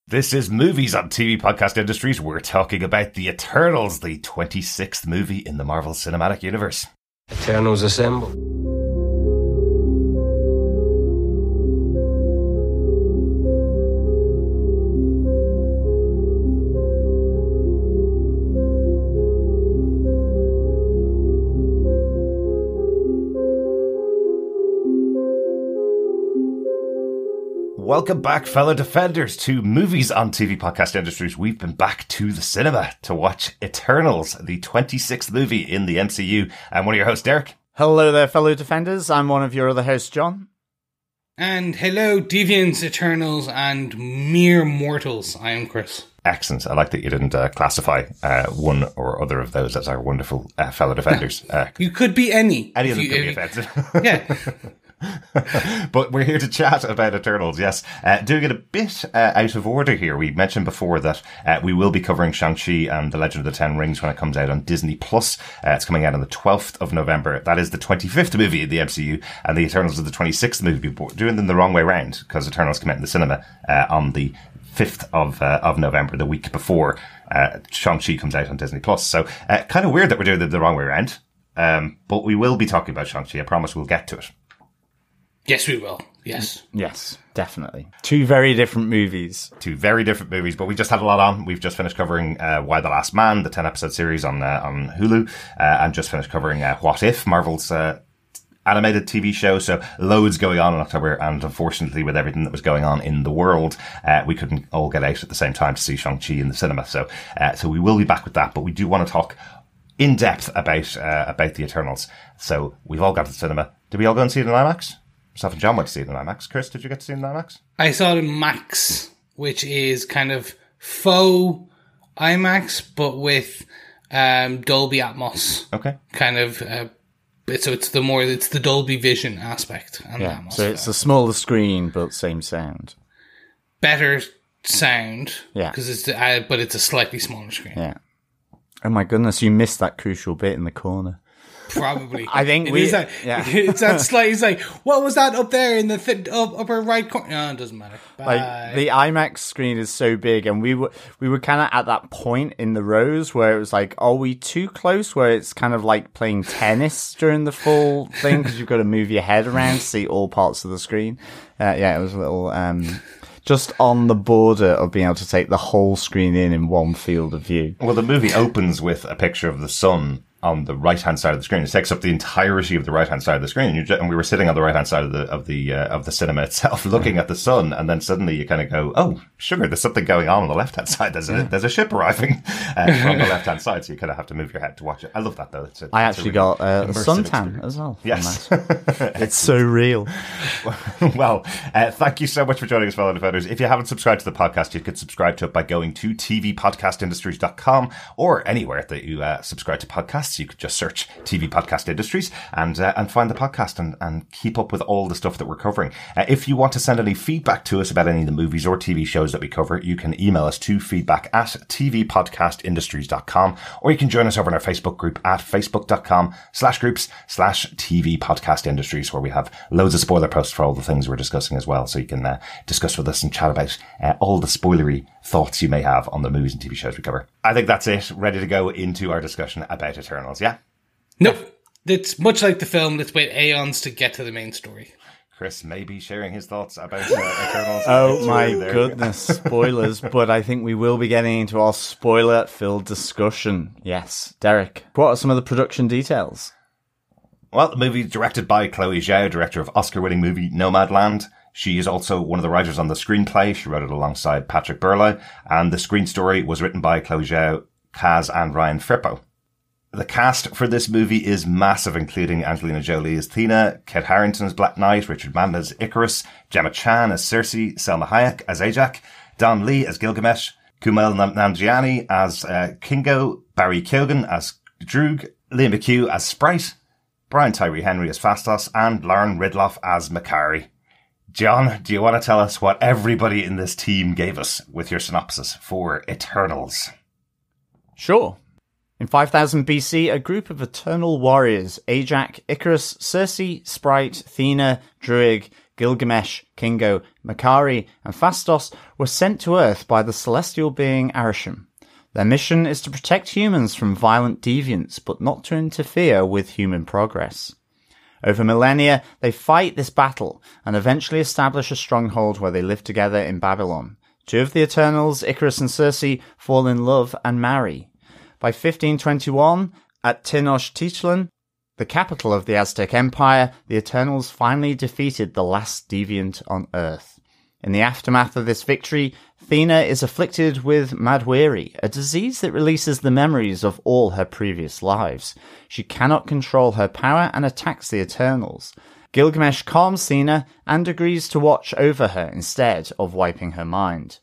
This is Movies on TV Podcast Industries. We're talking about The Eternals, the 26th movie in the Marvel Cinematic Universe. Eternals assemble. Welcome back, fellow defenders, to Movies on TV Podcast Industries. We've been back to the cinema to watch Eternals, the 26th movie in the MCU. I'm one of your hosts, Derek. Hello there, fellow defenders. I'm one of your other hosts, John. And hello, Deviants, Eternals, and mere mortals. I am Chris. Excellent. I like that you didn't classify one or other of those as our wonderful fellow defenders. You could be any. Any of them could be offensive. Yeah. But we're here to chat about Eternals, yes. Doing it a bit out of order here. We mentioned before that we will be covering Shang-Chi and The Legend of the Ten Rings when it comes out on Disney+. It's coming out on the 12th of November. That is the 25th movie in the MCU, and The Eternals is the 26th movie. We're doing them the wrong way round, because Eternals come out in the cinema on the 5th of November, the week before Shang-Chi comes out on Disney+. So kind of weird that we're doing them the wrong way around. But we will be talking about Shang-Chi. I promise we'll get to it. Yes, we will. Yes. Yes, definitely. Two very different movies. Two very different movies, but we just had a lot on. We've just finished covering Y: The Last Man, the 10-episode series on Hulu, and just finished covering What If, Marvel's animated TV show. So loads going on in October, and unfortunately with everything that was going on in the world, we couldn't all get out at the same time to see Shang-Chi in the cinema. So we will be back with that, but we do want to talk in depth about the Eternals. So we've all got to the cinema. Did we all go and see it in IMAX? Myself and John went to see it in IMAX. Chris, did you get to see it in IMAX? I saw it in Max, which is kind of faux IMAX, but with Dolby Atmos. Okay. Kind of, it's the Dolby Vision aspect. And Yeah, Atmos. so it's a smaller screen, but same sound. Better sound. Yeah. Because but it's a slightly smaller screen. Yeah. Oh my goodness, you missed that crucial bit in the corner. Probably. I think it's that slight. It's like, what was that up there in the upper right corner? No, it doesn't matter. Bye. Like the IMAX screen is so big, and we were kind of at that point in the rows where it was like, are we too close? Where it's kind of like playing tennis during the full thing because you've got to move your head around to see all parts of the screen. Yeah, it was a little just on the border of being able to take the whole screen in one field of view. Well, the movie opens with a picture of the sun on the right-hand side of the screen. It takes up the entirety of the right-hand side of the screen. And we were sitting on the right-hand side of the cinema itself, looking at the sun, and then suddenly you kind of go, "Oh, sugar! There's something going on the left-hand side. There's a ship arriving from the left-hand side." So you kind of have to move your head to watch it. I love that though. I actually got a suntan as well. Yes, it's so real. Well, thank you so much for joining us, fellow defenders. If you haven't subscribed to the podcast, you could subscribe to it by going to tvpodcastindustries.com or anywhere that you subscribe to podcasts. You could just search TV Podcast Industries and find the podcast and keep up with all the stuff that we're covering. If you want to send any feedback to us about any of the movies or TV shows that we cover, you can email us to feedback@tvpodcastindustries.com, or you can join us over in our Facebook group at facebook.com/groups/TV Podcast Industries, where we have loads of spoiler posts for all the things we're discussing as well. So you can discuss with us and chat about all the spoilery thoughts you may have on the movies and TV shows we cover. I think that's it. Ready to go into our discussion about Eternals, yeah? Nope. It's much like the film. Let's wait aeons to get to the main story. Chris may be sharing his thoughts about Eternals. Oh my goodness, spoilers. But I think we will be getting into our spoiler-filled discussion. Yes. Derek, what are some of the production details? Well, the movie is directed by Chloe Zhao, director of Oscar-winning movie Nomadland. She is also one of the writers on the screenplay. She wrote it alongside Patrick Burleigh. And the screen story was written by Chloe Zhao, Kaz, and Ryan Firpo. The cast for this movie is massive, including Angelina Jolie as Thena, Kit Harington as Black Knight, Richard Madden as Icarus, Gemma Chan as Cersei, Selma Hayek as Ajak, Don Lee as Gilgamesh, Kumail Nanjiani as Kingo, Barry Keoghan as Droog, Liam McHugh as Sprite, Brian Tyree Henry as Phastos, and Lauren Ridloff as Makari. John, do you want to tell us what everybody in this team gave us with your synopsis for Eternals? Sure. In 5000 BC, a group of eternal warriors, Ajak, Icarus, Cersei, Sprite, Thena, Druig, Gilgamesh, Kingo, Makari, and Phastos were sent to Earth by the celestial being Arishem. Their mission is to protect humans from violent deviants, but not to interfere with human progress. Over millennia, they fight this battle and eventually establish a stronghold where they live together in Babylon. Two of the Eternals, Icarus and Circe, fall in love and marry. By 1521, at Tenochtitlan, the capital of the Aztec Empire, the Eternals finally defeated the last deviant on Earth. In the aftermath of this victory, Thena is afflicted with Madweri, a disease that releases the memories of all her previous lives. She cannot control her power and attacks the Eternals. Gilgamesh calms Thena and agrees to watch over her instead of wiping her mind.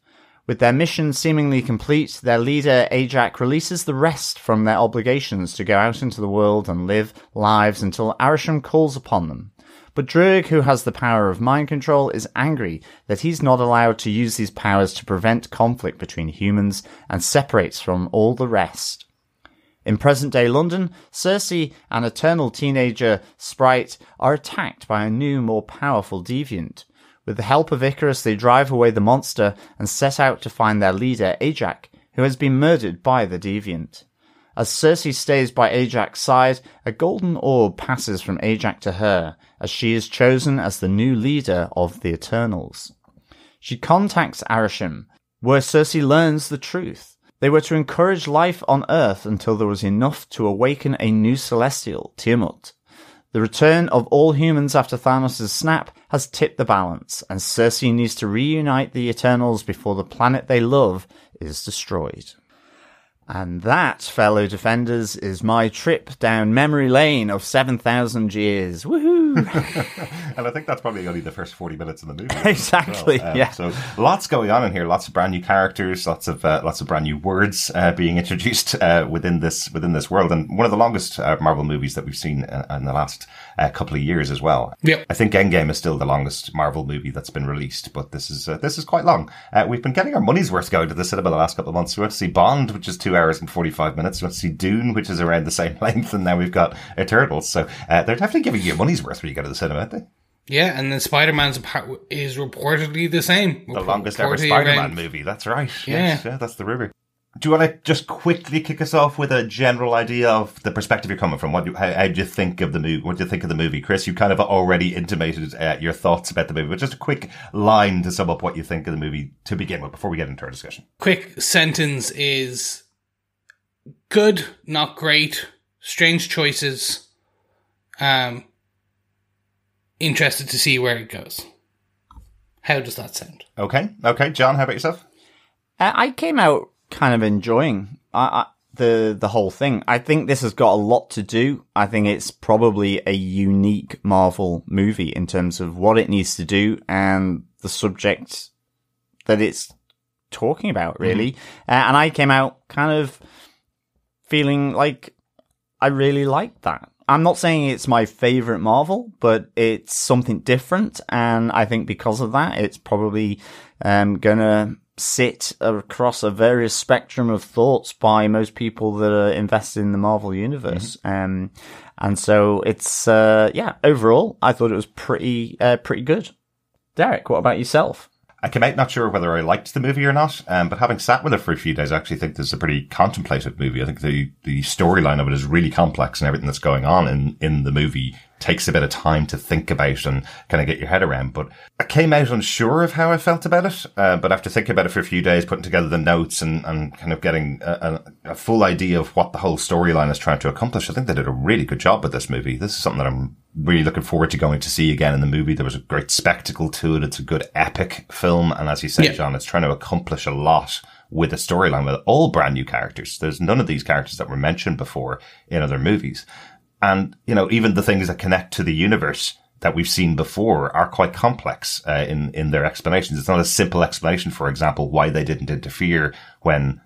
With their mission seemingly complete, their leader, Ajak, releases the rest from their obligations to go out into the world and live lives until Arishem calls upon them. But Druig, who has the power of mind control, is angry that he's not allowed to use these powers to prevent conflict between humans and separates from all the rest. In present-day London, Circe, an eternal teenager sprite, are attacked by a new, more powerful deviant. With the help of Icarus, they drive away the monster and set out to find their leader, Ajak, who has been murdered by the deviant. As Circe stays by Ajak's side, a golden orb passes from Ajak to her, as she is chosen as the new leader of the Eternals. She contacts Arishem, where Circe learns the truth. They were to encourage life on Earth until there was enough to awaken a new celestial, Tiamat. The return of all humans after Thanos' snap has tipped the balance, and Circe needs to reunite the Eternals before the planet they love is destroyed. And that, fellow defenders, is my trip down memory lane of 7,000 years. Woohoo! And I think that's probably only the first 40 minutes of the movie. Exactly, well. yeah. So lots going on in here, lots of brand new characters, lots of brand new words being introduced within this world, and one of the longest Marvel movies that we've seen in the last couple of years as well. Yep. I think Endgame is still the longest Marvel movie that's been released, but this is quite long. We've been getting our money's worth going to the cinema the last couple of months. We went to see Bond, which is 2 hours and 45 minutes. We went to see Dune, which is around the same length, and now we've got Eternals. So they're definitely giving you your money's worth when you go to the cinema, aren't they? Yeah, and then Spider-Man's is reportedly the same. The longest ever Spider-Man movie. That's right. Yeah. Yes, that's the rumour. Do you want to just quickly kick us off with a general idea of the perspective you're coming from? How do you think of the movie? What do you think of the movie, Chris? You kind of already intimated your thoughts about the movie, but just a quick line to sum up what you think of the movie to begin with before we get into our discussion. Quick sentence is good, not great, strange choices. Interested to see where it goes. How does that sound? Okay, John, how about yourself? I came out kind of enjoying the whole thing. I think this has got a lot to do. I think it's probably a unique Marvel movie in terms of what it needs to do and the subject that it's talking about, really. Mm-hmm. And I came out kind of feeling like I really liked that. I'm not saying it's my favorite Marvel, but it's something different. And I think because of that, it's probably going to sit across a various spectrum of thoughts by most people that are invested in the Marvel universe. Mm-hmm. And so it's, overall, I thought it was pretty good. Derek, what about yourself? I came out not sure whether I liked the movie or not, but having sat with it for a few days, I actually think this is a pretty contemplative movie. I think the storyline of it is really complex, and everything that's going on in the movie takes a bit of time to think about and kind of get your head around. But I came out unsure of how I felt about it, but after thinking about it for a few days, putting together the notes and kind of getting a full idea of what the whole storyline is trying to accomplish, I think they did a really good job with this movie. This is something that I'm really looking forward to going to see again in the movie. There was a great spectacle to it. It's a good epic film. And as you say, John, it's trying to accomplish a lot with a storyline with all brand new characters. There's none of these characters that were mentioned before in other movies. And, even the things that connect to the universe that we've seen before are quite complex in their explanations. It's not a simple explanation, for example, why they didn't interfere when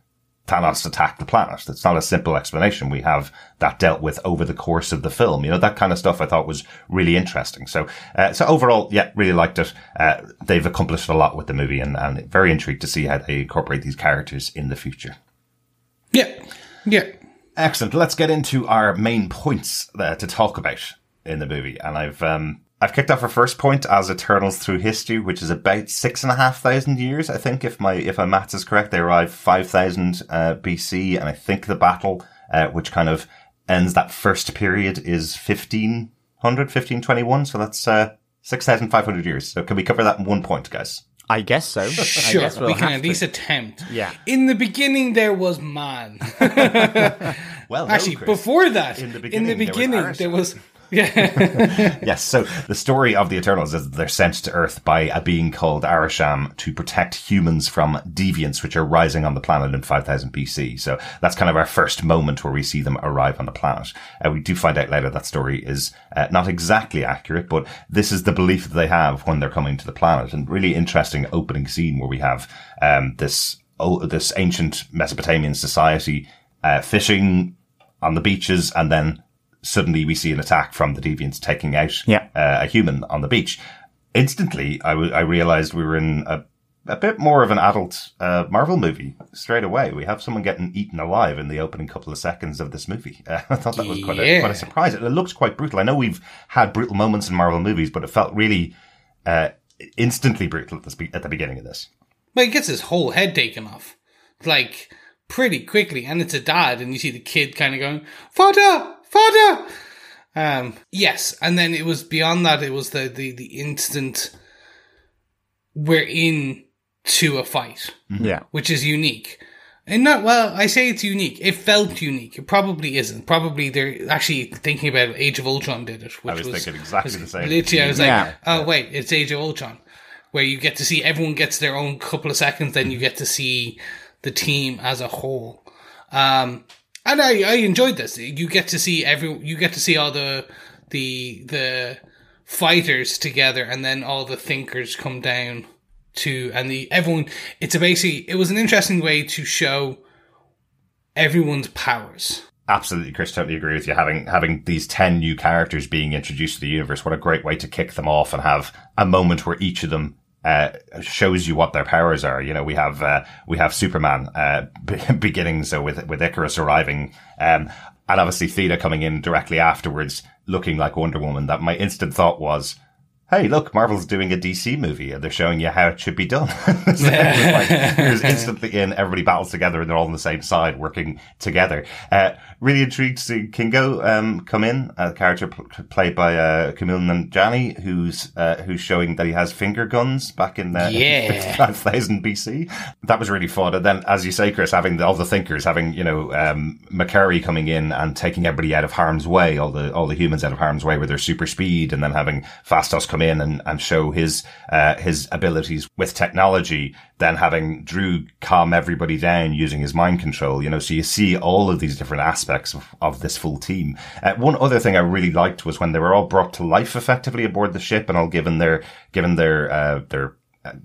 Thanos attacked the planet. It's not a simple explanation. We have that dealt with over the course of the film. That kind of stuff I thought was really interesting. So overall, really liked it. They've accomplished a lot with the movie and very intrigued to see how they incorporate these characters in the future. Yeah. Excellent. Let's get into our main points to talk about in the movie. And I've I've kicked off our first point as Eternals Through History, which is about 6,500 years, I think, if my maths is correct. They arrived 5,000 BC, and I think the battle, which kind of ends that first period, is 1521, so that's 6,500 years. So can we cover that in 1 point, guys? I guess so. Sure, I guess we'll we can have at least attempt. Yeah. In the beginning, there was man. Well, no, Actually, Chris. before that, In the beginning, there was yeah. Yes, so the story of the Eternals is that they're sent to Earth by a being called Arasham to protect humans from deviants which are rising on the planet in 5000 BC. So that's kind of our first moment where we see them arrive on the planet. We do find out later that story is not exactly accurate, but this is the belief that they have when they're coming to the planet. And really interesting opening scene where we have this ancient Mesopotamian society fishing on the beaches, and then suddenly we see an attack from the deviants taking out a human on the beach. Instantly, I realized we were in a bit more of an adult Marvel movie straight away. We have someone getting eaten alive in the opening couple of seconds of this movie. I thought that was quite a surprise. It looks quite brutal. I know we've had brutal moments in Marvel movies, but it felt really instantly brutal at the beginning of this. Well, he gets his whole head taken off, like, pretty quickly, and it's a dad, and you see the kid kind of going, "Father! Father!" Yes, and then it was beyond that, it was the instant we're in to a fight. Yeah. Which is unique. And not, well, I say it's unique. It felt unique. It probably isn't. Probably they're actually thinking about it. Age of Ultron did it. Which I was thinking exactly the same. Literally, I was like, oh wait, it's Age of Ultron. Where you get to see, everyone gets their own couple of seconds, then you get to see the team as a whole. And I enjoyed this. You get to see all the fighters together, and then all the thinkers come down to, and everyone, it was an interesting way to show everyone's powers. Absolutely, Chris, totally agree with you. Having these 10 new characters being introduced to the universe, what a great way to kick them off and have a moment where each of them shows you what their powers are. You know, we have Superman beginning, so with Icarus arriving, and obviously Theta coming in directly afterwards, looking like Wonder Woman. That my instant thought was, hey, look, Marvel's doing a DC movie and they're showing you how it should be done. So it was instantly in, everybody battles together and they're all on the same side working together. Really intrigued to see Kingo come in, a character played by Kumail Nanjiani, who's showing that he has finger guns back in 55,000 BC. That was really fun. And then, as you say, Chris, having all the thinkers, having, Makari coming in and taking everybody out of harm's way, all the humans out of harm's way with their super speed, and then having Phastos come in and show his abilities with technology, then having Drew calm everybody down using his mind control, so you see all of these different aspects of this full team. One other thing I really liked was when they were all brought to life effectively aboard the ship and all given their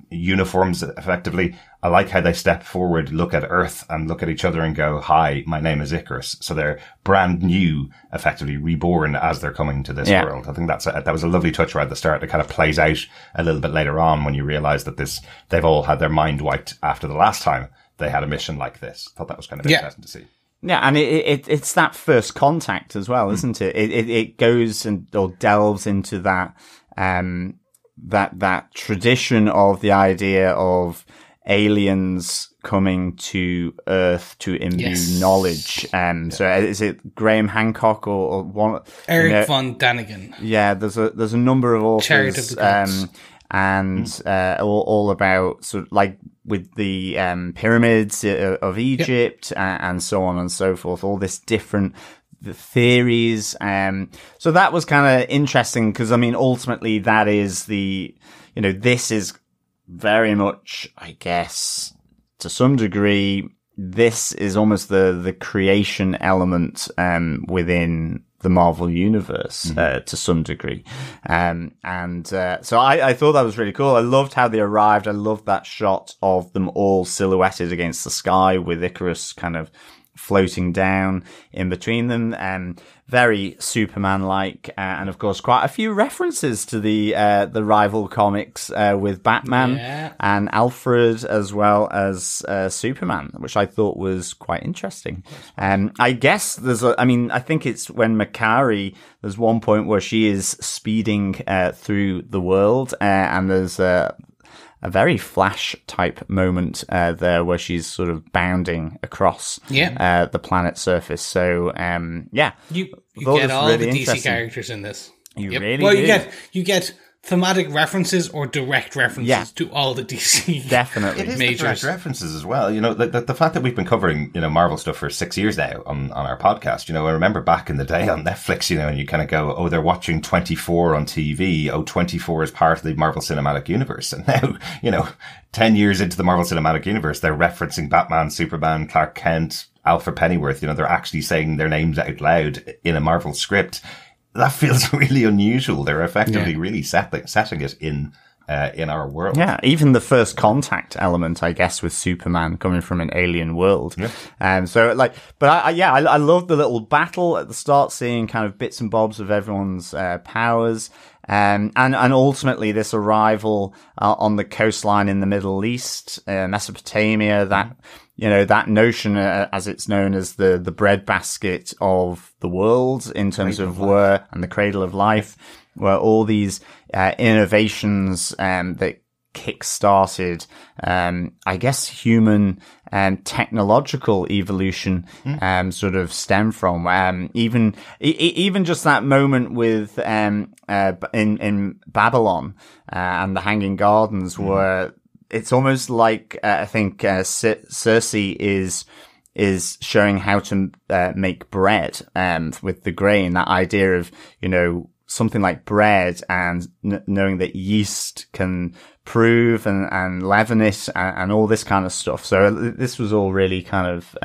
uniforms effectively. I like how they step forward, look at Earth and look at each other and go, "Hi, my name is Icarus." So they're brand new, effectively reborn as they're coming to this world. I think that was a lovely touch right at the start. It kind of plays out a little bit later on when you realize that they've all had their mind wiped after the last time they had a mission like this. I thought that was kind of interesting to see. Yeah, and it's that first contact as well, isn't it? It goes or delves into that that tradition of the idea of aliens coming to Earth to imbue knowledge. So is it Graham Hancock or one? Eric von Daniken. Yeah, there's a number of authors. Chariot of the Gods. And all about sort of like with the pyramids of Egypt and so on and so forth, all this different theories. So that was kind of interesting because, I mean, ultimately that is this is very much, I guess, to some degree, this is almost the creation element within the Marvel universe to some degree. So I thought that was really cool. I loved how they arrived. I loved that shot of them all silhouetted against the sky with Icarus kind of floating down in between them. Very Superman-like, and of course, quite a few references to the rival comics with Batman and Alfred, as well as Superman, which I thought was quite interesting. I guess I think it's when Makari, there's one point where she is speeding through the world, and there's a very Flash type moment there where she's sort of bounding across the planet's surface. So you get all really the DC characters in this. You really do. You get thematic references or direct references to all the DC. Definitely, it is majors. The direct references as well. You know, the fact that we've been covering Marvel stuff for 6 years now on our podcast. You know, I remember back in the day on Netflix. You know, and you kind of go, oh, they're watching 24 on TV. Oh, 24 is part of the Marvel Cinematic Universe, and now 10 years into the Marvel Cinematic Universe, they're referencing Batman, Superman, Clark Kent, Alfred Pennyworth. You know, they're actually saying their names out loud in a Marvel script. That feels really unusual. They're effectively really setting it in our world. Yeah, even the first contact element, I guess, with Superman coming from an alien world. Yeah. I love the little battle at the start, seeing kind of bits and bobs of everyone's powers. And ultimately this arrival on the coastline in the Middle East, Mesopotamia, that notion, as it's known as the breadbasket of the world in terms of and the cradle of life, where all these innovations that kick-started, I guess, human technological evolution sort of stem from. Even just that moment with in Babylon and the Hanging Gardens, where it's almost like I think Cersei is showing how to make bread with the grain. That idea of something like bread, and knowing that yeast can prove and leaven it and all this kind of stuff. So this was all really kind of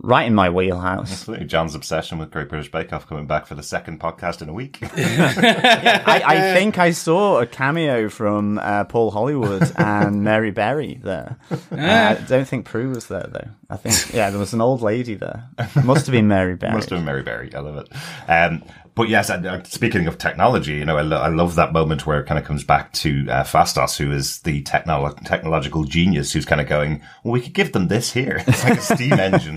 right in my wheelhouse. Absolutely. John's obsession with Great British Bake Off coming back for the second podcast in a week. I think I saw a cameo from Paul Hollywood and Mary Berry there. I don't think Prue was there, though. I think, there was an old lady there. Must have been Mary Berry. Must have been Mary Berry. I love it. But yes, speaking of technology, I love that moment where it kind of comes back to Phastos, who is the technological genius, who's kind of going, well, we could give them this here. It's like a steam engine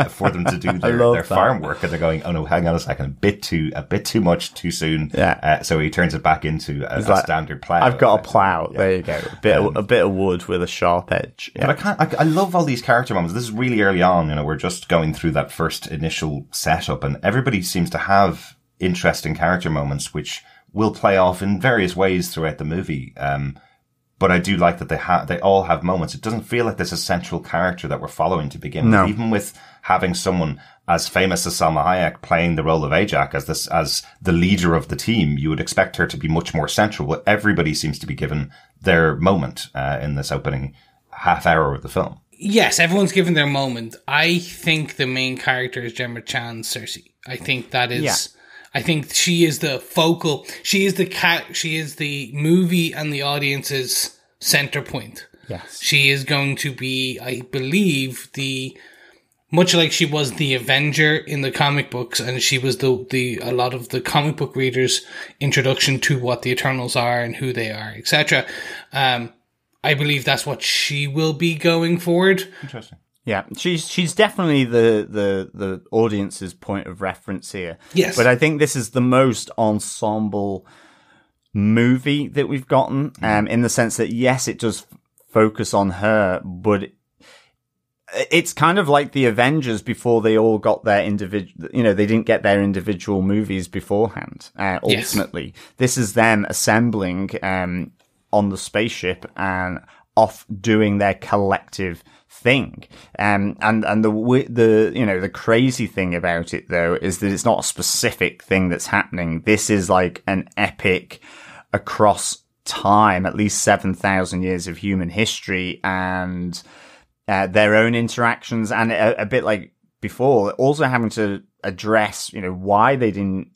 for them to do their farm work. And they're going, oh no, hang on a second, a bit too much too soon. Yeah. So he turns it back into a standard plow. I've got a plow. Yeah. There you go. A bit of wood with a sharp edge. Yeah. But I love all these character moments. This is really early on. We're just going through that first initial setup, and everybody seems to have interesting character moments, which will play off in various ways throughout the movie. But I do like that they all have moments. It doesn't feel like there's a central character that we're following to begin with. Even with having someone as famous as Salma Hayek playing the role of Ajax as the leader of the team, you would expect her to be much more central. But everybody seems to be given their moment in this opening half hour of the film. Yes, everyone's given their moment. I think the main character is Gemma Chan's Cersei. I think that is... Yeah. I think she is the focal. She is the movie and the audience's center point. Yes. She is going to be, I believe, much like she was the Avenger in the comic books, and she was a lot of the comic book readers' introduction to what the Eternals are and who they are, etc. I believe that's what she will be going forward. Interesting. Yeah, she's definitely the audience's point of reference here. Yes. But I think this is the most ensemble movie that we've gotten, in the sense that, yes, it does focus on her, but it's kind of like the Avengers before they all got their individual, they didn't get their individual movies beforehand, ultimately. Yes. This is them assembling on the spaceship and off doing their collective thing. And the crazy thing about it, though, is that it's not a specific thing that's happening. This is like an epic across time, at least 7,000 years of human history, and their own interactions, and a bit like before, also having to address, why they didn't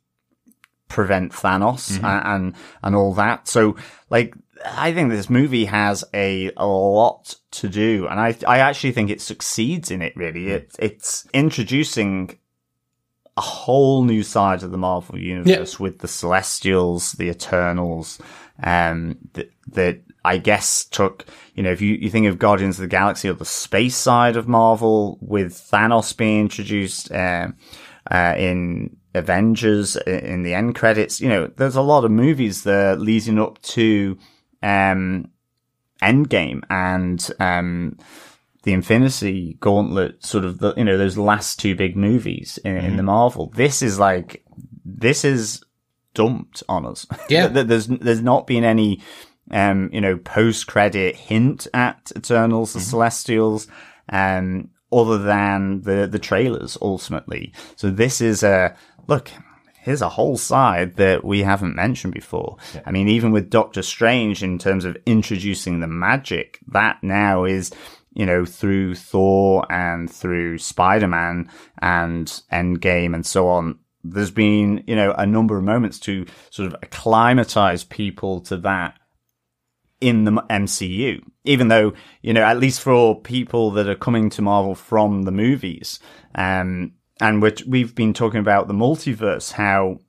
prevent Thanos and all that. So, like, I think this movie has a lot to do, and I actually think it succeeds in it, really. It's introducing a whole new side of the Marvel Universe with the Celestials, the Eternals, that I guess took, if you think of Guardians of the Galaxy or the space side of Marvel, with Thanos being introduced in Avengers in the end credits, there's a lot of movies there leading up to Endgame and the Infinity Gauntlet, sort of those last two big movies in the Marvel. This is dumped on us. Yeah. There's not been any post-credit hint at Eternals, the Celestials, other than the trailers ultimately. So this is here's a whole side that we haven't mentioned before. Yeah. I mean, even with Doctor Strange, in terms of introducing the magic, that now is, through Thor and through Spider-Man and Endgame and so on, there's been, a number of moments to sort of acclimatize people to that in the MCU. Even though, at least for people that are coming to Marvel from the movies, and we've been talking about the multiverse, how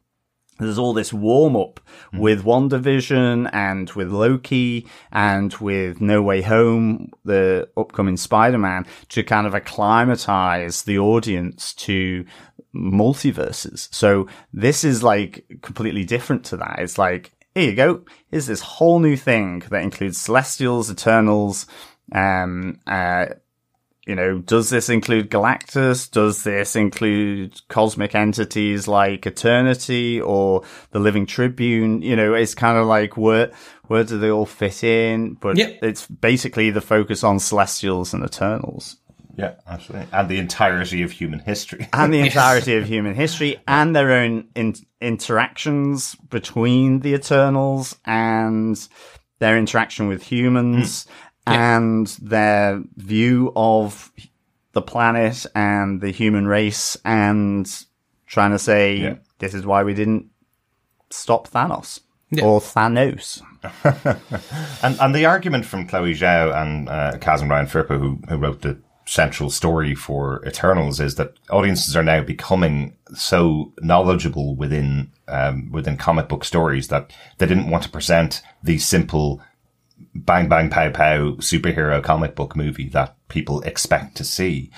there's all this warm-up with WandaVision and with Loki and with No Way Home, the upcoming Spider-Man, to kind of acclimatize the audience to multiverses. So this is like completely different to that. It's like, here you go. Here's this whole new thing that includes Celestials, Eternals, does this include Galactus? Does this include cosmic entities like Eternity or the Living Tribune? It's kind of like, where do they all fit in? But it's basically the focus on Celestials and Eternals. Yeah, absolutely. And the entirety of human history. And the entirety of human history and their own interactions between the Eternals and their interaction with humans. And their view of the planet and the human race, and trying to say, this is why we didn't stop Thanos or Thanos. and the argument from Chloe Zhao and Kaz and Ryan Firpo, who wrote the central story for Eternals, is that audiences are now becoming so knowledgeable within comic book stories that they didn't want to present the simple bang, bang, pow, pow superhero comic book movie that people expect to see.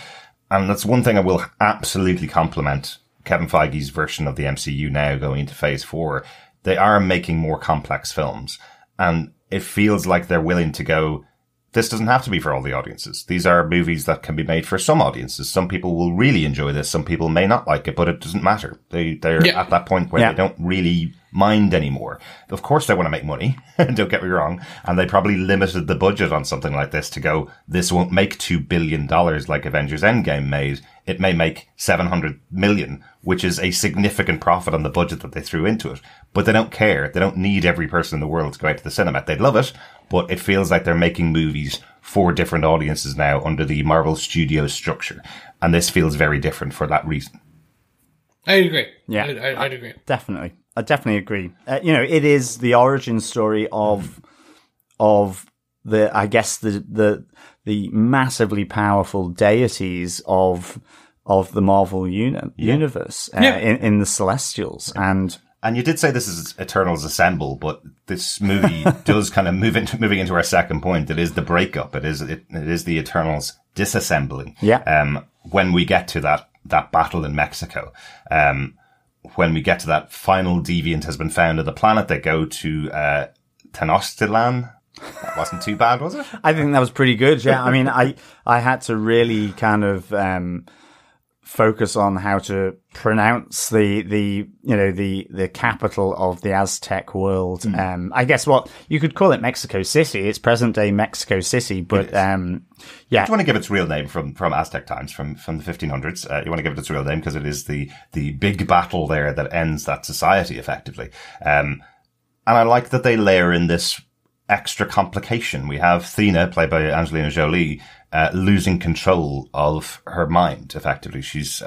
And that's one thing I will absolutely compliment Kevin Feige's version of the MCU now going into phase 4. They are making more complex films, and it feels like they're willing to go, this doesn't have to be for all the audiences. These are movies that can be made for some audiences. Some people will really enjoy this. Some people may not like it, but it doesn't matter. They're at that point where they don't really mind anymore. Of course they want to make money, don't get me wrong, and they probably limited the budget on something like this to go, this won't make $2 billion like Avengers Endgame made. It may make 700 million, which is a significant profit on the budget that they threw into it. But they don't care. They don't need every person in the world to go out to the cinema. They'd love it, but it feels like they're making movies for different audiences now under the Marvel Studios structure. And this feels very different for that reason. I agree. Yeah, I'd agree. Definitely. I definitely agree. It is the origin story of the, I guess, the massively powerful deities of the Marvel universe in the Celestials. And you did say this is Eternals Assemble, but this movie does kind of moving into our second point. It is the breakup. It is the Eternals disassembling. Yeah. When we get to that battle in Mexico, when we get to that final deviant has been found on the planet, they go to Tenochtitlan. That wasn't too bad, was it? I think that was pretty good. Yeah. I mean, I had to really kind of focus on how to pronounce the capital of the Aztec world. I guess what you could call it Mexico City. It's present day Mexico City, but you want to give its real name from Aztec times, from the 1500s. You want to give it its real name because it is the big battle there that ends that society effectively. And I like that they layer in this extra complication. We have Thena, played by Angelina Jolie, losing control of her mind effectively. She's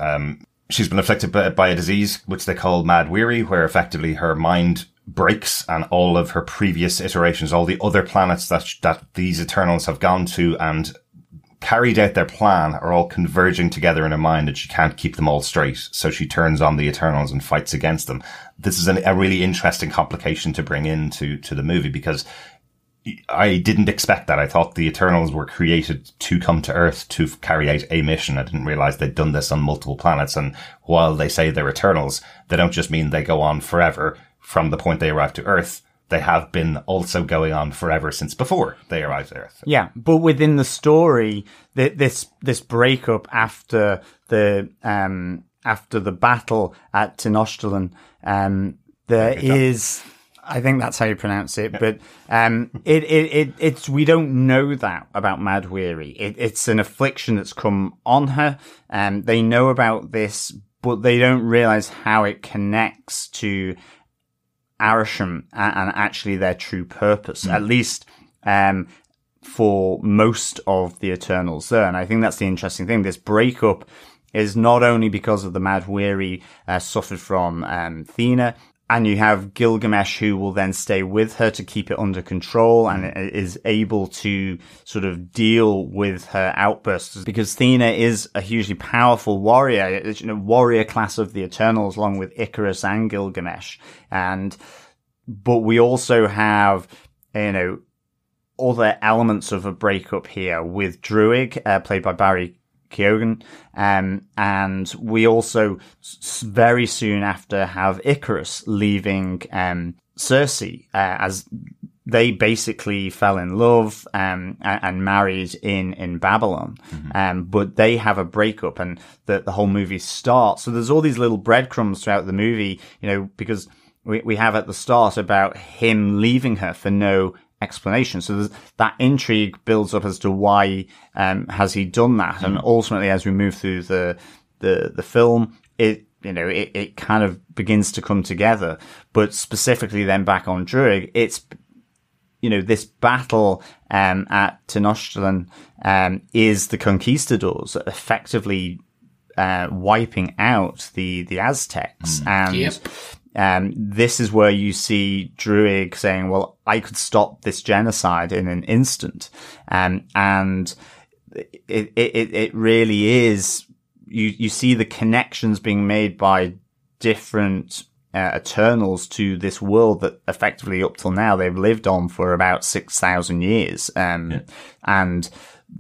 she's been afflicted by a disease which they call Mad Weary, where effectively her mind breaks and all of her previous iterations, all the other planets that these Eternals have gone to and carried out their plan are all converging together in her mind, and she can't keep them all straight. So she turns on the Eternals and fights against them. This is a really interesting complication to bring into the movie, because I didn't expect that. I thought the Eternals were created to come to Earth to carry out a mission. I didn't realize they'd done this on multiple planets. And while they say they're Eternals, they don't just mean they go on forever from the point they arrive to Earth. They have been also going on forever since before they arrived at Earth. Yeah, but within the story, this breakup after the battle at Tenochtitlan, there is, I think that's how you pronounce it, but it's we don't know that about Mad Weary. It's an affliction that's come on her, and they know about this, but they don't realize how it connects to Arishem and actually their true purpose, at least for most of the Eternals there. And I think that's the interesting thing. This breakup is not only because of the Mad Weary suffered from Thena, and you have Gilgamesh, who will then stay with her to keep it under control and is able to sort of deal with her outbursts, because Thena is a hugely powerful warrior. It's, warrior class of the Eternals, along with Icarus and Gilgamesh. But we also have, other elements of a breakup here with Druig, played by Barry Keoghan, and we also very soon after have Icarus leaving Circe, as they basically fell in love and married in Babylon. But they have a breakup, and the whole movie starts. So there's all these little breadcrumbs throughout the movie, because we have at the start about him leaving her for no explanation. So that intrigue builds up as to why has he done that, and ultimately, as we move through the film, it kind of begins to come together. But specifically, then back on Druig, it's this battle at Tenochtitlan is the conquistadors effectively wiping out the Aztecs, and this is where you see Druig saying, well, I could stop this genocide in an instant. And it really is, you see the connections being made by different Eternals to this world that effectively up till now they've lived on for about 6,000 years. And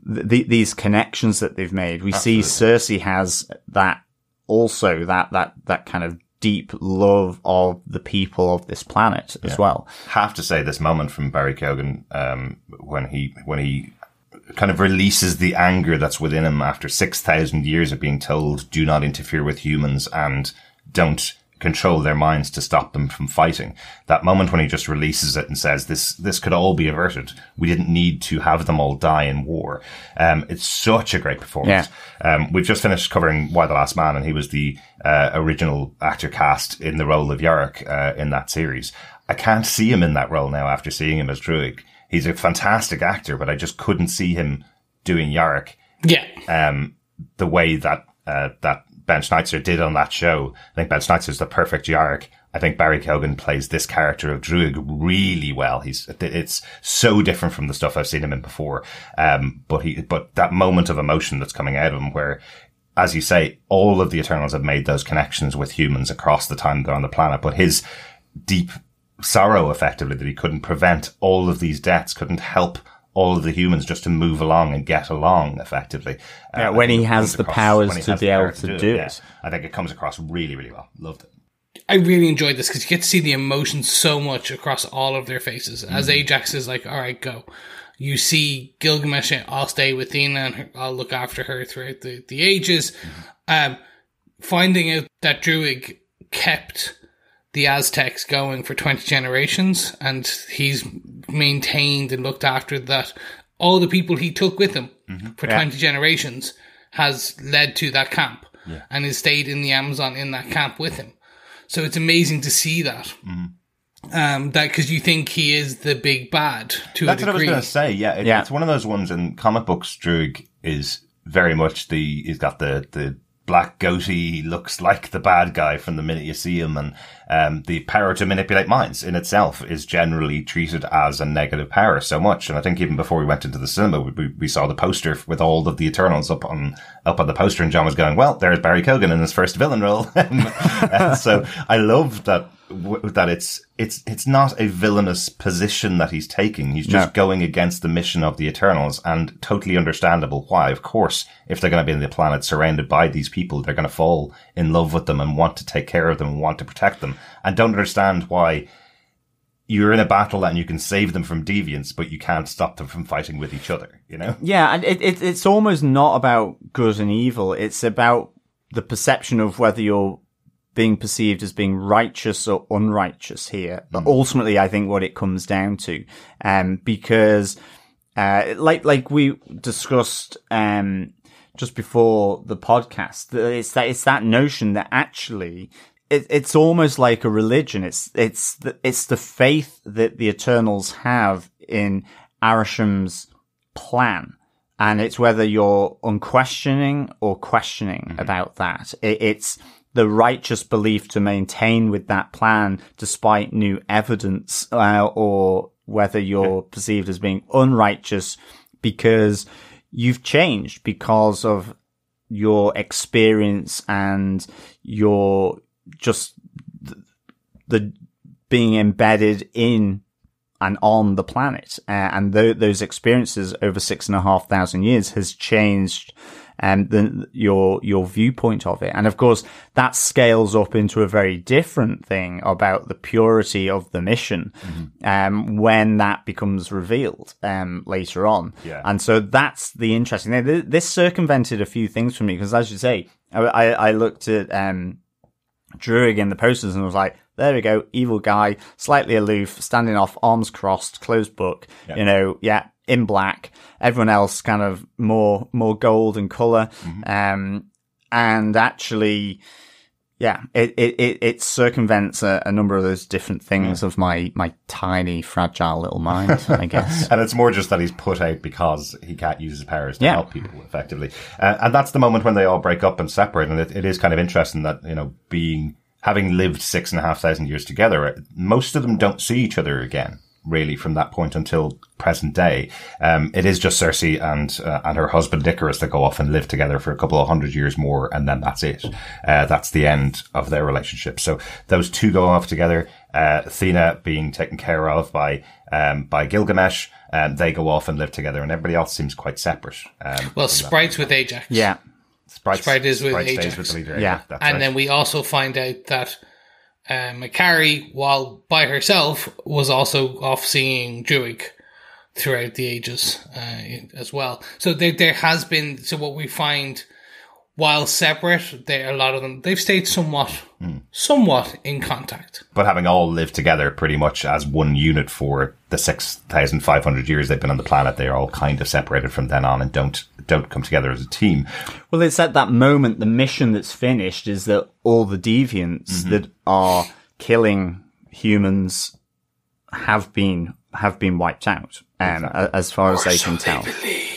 these connections that they've made, we see Circe has that also, that kind of deep love of the people of this planet as well. Have to say, this moment from Barry Keoghan, when he kind of releases the anger that's within him after 6,000 years of being told, do not interfere with humans and don't control their minds to stop them from fighting. That moment when he just releases it and says, this could all be averted. We didn't need to have them all die in war. It's such a great performance. We've just finished covering Y: The Last Man, and he was the original actor cast in the role of Yarick in that series. I can't see him in that role now after seeing him as Druig. He's a fantastic actor, but I just couldn't see him doing Yarick. The way that Ben Schneitzer did on that show. I think Ben Schneitzer the perfect Yarick. I think Barry Keoghan plays this character of Druig really well. It's so different from the stuff I've seen him in before. But that moment of emotion that's coming out of him, where, as you say, all of the Eternals have made those connections with humans across the time they're on the planet, but his deep sorrow, effectively, that he couldn't prevent all of these deaths, couldn't help all of the humans just to move along and get along effectively. When he has the powers to be able to do it. Yeah. I think it comes across really, really well. Loved it. I really enjoyed this because you get to see the emotion so much across all of their faces. As Ajax is like, all right, go. You see Gilgamesh, I'll stay with Thena and I'll look after her throughout the ages. Finding out that Druig kept the Aztecs going for 20 generations, and he's maintained and looked after that. All the people he took with him for 20 generations has led to that camp, and has stayed in the Amazon in that camp with him. So it's amazing to see that. That because you think he is the big bad to That's a degree. what I was going to say. It's one of those ones in comic books. Druig is very much he's got the black goatee, looks like the bad guy from the minute you see him. And the power to manipulate minds in itself is generally treated as a negative power so much. And I think even before we went into the cinema, we saw the poster with all of the Eternals up on the poster, and John was going, well, there's Barry Keoghan in his first villain role. So I love that it's not a villainous position that he's taking. He's just going against the mission of the Eternals, and totally understandable why. Of course, if they're going to be on the planet surrounded by these people, they're going to fall in love with them and want to take care of them and want to protect them, and don't understand why you're in a battle and you can save them from deviants, but you can't stop them from fighting with each other, you know? Yeah, and it's almost not about good and evil. It's about the perception of whether you're being perceived as being righteous or unrighteous here. But ultimately, I think what it comes down to, because, like we discussed, just before the podcast, it's that notion that actually it's almost like a religion. It's the faith that the Eternals have in Arisham's plan. And it's whether you're unquestioning or questioning about that. It's the righteous belief to maintain with that plan despite new evidence, or whether you're perceived as being unrighteous because you've changed because of your experience and your just the being embedded in and on the planet. And those experiences over 6,500 years has changed your viewpoint of it. And of course, that scales up into a very different thing about the purity of the mission, when that becomes revealed, later on. Yeah. And so that's the interesting thing. This circumvented a few things for me, because as you say, I looked at, Druig in the posters and was like, there we go, evil guy, slightly aloof, standing off, arms crossed, closed book, in black. Everyone else kind of more gold in color. And actually, it circumvents a number of those different things of my tiny, fragile little mind, I guess. And it's more just that he's put out because he can't use his powers to help people effectively. And that's the moment when they all break up and separate. And it is kind of interesting that, having lived 6,500 years together, most of them don't see each other again, really, from that point until present day. It is just Cersei and her husband Icarus that go off and live together for a couple of 100 years more, and then that's it. That's the end of their relationship. So those two go off together. Athena being taken care of by Gilgamesh, they go off and live together, and everybody else seems quite separate. Sprite's with Ajax. Yeah. Sprite is with Sprite Ajax. stays with the leader. Yeah. That's and right. then we also find out that Makari, while by herself, was also off seeing Druig throughout the ages as well. So there has been, so what we find, while separate, a lot of them, they've stayed somewhat in contact. But having all lived together pretty much as one unit for the 6,500 years they've been on the planet, they're all kind of separated from then on and don't come together as a team. Well, it's at that moment, the mission that's finished is that all the deviants that are killing humans have been wiped out, as far as they can tell.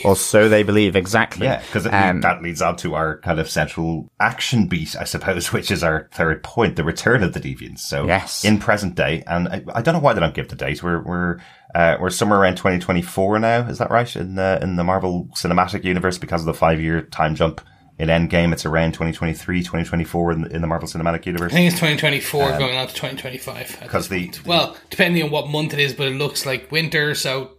Or so they believe, exactly. Yeah, because that leads on to our kind of central action beat, I suppose, which is our third point, the return of the deviants. So in present day, and I don't know why they don't give the date. We're somewhere around 2024 now. Is that right? In the Marvel Cinematic Universe, because of the 5-year time jump in Endgame, it's around 2023, 2024 in the Marvel Cinematic Universe. I think it's 2024 going on to 2025. Because well, depending on what month it is, but it looks like winter, so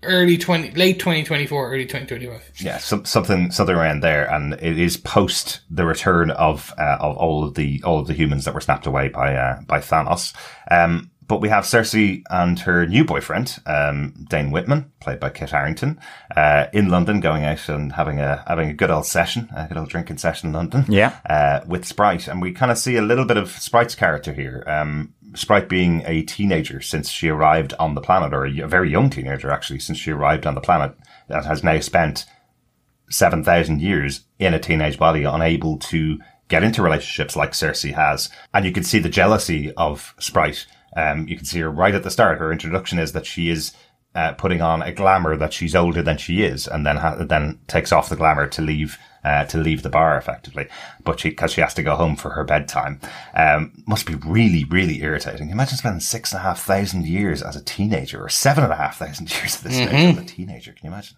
late 2024, early 2025. Yeah, something around there, and it is post the return of all of the humans that were snapped away by Thanos. But we have Cersei and her new boyfriend, Dane Whitman, played by Kit Harington, in London, going out and having a good old session, a good old drinking session in London. Yeah. With Sprite. And we kind of see a little bit of Sprite's character here. Sprite being a teenager since she arrived on the planet, or a very young teenager, actually, since she arrived on the planet, that has now spent 7,000 years in a teenage body, unable to get into relationships like Cersei has. And you can see the jealousy of Sprite. You can see her right at the start. Her introduction is that she is putting on a glamour that she's older than she is, and then takes off the glamour to leave the bar effectively. But because she has to go home for her bedtime, must be really, really irritating. Imagine spending 6,500 years as a teenager, or 7,500 years at this stage as a teenager. Can you imagine?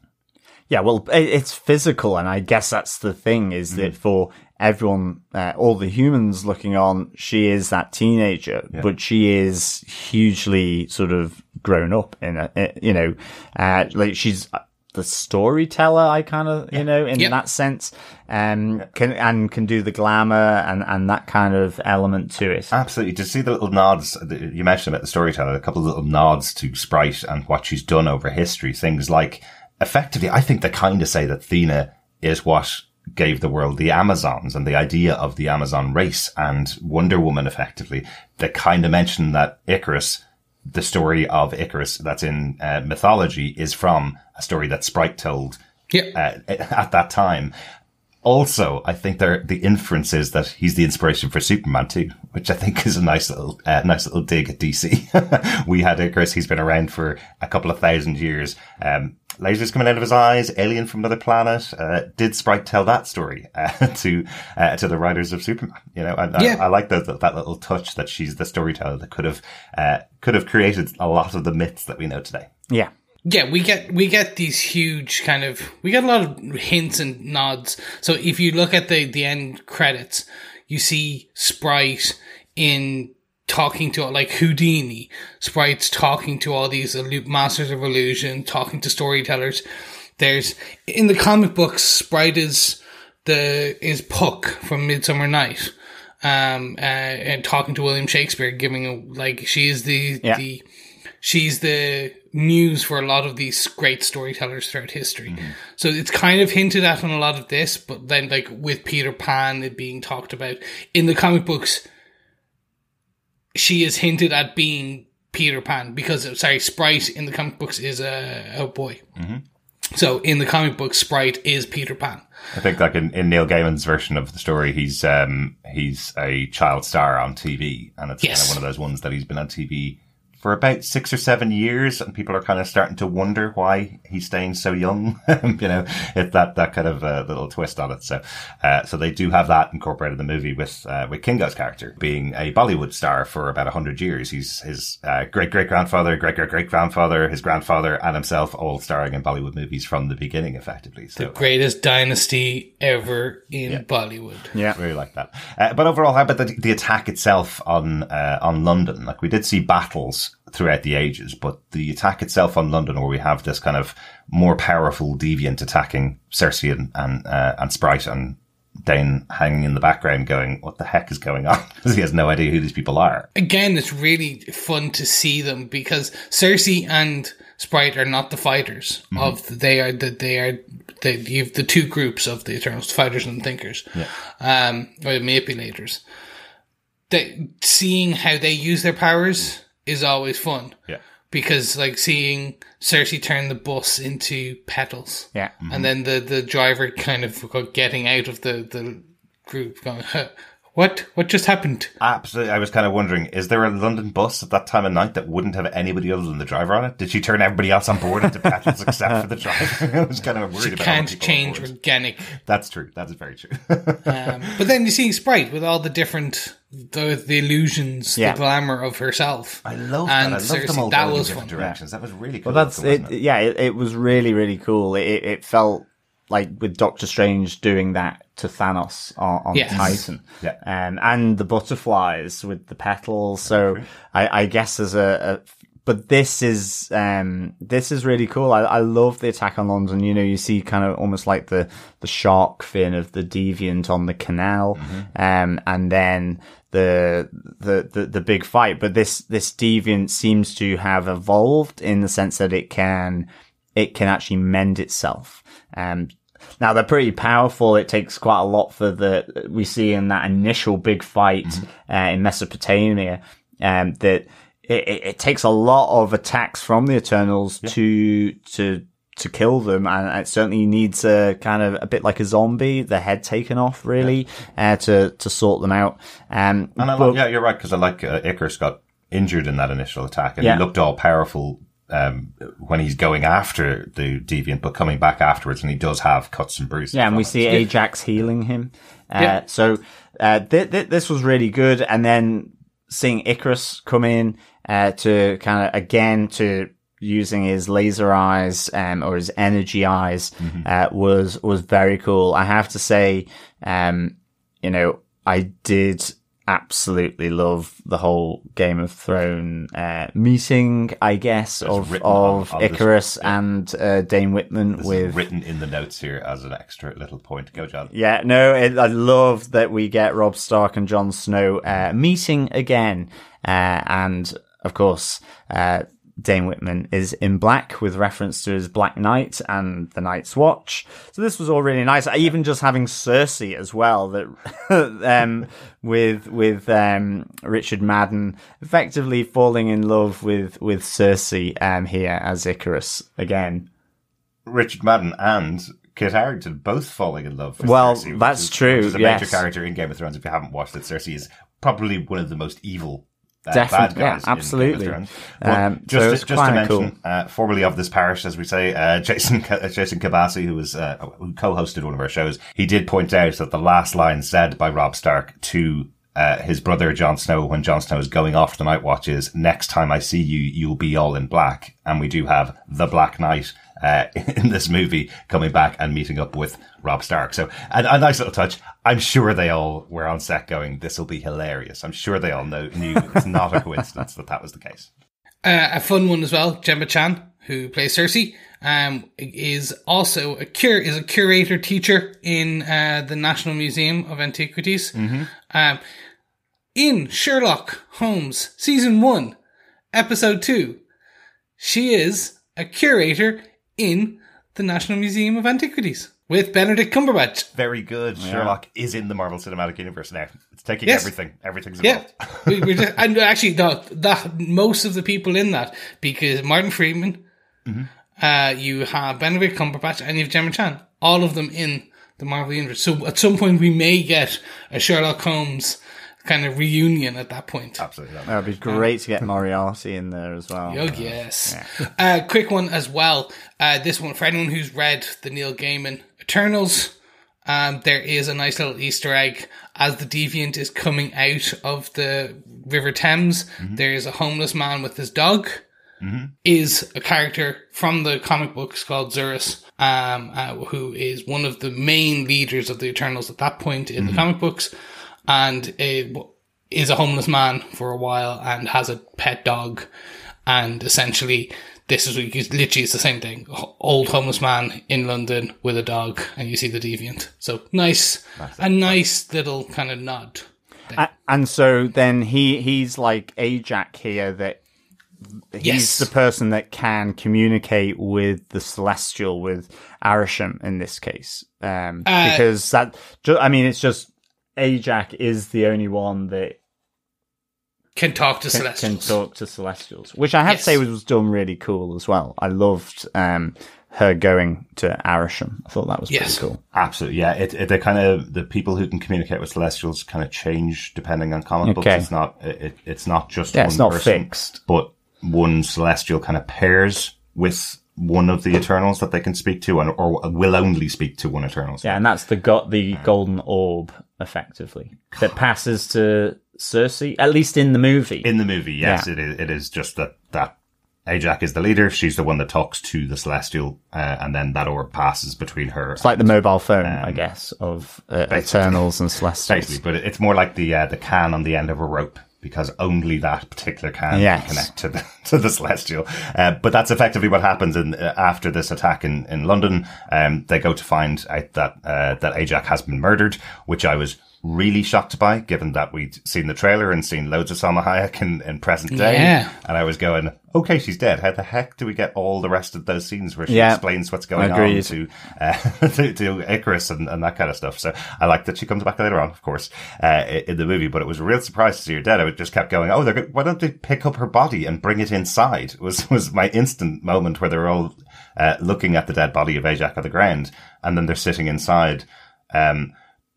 Yeah, well, it's physical, and I guess that's the thing, is that for everyone, all the humans looking on, she is that teenager, but she is hugely sort of grown up like she's the storyteller, I kind of, in that sense, can do the glamour and that kind of element to it. Absolutely. To see the little nods, you mentioned about the storyteller, a couple of little nods to Sprite and what she's done over history, things like, effectively, I think they kind of say that Athena is what gave the world the Amazons and the idea of the Amazon race, and Wonder Woman, effectively. They kind of mention that Icarus, the story of Icarus that's in mythology, is from a story that Sprite told at that time. Also, I think the inference is that he's the inspiration for Superman too, which I think is a nice little dig at DC. We had Icarus; he's been around for a couple of thousand years. Lasers coming out of his eyes, alien from another planet. Did Sprite tell that story to the writers of Superman? I like that little touch that she's the storyteller that could have created a lot of the myths that we know today. Yeah. Yeah, we get these huge we get a lot of hints and nods. So if you look at the end credits, you see Sprite talking to, like, Houdini. Sprite's talking to all these masters of illusion, talking to storytellers. In the comic books, Sprite is Puck from Midsummer Night, and talking to William Shakespeare, she's the muse for a lot of these great storytellers throughout history. Mm-hmm. So it's kind of hinted at on a lot of this, but then, like, with Peter Pan, it being talked about in the comic books, she is hinted at being Peter Pan because, Sprite in the comic books is a boy. Mm-hmm. So in the comic book, Sprite is Peter Pan. I think, like, in Neil Gaiman's version of the story, he's a child star on TV, and it's kind of one of those ones that he's been on TV for about 6 or 7 years, and people are kind of starting to wonder why he's staying so young. It's that kind of little twist on it. So they do have that incorporated in the movie with Kingo's character being a Bollywood star for about 100 years. He's his great-great-grandfather, great-great-great-grandfather, his grandfather, and himself all starring in Bollywood movies from the beginning, effectively. So, the greatest dynasty ever in Bollywood. Yeah, really like that. But overall, how about the attack itself on London? Like, we did see battles throughout the ages, but the attack itself on London, where we have this kind of more powerful deviant attacking Cersei and Sprite, and Dane hanging in the background going, what the heck is going on? Because he has no idea who these people are. Again, it's really fun to see them, because Cersei and Sprite are not the fighters you have the two groups of the Eternals, fighters and thinkers, or the manipulators. Seeing how they use their powers is always fun. Yeah. Because, like, seeing Cersei turn the bus into petals. Yeah. Mm-hmm. And then the driver kind of getting out of the group going, what just happened? Absolutely. I was kind of wondering, is there a London bus at that time of night that wouldn't have anybody other than the driver on it? Did she turn everybody else on board into petals except for the driver? I was kind of worried about it. She can't change organic. That's true. That is very true. But then you see Sprite with all the different... The illusions, the glamour of herself. I love that. I love them all going in different directions. That was really cool. Well, that's it. Yeah, it was really, really cool. It felt like with Doctor Strange doing that to Thanos on Titan. Yeah. And the butterflies with the petals. So I guess as but this is really cool. I love the attack on London. You see kind of almost like the shark fin of the deviant on the canal. Mm-hmm. And then the big fight. But this deviant seems to have evolved in the sense that it can actually mend itself. Now they're pretty powerful. It takes quite a lot we see in that initial big fight, in Mesopotamia, that it takes a lot of attacks from the Eternals to kill them, and it certainly needs a kind of a bit like a zombie, the head taken off, really, to sort them out. You're right, because I like Icarus got injured in that initial attack, and he looked all powerful when he's going after the deviant, but coming back afterwards, and he does have cuts and bruises. Yeah, and we see Ajax healing him. So this was really good. And then seeing Icarus come in to kind of, again, to using his laser eyes or his energy eyes was very cool. I have to say, I did absolutely love the whole Game of Thrones meeting, I guess, of Icarus and Dane Whitman. This is written in the notes here as an extra little point. Go, John. Yeah, no, I love that we get Robb Stark and Jon Snow meeting again, and of course, Dane Whitman is in black with reference to his Black Knight and the Night's Watch. So this was all really nice. Even just having Cersei as well, that with Richard Madden effectively falling in love with Cersei here as Icarus again. Richard Madden and Kit Harington both falling in love with Cersei. That's true. Which is a major character in Game of Thrones. If you haven't watched it, Cersei is probably one of the most evil bad guys, absolutely. Just to mention, formerly of this parish, as we say, Jason Kabasi, who co-hosted one of our shows, he did point out that the last line said by Robb Stark to his brother Jon Snow when Jon Snow is going off the Night Watch is, "Next time I see you, you'll be all in black." And we do have the Black Knight in this movie coming back and meeting up with Robb Stark. So a nice little touch. I'm sure they all were on set going, "This will be hilarious." I'm sure they all knew it's not a coincidence that was the case. A fun one as well. Gemma Chan, who plays Cersei, is also a curator teacher in the National Museum of Antiquities. In Sherlock Holmes Season 1, Episode 2, she is a curator in the National Museum of Antiquities with Benedict Cumberbatch. Very good. Yeah. Sherlock is in the Marvel Cinematic Universe now. It's taking everything. Everything's involved. Yeah. And actually, that most of the people in that, because Martin Freeman, you have Benedict Cumberbatch, and you have Gemma Chan. All of them in the Marvel Universe. So at some point, we may get a Sherlock Holmes kind of reunion at that point. Absolutely. That would be great to get Moriarty in there as well. Oh, yes. Yeah. Quick one as well. This one, for anyone who's read the Neil Gaiman Eternals, there is a nice little Easter egg. As the Deviant is coming out of the River Thames, there is a homeless man with his dog, is a character from the comic books called Zurus, who is one of the main leaders of the Eternals at that point in the comic books, and is a homeless man for a while and has a pet dog. And essentially, this is literally it's the same thing. Old homeless man in London with a dog, and you see the Deviant. So nice little kind of nod. And so then he's like Ajax here, that he's the person that can communicate with the Celestial, with Arishem in this case. Because it's just Ajax is the only one that can talk to Celestials. Which I have to say was done really cool as well. I loved her going to Arishem. I thought that was pretty cool. Absolutely, yeah. They kind of, the people who can communicate with Celestials kind of change depending on comic books. It's not just one it's not person, fixed, but one Celestial kind of pairs with one of the Eternals that they can speak to, or will only speak to one Eternal. Yeah, and that's the golden orb, effectively, that passes to Cersei, at least in the movie. In the movie, yes, yeah. It is just that Ajax is the leader. She's the one that talks to the Celestial, and then that orb passes between her. It's like the mobile phone, I guess, of Eternals and Celestials. Basically, but it's more like the can on the end of a rope, because only that particular can can connect to the Celestial. But that's effectively what happens after this attack in London. They go to find out that Ajax has been murdered, which I was really shocked by, given that we'd seen the trailer and seen loads of Salma Hayek in present day. Yeah. And I was going, okay, she's dead. How the heck do we get all the rest of those scenes where she explains what's going on to Icarus and that kind of stuff? So I like that she comes back later on, of course, in the movie, but it was a real surprise to see her dead. I just kept going, why don't they pick up her body and bring it inside? Was my instant moment where they were all looking at the dead body of Ajax on the ground, and then they're sitting inside.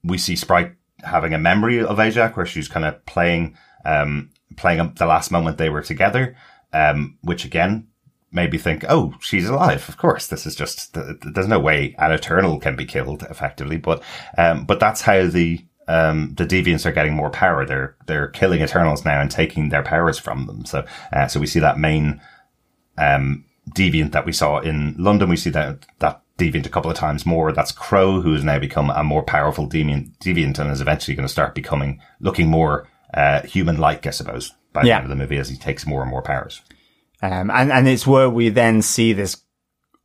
We see Sprite having a memory of Ajax where she's kind of playing up the last moment they were together, which again maybe think, oh, she's alive. Of course, this is just, there's no way an Eternal can be killed effectively. But that's how the Deviants are getting more power. They're killing Eternals now and taking their powers from them. So we see that main, Deviant that we saw in London. We see that Deviant a couple of times more. That's Crow, who has now become a more powerful Deviant and is eventually going to start looking more, human-like, I suppose, by the end of the movie as he takes more and more powers. And it's where we then see this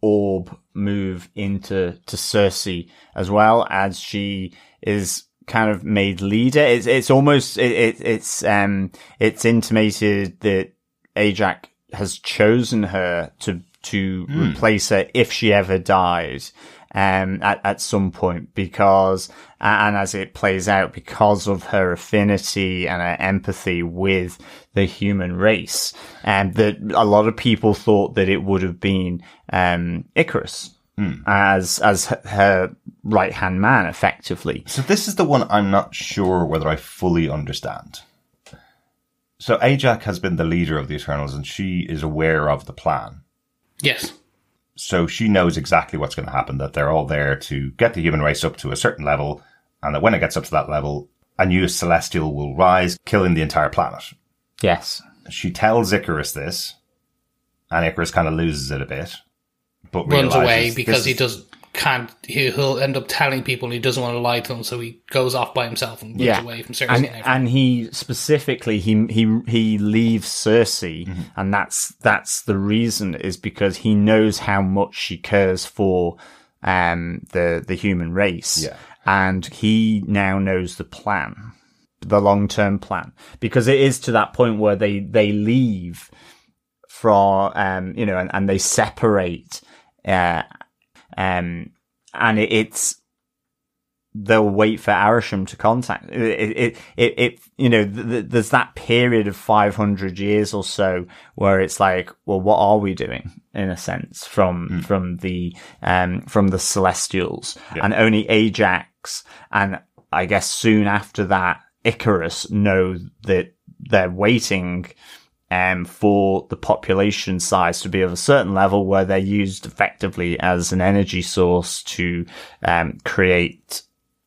orb move into Cersei as well, as she is kind of made leader. It's almost it's intimated that Ajak has chosen her to replace her if she ever dies at some point, because and as it plays out, because of her affinity and her empathy with the human race, and that a lot of people thought that it would have been Ikaris as her right hand man, effectively. So this is the one I'm not sure whether I fully understand. So Ajak has been the leader of the Eternals, and she is aware of the plan. Yes. So she knows exactly what's going to happen, that they're all there to get the human race up to a certain level, and that when it gets up to that level, a new celestial will rise, killing the entire planet. Yes. She tells Ikaris this, and Ikaris kind of loses it a bit, but runs away because he'll end up telling people, and he doesn't want to lie to them, so he goes off by himself and runs away from Cersei. And he specifically he leaves Cersei, and that's the reason, is because he knows how much she cares for the human race, and he now knows the plan, the long-term plan, because it is to that point where they leave from and they separate. And it's they'll wait for Arishem to contact there's that period of 500 years or so where it's like, well, what are we doing, in a sense, from the Celestials, and only Ajax and I guess soon after that Ikaris know that they're waiting for the population size to be of a certain level where they're used effectively as an energy source to create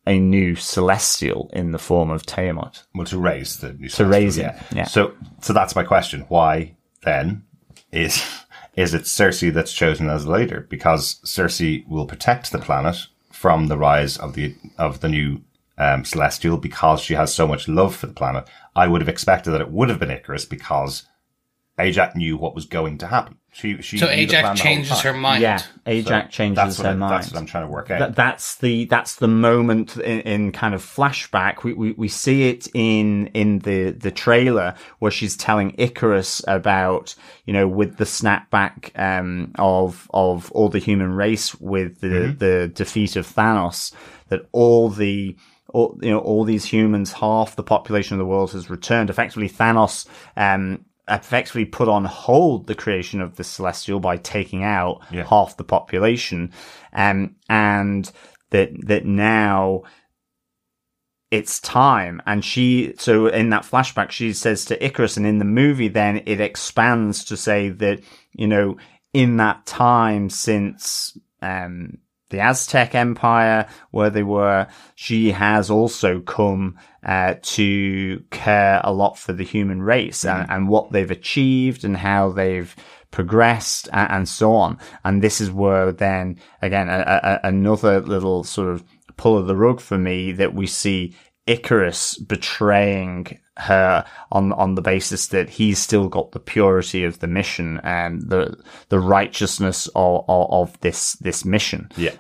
a new celestial in the form of Tiamat. Well, to raise the new celestial. To raise it, yeah. So that's my question. Why, then, is it Cersei that's chosen as the leader? Because Cersei will protect the planet from the rise of the new celestial, because she has so much love for the planet. I would have expected that it would have been Ikaris, because Ajak knew what was going to happen. So Ajak changes her mind. Yeah, Ajak changes her mind. That's what I'm trying to work out. That's the moment in kind of flashback. We see it in the trailer where she's telling Ikaris about, with the snapback of all the human race with the defeat of Thanos, that all these humans, half the population of the world has returned. Effectively, Thanos effectively put on hold the creation of the Celestial by taking out half the population, and that now it's time. And so in that flashback, she says to Ikaris, and in the movie then it expands to say that, in that time since the Aztec Empire, where they were, she has also come to care a lot for the human race and what they've achieved and how they've progressed and so on. And this is where then, again, another little sort of pull of the rug for me, that we see Ikaris betraying her on the basis that he's still got the purity of the mission and the righteousness of this mission. Yeah.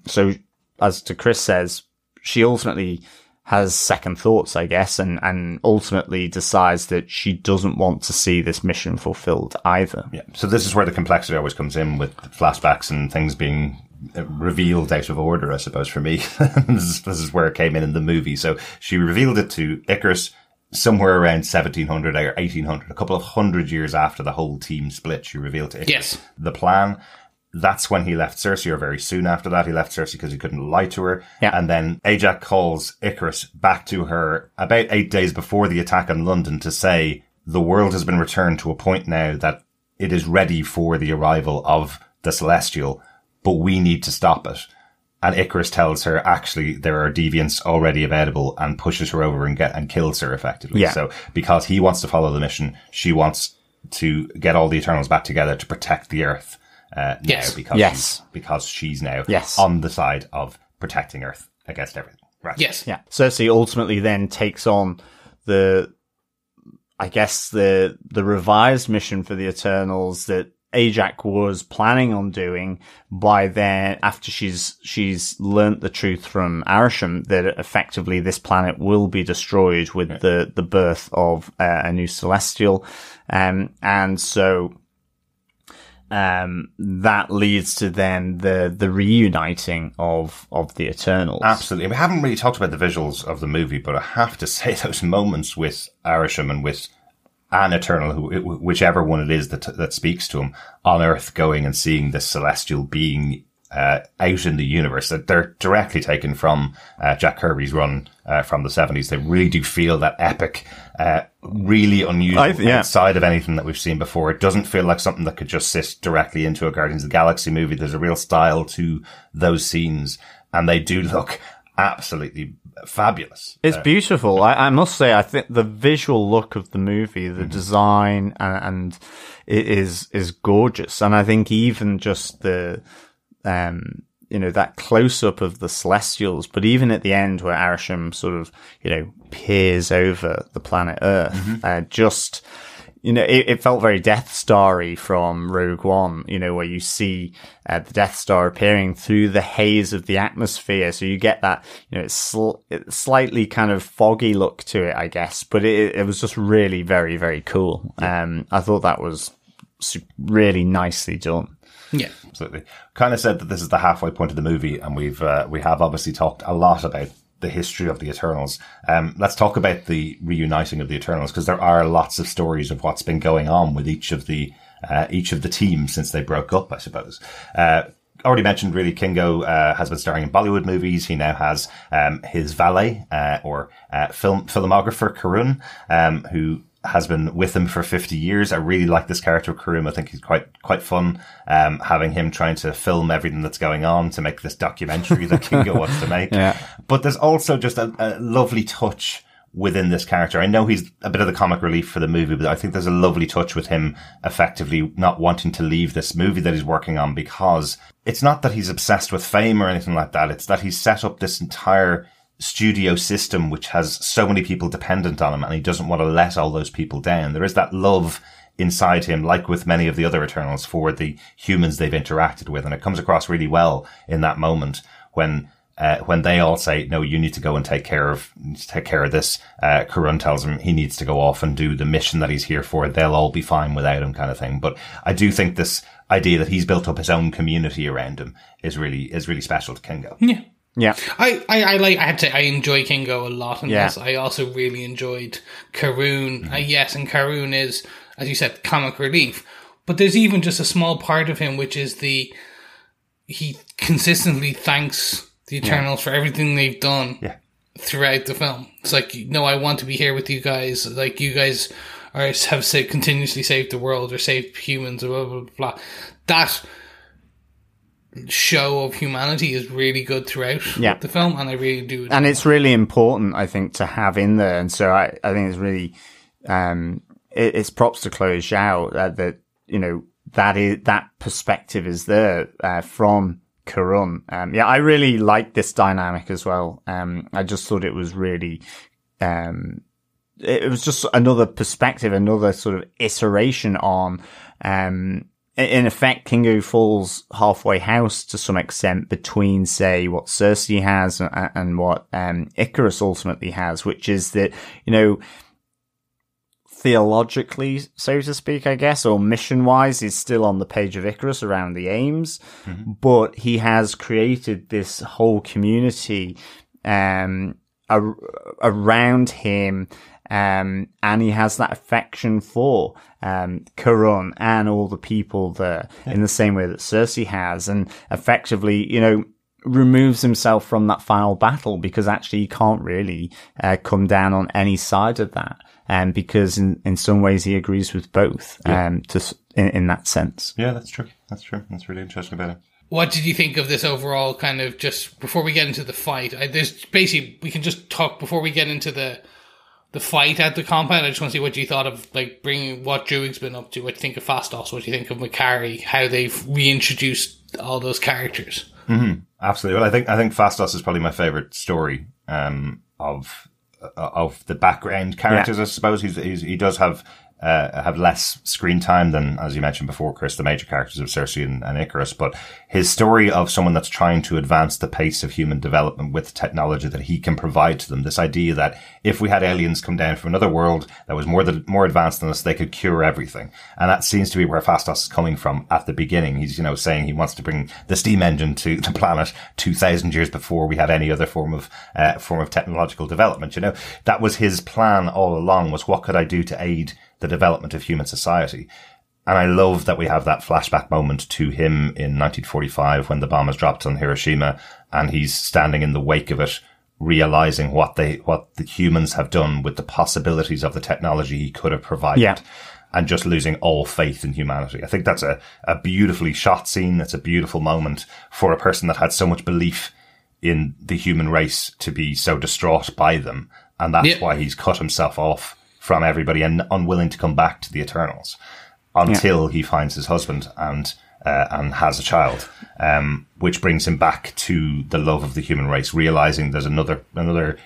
So as to Chris says, she ultimately has second thoughts, I guess, and ultimately decides that she doesn't want to see this mission fulfilled either. Yeah. So this is where the complexity always comes in, with flashbacks and things being revealed out of order, I suppose, for me. This is where it came in the movie. So she revealed it to Ikaris somewhere around 1700 or 1800, a couple of hundred years after the whole team split. She revealed to Ikaris the plan. That's when he left Cersei, or very soon after that. He left Cersei because he couldn't lie to her. Yeah. And then Ajak calls Ikaris back to her about 8 days before the attack on London to say the world has been returned to a point now that it is ready for the arrival of the Celestial, but we need to stop it. And Icarus tells her, actually, there are deviants already available, and pushes her over and kills her effectively. Yeah. So because he wants to follow the mission, she wants to get all the Eternals back together to protect the Earth now, because she's now on the side of protecting Earth against everything. Right. Yes. Yeah. Cersei ultimately then takes on the revised mission for the Eternals that Ajak was planning on doing by then, after she's learnt the truth from Arishem that effectively this planet will be destroyed with the birth of a new Celestial. And so that leads to then the reuniting of the Eternals. Absolutely. We haven't really talked about the visuals of the movie, but I have to say those moments with Arishem and with an Eternal, whichever one it is that speaks to him on Earth, going and seeing this celestial being out in the universe, that they're directly taken from Jack Kirby's run from the 70s. They really do feel that epic, really unusual outside of anything that we've seen before. It doesn't feel like something that could just sit directly into a Guardians of the Galaxy movie. There's a real style to those scenes, and they do look absolutely fabulous. It's beautiful. I must say, I think the visual look of the movie, the design, and it is gorgeous. And I think even just the, that close up of the Celestials, but even at the end where Arishem sort of, peers over the planet Earth, it felt very Death Star-y from Rogue One, where you see the Death Star appearing through the haze of the atmosphere. So you get that, it's slightly kind of foggy look to it, I guess, but it was just really very, very cool. I thought that was really nicely done. Yeah, absolutely. Kind of said that this is the halfway point of the movie, and we have obviously talked a lot about the history of the Eternals. Let's talk about the reuniting of the Eternals, because there are lots of stories of what's been going on with each of the teams since they broke up, I suppose. Already mentioned, really, Kingo has been starring in Bollywood movies. He now has his valet or filmographer Karun, who has been with him for 50 years. I really like this character of Karum. I think he's quite fun, having him trying to film everything that's going on to make this documentary that Kingo wants to make. Yeah. But there's also just a lovely touch within this character. I know he's a bit of the comic relief for the movie, but I think there's a lovely touch with him effectively not wanting to leave this movie that he's working on, because it's not that he's obsessed with fame or anything like that. It's that he's set up this entire studio system which has so many people dependent on him, and he doesn't want to let all those people down. There is that love inside him, like with many of the other Eternals, for the humans they've interacted with, and it comes across really well in that moment when they all say, no, you need to go and take care of this. Karun tells him he needs to go off and do the mission that he's here for. They'll all be fine without him, kind of thing. But I do think this idea that he's built up his own community around him is really special to Kingo. Yeah. Yeah, I have to say, I enjoy Kingo a lot in this. I also really enjoyed Karun. Yes, and Karun is, as you said, comic relief. But there's even just a small part of him, which is he consistently thanks the Eternals for everything they've done throughout the film. It's like, no, I want to be here with you guys. Like, you guys have continuously saved the world or saved humans or blah, blah, blah. That show of humanity is really good throughout the film, and I really do. And it's really important, I think, to have in there. And so I think it's really, it's props to Chloe Zhao that perspective is there from Karun. I really like this dynamic as well. I just thought it was really, it was just another perspective, another sort of iteration on, in effect, Kingo falls halfway house to some extent between, say, what Cersei has and what Icarus ultimately has, which is that, theologically, so to speak, I guess, or mission-wise, he's still on the page of Icarus around the aims, but he has created this whole community around him. And he has that affection for Karun and all the people there in the same way that Cersei has, and effectively, removes himself from that final battle, because actually he can't really come down on any side of that, because in some ways he agrees with both. in that sense. Yeah, that's true. That's true. That's really interesting about it. What did you think of this overall kind of, just before we get into the fight? There's basically, we can just talk before we get into the fight at the compound. I just want to see what you thought of, like, bringing what Druig's been up to. What do you think of Phastos? What do you think of Makkari? How they've reintroduced all those characters? Mm-hmm. Absolutely. Well, I think Phastos is probably my favorite story of the background characters. I suppose he does have less screen time than, as you mentioned before, Chris, the major characters of Cersei and Icarus. But his story of someone that's trying to advance the pace of human development with technology that he can provide to them. This idea that if we had aliens come down from another world that was more advanced than us, they could cure everything. And that seems to be where Phastos is coming from at the beginning. He's, saying he wants to bring the steam engine to the planet 2,000 years before we had any other form of technological development. That was his plan all along, was what could I do to aid the development of human society. And I love that we have that flashback moment to him in 1945 when the bomb is dropped on Hiroshima and he's standing in the wake of it, realizing what the humans have done with the possibilities of the technology he could have provided, and just losing all faith in humanity. I think that's a beautifully shot scene. That's a beautiful moment for a person that had so much belief in the human race to be so distraught by them. And that's why he's cut himself off from everybody and unwilling to come back to the Eternals until he finds his husband and has a child, which brings him back to the love of the human race, realizing there's another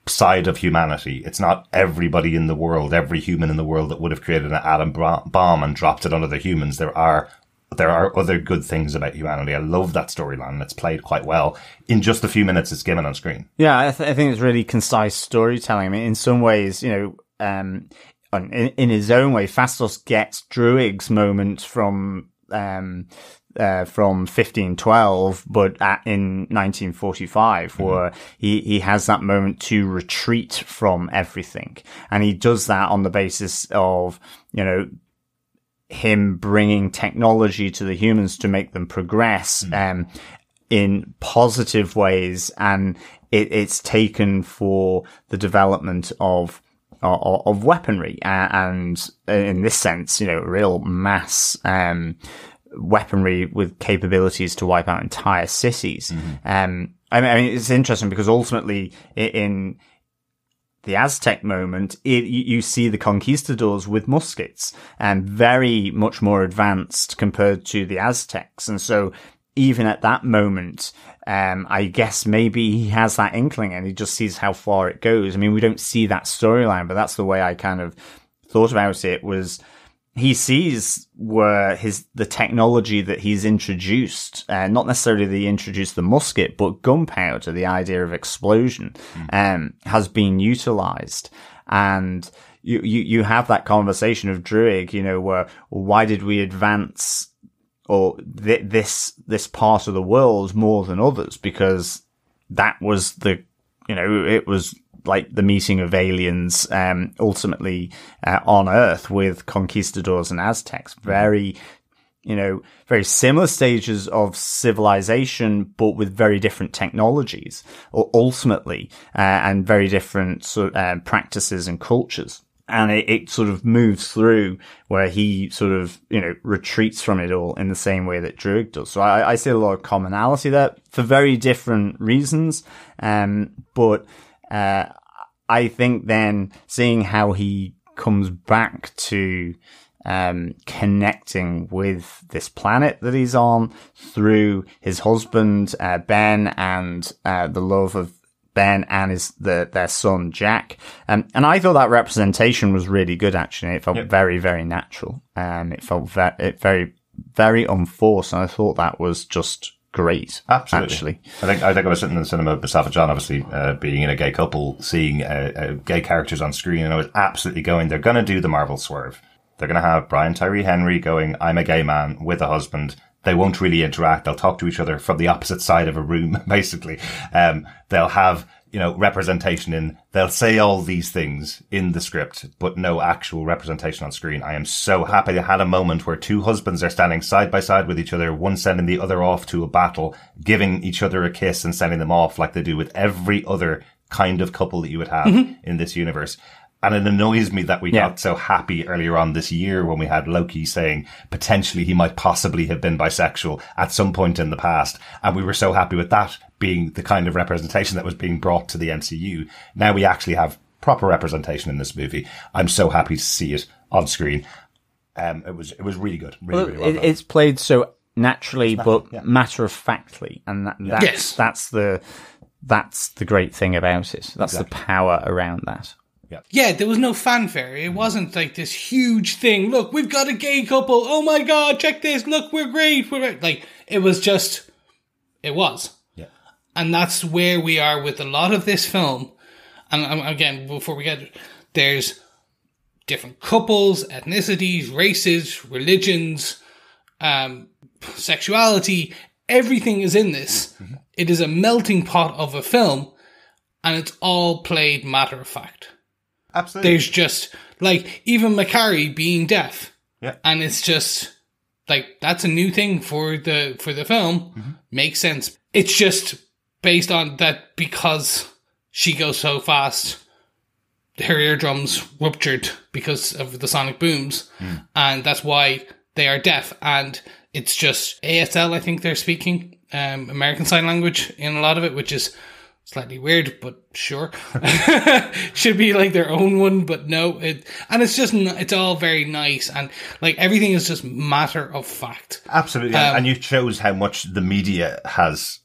side of humanity. It's not everybody in the world, every human in the world that would have created an atom bomb and dropped it on other humans. There are other good things about humanity. I love that storyline. It's played quite well in just a few minutes it's given on screen. Yeah, I think it's really concise storytelling. I mean, in some ways, in his own way, Phastos gets Druig's moment from 1512, but in 1945, where he has that moment to retreat from everything. And he does that on the basis of, him bringing technology to the humans to make them progress, in positive ways. And it's taken for the development of weaponry, and in this sense, real mass, weaponry with capabilities to wipe out entire cities. I mean, it's interesting because ultimately in the Aztec moment, you see the conquistadors with muskets and very much more advanced compared to the Aztecs. And so even at that moment, I guess maybe he has that inkling and he just sees how far it goes. I mean, we don't see that storyline, but that's the way I kind of thought about it. Was he sees where the technology that he's introduced, not necessarily that he introduced the musket, but gunpowder, the idea of explosion, has been utilized. And you have that conversation of Druig, where, why did we advance this part of the world more than others? Because that was it was like the meeting of aliens, ultimately, on Earth with conquistadors and Aztecs. Very similar stages of civilization, but with very different technologies, ultimately, and very different practices and cultures. And it sort of moves through where he sort of, retreats from it all in the same way that Druig does. So I see a lot of commonality there for very different reasons. But I think then seeing how he comes back to connecting with this planet that he's on through his husband, Ben, and the love of Ben and their son Jack, and I thought that representation was really good. Actually, it felt very, very natural. It felt very, very unforced, and I thought that was just great. Absolutely. Actually, I think I was sitting in the cinema with myself and John, obviously, being in a gay couple, seeing gay characters on screen, and I was absolutely going, they're going to do the Marvel swerve. They're going to have Brian Tyree Henry going, I'm a gay man with a husband. They won't really interact. They'll talk to each other from the opposite side of a room, basically. They'll have, representation they'll say all these things in the script, but no actual representation on screen. I am so happy they had a moment where two husbands are standing side by side with each other, one sending the other off to a battle, giving each other a kiss and sending them off like they do with every other kind of couple that you would have in this universe. And it annoys me that we got so happy earlier on this year when we had Loki saying potentially he might possibly have been bisexual at some point in the past. And we were so happy with that being the kind of representation that was being brought to the MCU. Now we actually have proper representation in this movie. I'm so happy to see it on screen. It was really good. Really well done. It's played so naturally, but matter of factly. And that's the great thing about it. That's the power around that. Yeah, there was no fanfare. It wasn't like this huge thing. Look, we've got a gay couple. Oh my God, check this. Look, we're great. Like, it was just, it was. Yeah. And that's where we are with a lot of this film. And again, before we get, there's different couples, ethnicities, races, religions, sexuality. Everything is in this. Mm-hmm. It is a melting pot of a film, and it's all played matter of fact. Absolutely. There's just, like, even Macari being deaf. Yeah. And it's just, like, that's a new thing for the film. Mm-hmm. Makes sense. It's just based on that because she goes so fast, her eardrums ruptured because of the sonic booms. Mm. And that's why they are deaf. And it's just ASL, I think they're speaking, American Sign Language in a lot of it, which is slightly weird, but sure. Should be like their own one, but no. And it's just, it's all very nice. And like everything is just matter of fact. Absolutely. And you shows how much the media has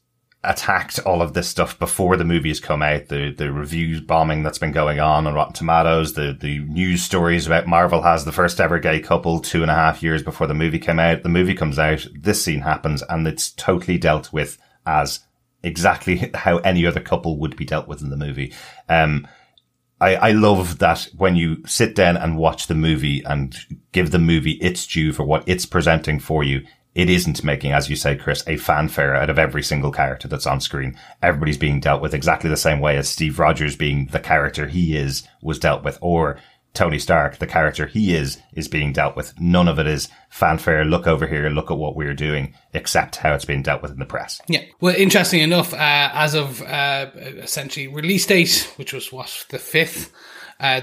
attacked all of this stuff before the movie has come out. The reviews bombing that's been going on Rotten Tomatoes, the news stories about Marvel has the first ever gay couple 2.5 years before the movie came out. The movie comes out, this scene happens, and it's totally dealt with as exactly how any other couple would be dealt with in the movie. I love that when you sit down and watch the movie and give the movie its due for what it's presenting for you, it isn't making, as you say, Chris, a fanfare out of every single character that's on screen. Everybody's being dealt with exactly the same way as Steve Rogers being the character he is was dealt with, or Tony Stark, the character he is being dealt with. None of it is fanfare, look over here, look at what we're doing, except how it's being dealt with in the press. Yeah. Well, interesting enough, as of essentially release date, which was the 5th,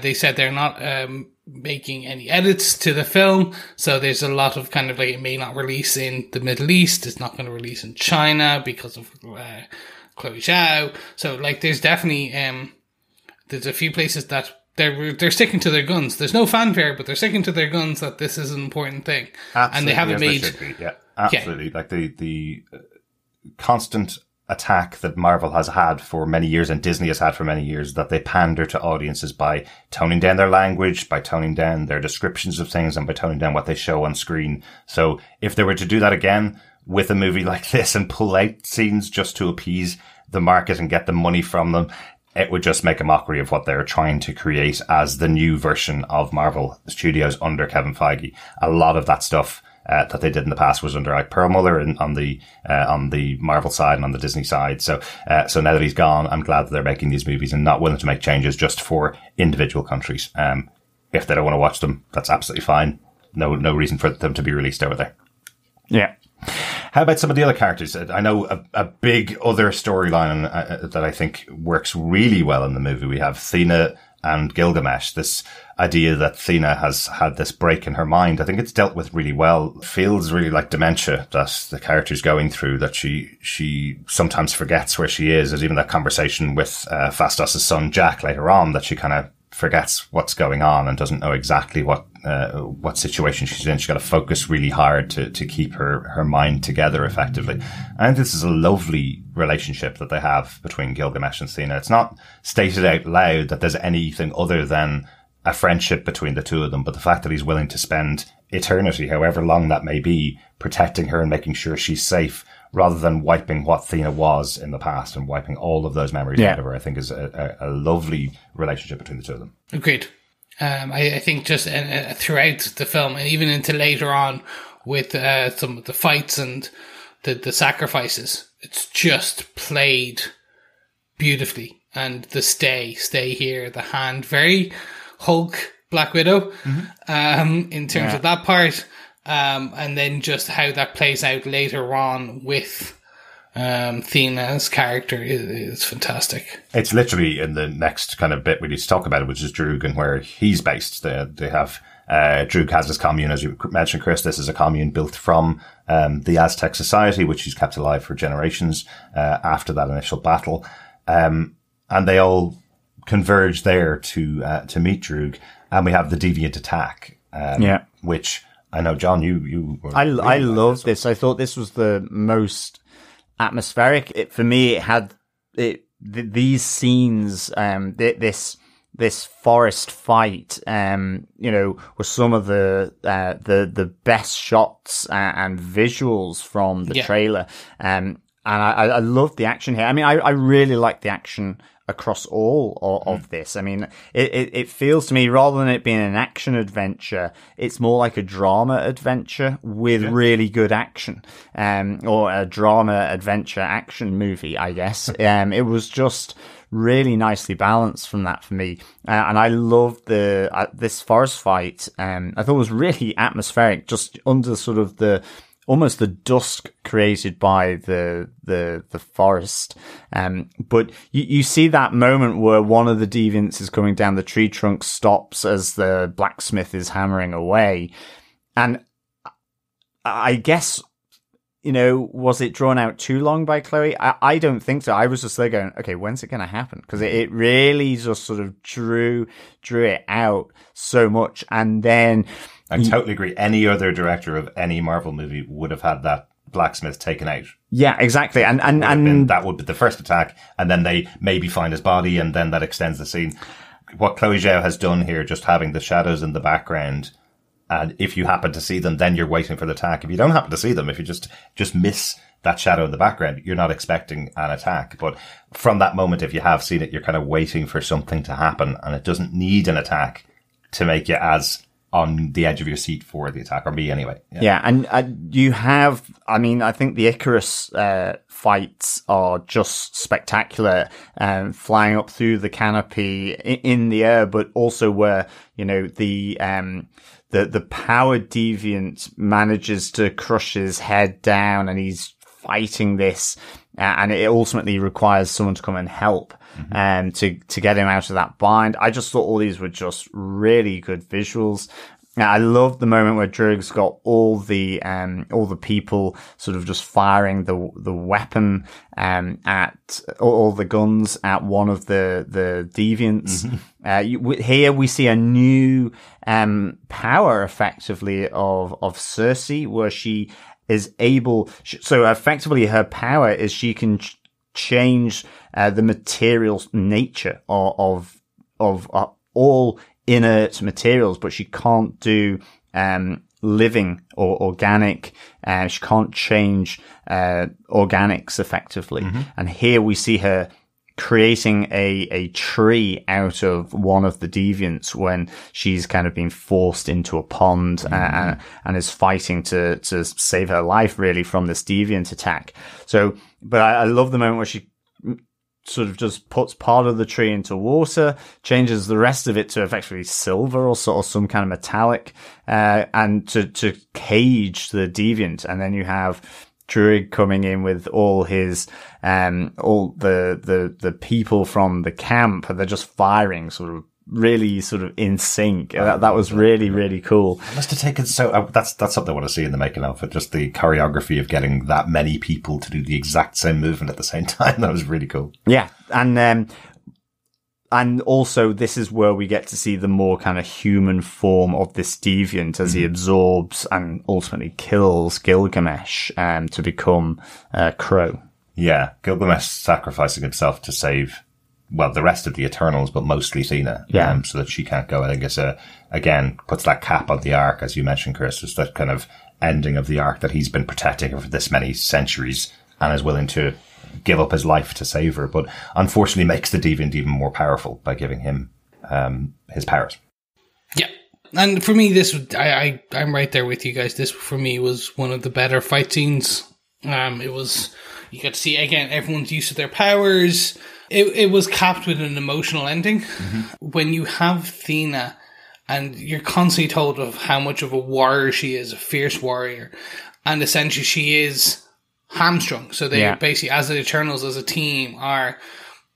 they said they're not making any edits to the film. So there's a lot of kind of like, it may not release in the Middle East. It's not going to release in China because of Chloe Zhao. So like there's definitely, there's a few places that they're sticking to their guns. There's no fanfare, but they're sticking to their guns that this is an important thing. Absolutely, and they haven't made. They should be. Yeah, absolutely. Yeah. Like the constant attack that Marvel has had for many years and Disney has had for many years, that they pander to audiences by toning down their language, by toning down their descriptions of things, and by toning down what they show on screen. So if they were to do that again with a movie like this and pull out scenes just to appease the market and get the money from them, it would just make a mockery of what they're trying to create as the new version of Marvel Studios under Kevin Feige. A lot of that stuff that they did in the past was under Ike Perlmutter on the Marvel side and on the Disney side. So now that he's gone, I'm glad that they're making these movies and not willing to make changes just for individual countries. If they don't want to watch them, that's absolutely fine. No reason for them to be released over there. Yeah. How about some of the other characters? I know a big other storyline that I think works really well in the movie. We have Thena and Gilgamesh, this idea that Thena has had this break in her mind. I think it's dealt with really well. It feels really like dementia that the character's going through, that she sometimes forgets where she is. There's even that conversation with Phastos' son Jack later on, that she kind of forgets what's going on and doesn't know exactly what situation she's in. She's got to focus really hard to keep her mind together effectively. I think this is a lovely relationship that they have between Gilgamesh and Thena. It's not stated out loud that there's anything other than a friendship between the two of them, but the fact that he's willing to spend eternity, however long that may be, protecting her and making sure she's safe, rather than wiping what Thena was in the past and wiping all of those memories out of her, I think is a lovely relationship between the two of them. Agreed. I think just throughout the film, and even into later on with some of the fights and the sacrifices, it's just played beautifully. And the stay here, the hand, very Hulk, Black Widow, in terms of that part. And then just how that plays out later on with Thena's character is fantastic. It's literally in the next kind of bit we need to talk about it, which is Droog and where he's based. They have Droog has this commune, as you mentioned, Chris. This is a commune built from the Aztec society, which he's kept alive for generations after that initial battle, and they all converge there to meet Droog, and we have the deviant attack. Which I know, John, you were I love this. I thought this was the most atmospheric. For me, it had these scenes, this forest fight, were some of the best shots and visuals from the trailer. And I loved the action here. I mean, I really like the action across all of this. I mean, it feels to me, rather than it being an action adventure, it's more like a drama adventure with really good action, or a drama adventure action movie, I guess. It was just really nicely balanced from that for me. And I loved this forest fight. I thought it was really atmospheric, just under sort of almost the dusk created by the forest. But you see that moment where one of the deviants is coming down the tree trunk, stops as the blacksmith is hammering away. And I guess, was it drawn out too long by Chloe? I don't think so. I was just there going, okay, when's it going to happen? Because it really just sort of drew it out so much. And then I totally agree. Any other director of any Marvel movie would have had that blacksmith taken out. Yeah, exactly. And that would be the first attack, and then they maybe find his body, and then that extends the scene. What Chloe Zhao has done here, just having the shadows in the background, and if you happen to see them, then you're waiting for the attack. If you don't happen to see them, if you just miss that shadow in the background, you're not expecting an attack. But from that moment, if you have seen it, you're kind of waiting for something to happen, and it doesn't need an attack to make you as on the edge of your seat for the attack, or me anyway. Yeah, and you have, I mean, I think the Icarus fights are just spectacular, flying up through the canopy in the air, but also where, the power deviant manages to crush his head down, and he's fighting this, and it ultimately requires someone to come and help. To get him out of that bind. I just thought all these were just really good visuals. I love the moment where Droog's got all the people sort of just firing the weapon at all the guns at one of the deviants. Here we see a new power, effectively, of Cersei, where she is able. So effectively, her power is she can change the material nature of all inert materials, but she can't do living or organic. She can't change organics effectively. And here we see her creating a tree out of one of the deviants when she's kind of been forced into a pond and is fighting to save her life, really, from this deviant attack. So, but I love the moment where she sort of just puts part of the tree into water, changes the rest of it to effectively silver or sort of some kind of metallic, and to cage the deviant. And then you have Druig coming in with all his, all the people from the camp, and they're just firing sort of really sort of in sync. That was really, really cool. It must have taken that's something I want to see in the making of it. Just the choreography of getting that many people to do the exact same movement at the same time. That was really cool. Yeah. And also this is where we get to see the more kind of human form of this deviant as he absorbs and ultimately kills Gilgamesh, to become, Crow. Yeah. Gilgamesh sacrificing himself to save, well, the rest of the Eternals, but mostly Thena, so that she can't go. I think it's again, puts that cap on the arc, as you mentioned, Chris. It's that kind of ending of the arc that he's been protecting her for this many centuries and is willing to give up his life to save her, but unfortunately makes the deviant even more powerful by giving him his powers. Yeah. And for me, I'm right there with you guys. This, for me, was one of the better fight scenes. It was, you got to see, again, everyone's used to their powers. It was capped with an emotional ending. When you have Thena and you're constantly told of how much of a warrior she is, a fierce warrior, and essentially she is hamstrung. So they Yeah. basically, as the Eternals as a team, are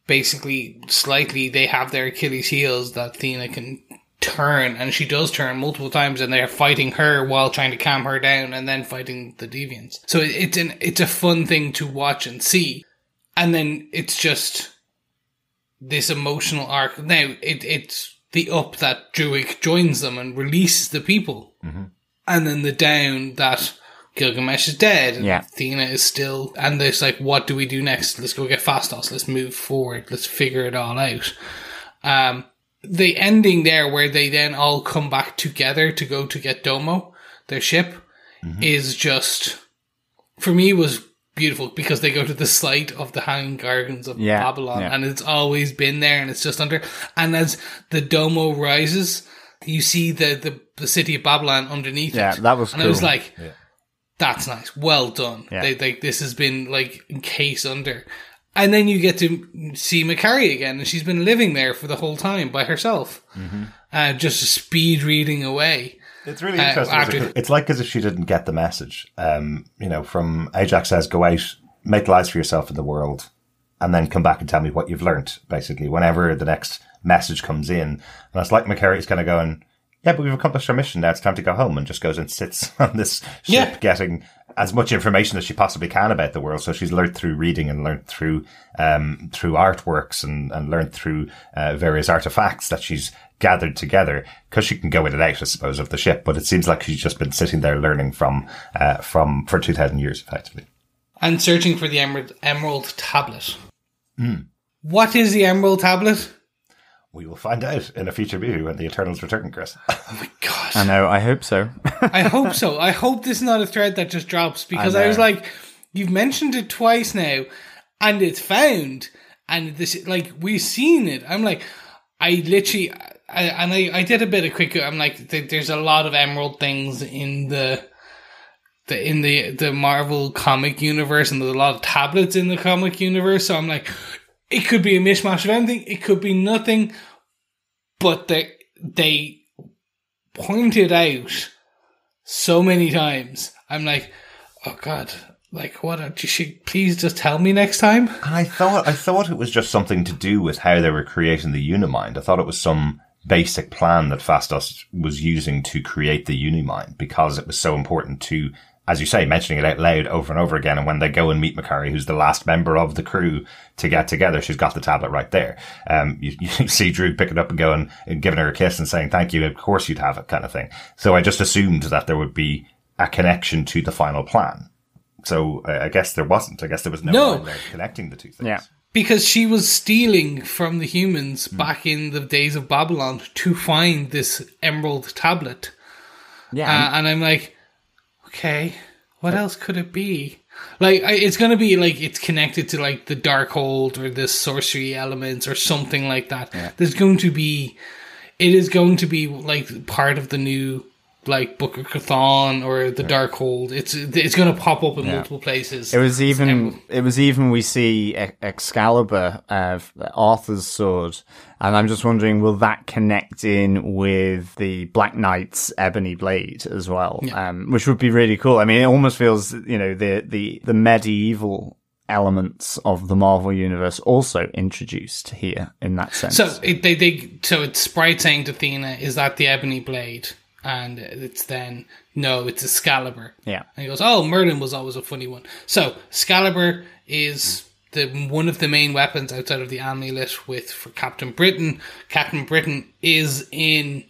basically slightly, they have their Achilles heels that Athena can turn, and she does turn multiple times, and they're fighting her while trying to calm her down and then fighting the Deviants. So it's a fun thing to watch and see. And then it's just this emotional arc. Now, it's the up that Druig joins them and releases the people. Mm-hmm. And then the down that Gilgamesh is dead. And Yeah. Athena is still... And there's like, what do we do next? Let's go get Phastos. Let's move forward. Let's figure it all out. The ending there where they then all come back together to go to get Domo, their ship, is just... For me, was beautiful because they go to the site of the Hanging Gardens of Babylon, and it's always been there, and it's just under. And as the Domo rises, you see the city of Babylon underneath it. Yeah, that was and cool. I was like, that's nice, well done. Yeah. This has been like encased under. And then you get to see Makari again, and she's been living there for the whole time by herself, just speed reading away. It's really interesting. It's like as if she didn't get the message. From Ajax says, go out, make lives for yourself in the world, and then come back and tell me what you've learnt, basically, whenever the next message comes in. And it's like Makari's kind of going, yeah, but we've accomplished our mission now, it's time to go home, and just goes and sits on this ship getting as much information as she possibly can about the world. So she's learned through reading and learned through artworks and learned through various artifacts that she's gathered together, because she can go in and out, I suppose, of the ship. But it seems like she's just been sitting there learning for 2,000 years, effectively. And searching for the Emerald Tablet. What is the Emerald Tablet? We will find out in a future movie when the Eternals return, Chris. Oh my god. I know, I hope so. I hope so. I hope this is not a thread that just drops, because I was like, you've mentioned it twice now, and it's found, and this, like, we've seen it. I'm like, I literally... I did a bit of quick. I'm like, there's a lot of Emerald things in the Marvel comic universe, and there's a lot of tablets in the comic universe. So I'm like, it could be a mishmash of anything. It could be nothing. But they pointed out so many times. I'm like, oh god. Like, what? You should please just tell me next time. And I thought it was just something to do with how they were creating the Unimind. I thought it was some basic plan that Phastos was using to create the Unimind, because it was so important to, as you say, mentioning it out loud over and over again. And when they go and meet Makari, who's the last member of the crew to get together, she's got the tablet right there. You see Drew pick it up and going and giving her a kiss and saying, thank you, of course you'd have it, kind of thing. So I just assumed that there would be a connection to the final plan. So I guess there wasn't. I guess there was no line there connecting the two things. Yeah. Because she was stealing from the humans back in the days of Babylon to find this Emerald Tablet. Yeah. And I'm like, okay, what else could it be? Like, it's going to be like, it's connected to like the Darkhold or the sorcery elements or something like that. Yeah. It is going to be like part of the new, like, Book of Chthon or the Darkhold. It's going to pop up in multiple places. It was even we see Excalibur, Arthur's sword, and I'm just wondering, will that connect in with the Black Knight's ebony blade as well? Yeah. Which would be really cool. I mean, it almost feels, the medieval elements of the Marvel universe also introduced here in that sense. So it's Sprite saying to Athena, "Is that the ebony blade?" And it's Excalibur. Yeah. And he goes, oh, Merlin was always a funny one. So Excalibur is one of the main weapons outside of the amulet for Captain Britain. Captain Britain was in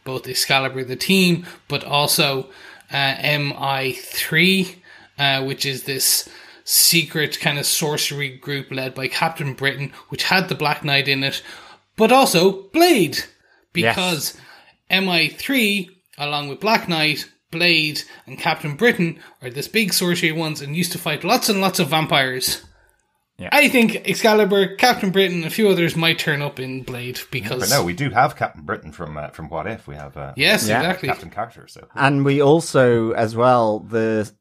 both Excalibur the team, but also MI3, which is this secret kind of sorcery group led by Captain Britain, which had the Black Knight in it, but also Blade. Because... Yes. MI3, along with Black Knight, Blade, and Captain Britain, are this big sorcery ones and used to fight lots and lots of vampires. Yeah. I think Excalibur, Captain Britain, and a few others might turn up in Blade because... But no, we do have Captain Britain from What If. We have exactly. Captain Carter. So. And we also, as well, the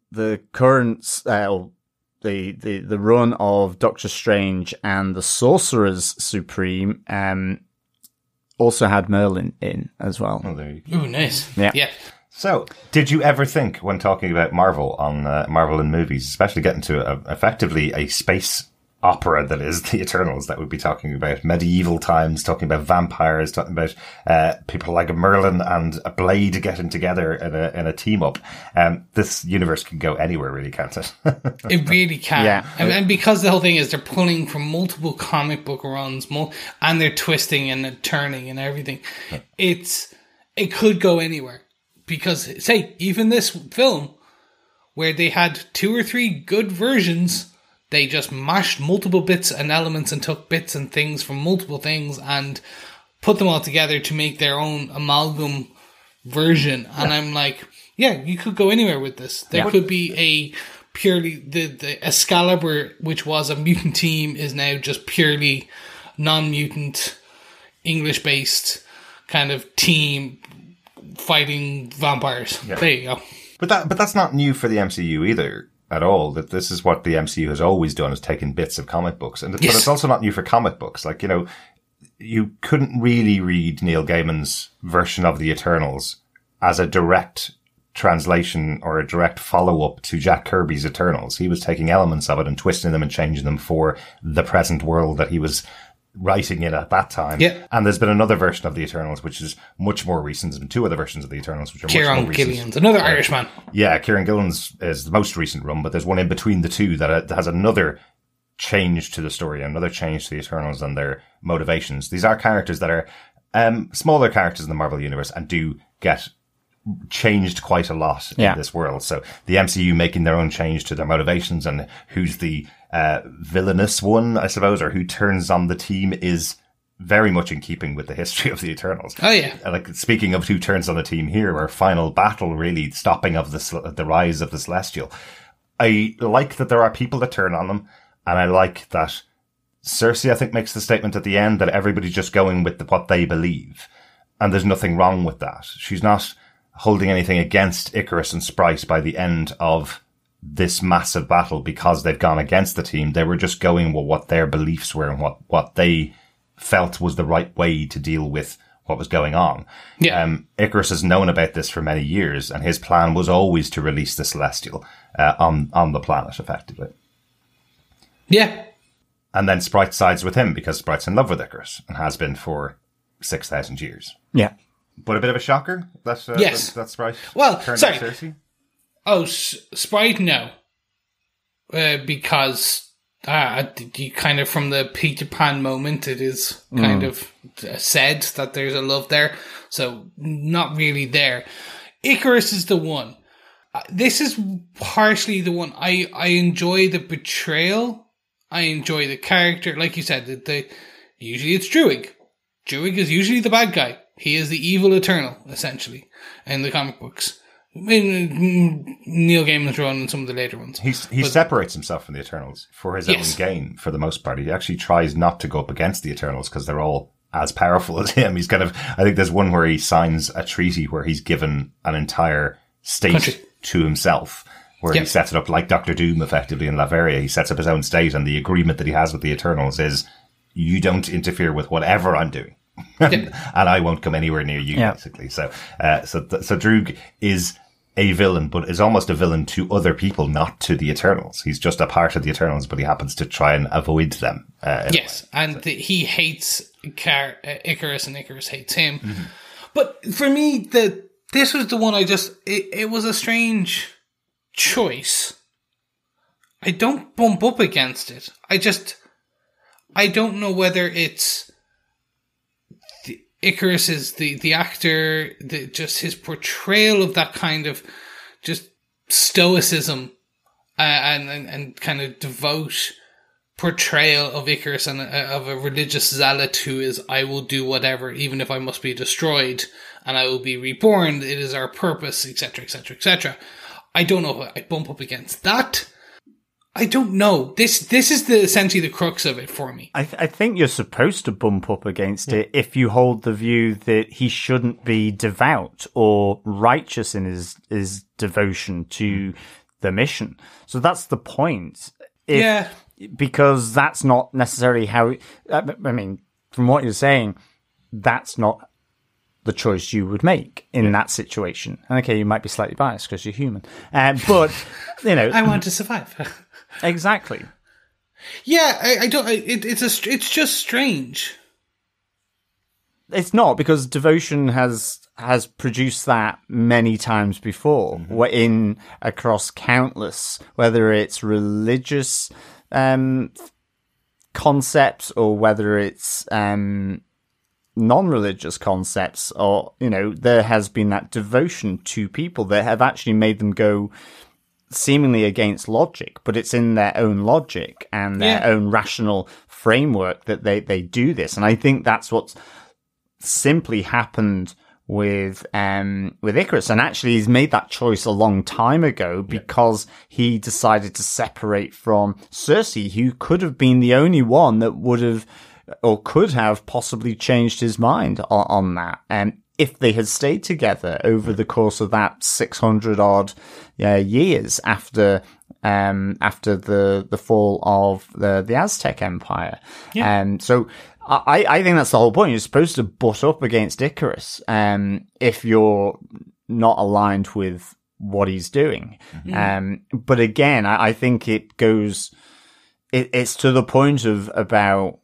current... the run of Doctor Strange and the Sorcerers Supreme... also had Merlin in as well. Oh, there you go. Ooh, nice. Yeah. So, did you ever think, when talking about Marvel on Marvel in movies, especially getting to effectively a space opera that is the Eternals, that would be talking about medieval times, talking about vampires, talking about people like Merlin and a Blade getting together in a team up? This universe can go anywhere, really, can't it? It really can. Yeah. And because the whole thing is they're pulling from multiple comic book runs, and they're twisting and turning and everything, it could go anywhere. Because, say, even this film, where they had 2 or 3 good versions, they just mashed multiple bits and elements and took bits and things from multiple things and put them all together to make their own amalgam version. And I'm like, yeah, you could go anywhere with this. There could be a purely, the Excalibur, which was a mutant team, is now just purely non-mutant, English-based kind of team fighting vampires. Yeah. There you go. But that's not new for the MCU either. At all, that this is what the MCU has always done, is taken bits of comic books. But it's also not new for comic books. Like, you couldn't really read Neil Gaiman's version of the Eternals as a direct translation or a direct follow-up to Jack Kirby's Eternals. He was taking elements of it and twisting them and changing them for the present world that he was writing in at that time. Yeah. And there's been another version of the Eternals which is much more recent. There's been 2 other versions of the Eternals which are much more recent. Kieran Gillian's, another Irishman. Yeah, Kieran Gillen's is the most recent run, but there's one in between the 2 that has another change to the story, another change to the Eternals and their motivations. These are characters that are smaller characters in the Marvel Universe and do get changed quite a lot in this world. So the MCU making their own change to their motivations and who's the villainous one, I suppose, or who turns on the team is very much in keeping with the history of the Eternals. Oh, yeah. Like, speaking of who turns on the team here, our final battle, really, stopping of the rise of the Celestial. I like that there are people that turn on them, and I like that Cersei, I think, makes the statement at the end that everybody's just going with what they believe. And there's nothing wrong with that. She's not holding anything against Ikaris and Sprite by the end of this massive battle because they've gone against the team. They were just going with what their beliefs were and what they felt was the right way to deal with what was going on. Yeah. Ikaris has known about this for many years, and his plan was always to release the Celestial on the planet, effectively. Yeah. And then Sprite sides with him because Sprite's in love with Ikaris and has been for 6,000 years. Yeah. But a bit of a shocker. Yes. That's Sprite. Well, turned sorry. on Cersei. Oh, Sprite, no. Because you kind of, from the Peter Pan moment, it is kind of said that there's a love there. So, not really there. Ikaris is the one. This is partially the one. I enjoy the betrayal. I enjoy the character. Like you said, usually it's Druig. Druig is usually the bad guy. He is the evil Eternal, essentially, in the comic books. Neil Gaiman's run and some of the later ones. He separates himself from the Eternals for his own gain, for the most part. He actually tries not to go up against the Eternals because they're all as powerful as him. He's kind of, I think there's one where he signs a treaty where he's given an entire state to himself, where he sets it up like Doctor Doom, effectively, in Latveria. He sets up his own state, and the agreement that he has with the Eternals is, you don't interfere with whatever I'm doing. And I won't come anywhere near you, basically. So Druig is a villain, but is almost a villain to other people, not to the Eternals. He's just a part of the Eternals, but he happens to try and avoid them. Yes, and he hates Ikaris, and Ikaris hates him. Mm-hmm. But for me, this was the one it was a strange choice. I don't bump up against it. I don't know whether it's Ikaris is the actor, just his portrayal of that kind of just stoicism and kind of devout portrayal of Ikaris and of a religious zealot who is, I will do whatever, even if I must be destroyed, and I will be reborn. It is our purpose, etc., etc., etc. I don't know if I bump up against that. I don't know. This is essentially the crux of it for me. I think you're supposed to bump up against it if you hold the view that he shouldn't be devout or righteous in his devotion to the mission. So that's the point. Because that's not necessarily how... I mean, from what you're saying, that's not the choice you would make in that situation. And okay, you might be slightly biased because you're human, but you know, I want to survive. Exactly. Yeah, I don't. It's just strange. It's not, because devotion has produced that many times before, across countless, whether it's religious concepts or whether it's non-religious concepts, or there has been that devotion to people that have actually made them go seemingly against logic, but it's in their own logic and their own rational framework that they do this. And I think that's what's simply happened with Ikaris. And actually he's made that choice a long time ago because he decided to separate from Cersei, who could have been the only one that would have or could have possibly changed his mind on that. And if they had stayed together over the course of that 600 odd years after the fall of the Aztec Empire. So I think that's the whole point. You're supposed to butt up against Ikaris if you're not aligned with what he's doing. But again, I think it's to the point of about,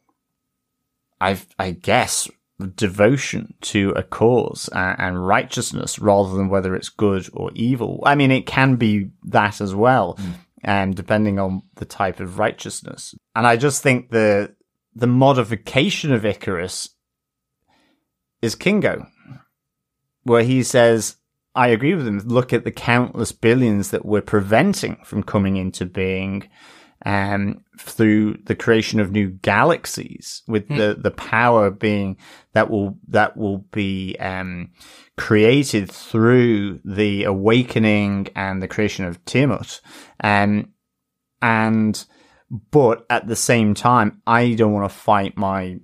I guess, devotion to a cause and righteousness rather than whether it's good or evil. I mean, it can be that as well, depending on the type of righteousness. And I just think the modification of Ikaris is Kingo, where he says, I agree with him, look at the countless billions that we're preventing from coming into being through the creation of new galaxies, with the power being that will be created through the awakening and the creation of Tiamat. But at the same time, I don't want to fight my,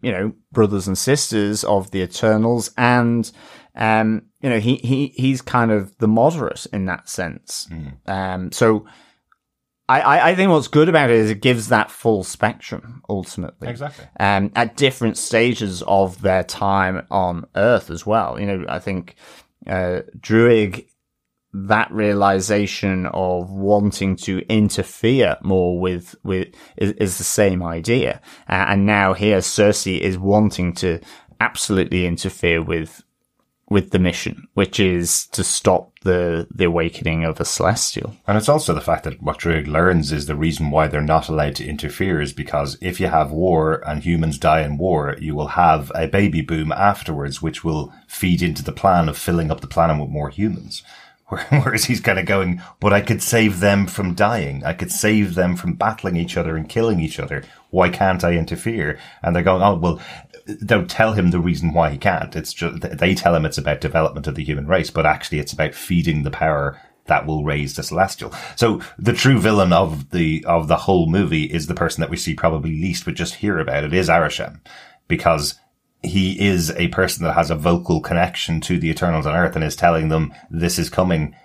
brothers and sisters of the Eternals. And, he's kind of the moderate in that sense. So I think what's good about it is it gives that full spectrum, ultimately. Exactly. At different stages of their time on Earth as well. I think, Druig, that realization of wanting to interfere more with is the same idea. And now here Cersei is wanting to absolutely interfere with the mission, which is to stop the awakening of a Celestial. And it's also the fact that what Druig learns is the reason why they're not allowed to interfere is because if you have war and humans die in war, you will have a baby boom afterwards, which will feed into the plan of filling up the planet with more humans. Whereas he's kind of going, but I could save them from dying. I could save them from battling each other and killing each other. Why can't I interfere? And they're going, oh, well, don't tell him the reason why he can't. It's just, they tell him it's about development of the human race, but actually it's about feeding the power that will raise the Celestial. So the true villain of the whole movie is the person that we see probably least but just hear about. It is Arishem, because he is a person that has a vocal connection to the Eternals on Earth and is telling them this is coming.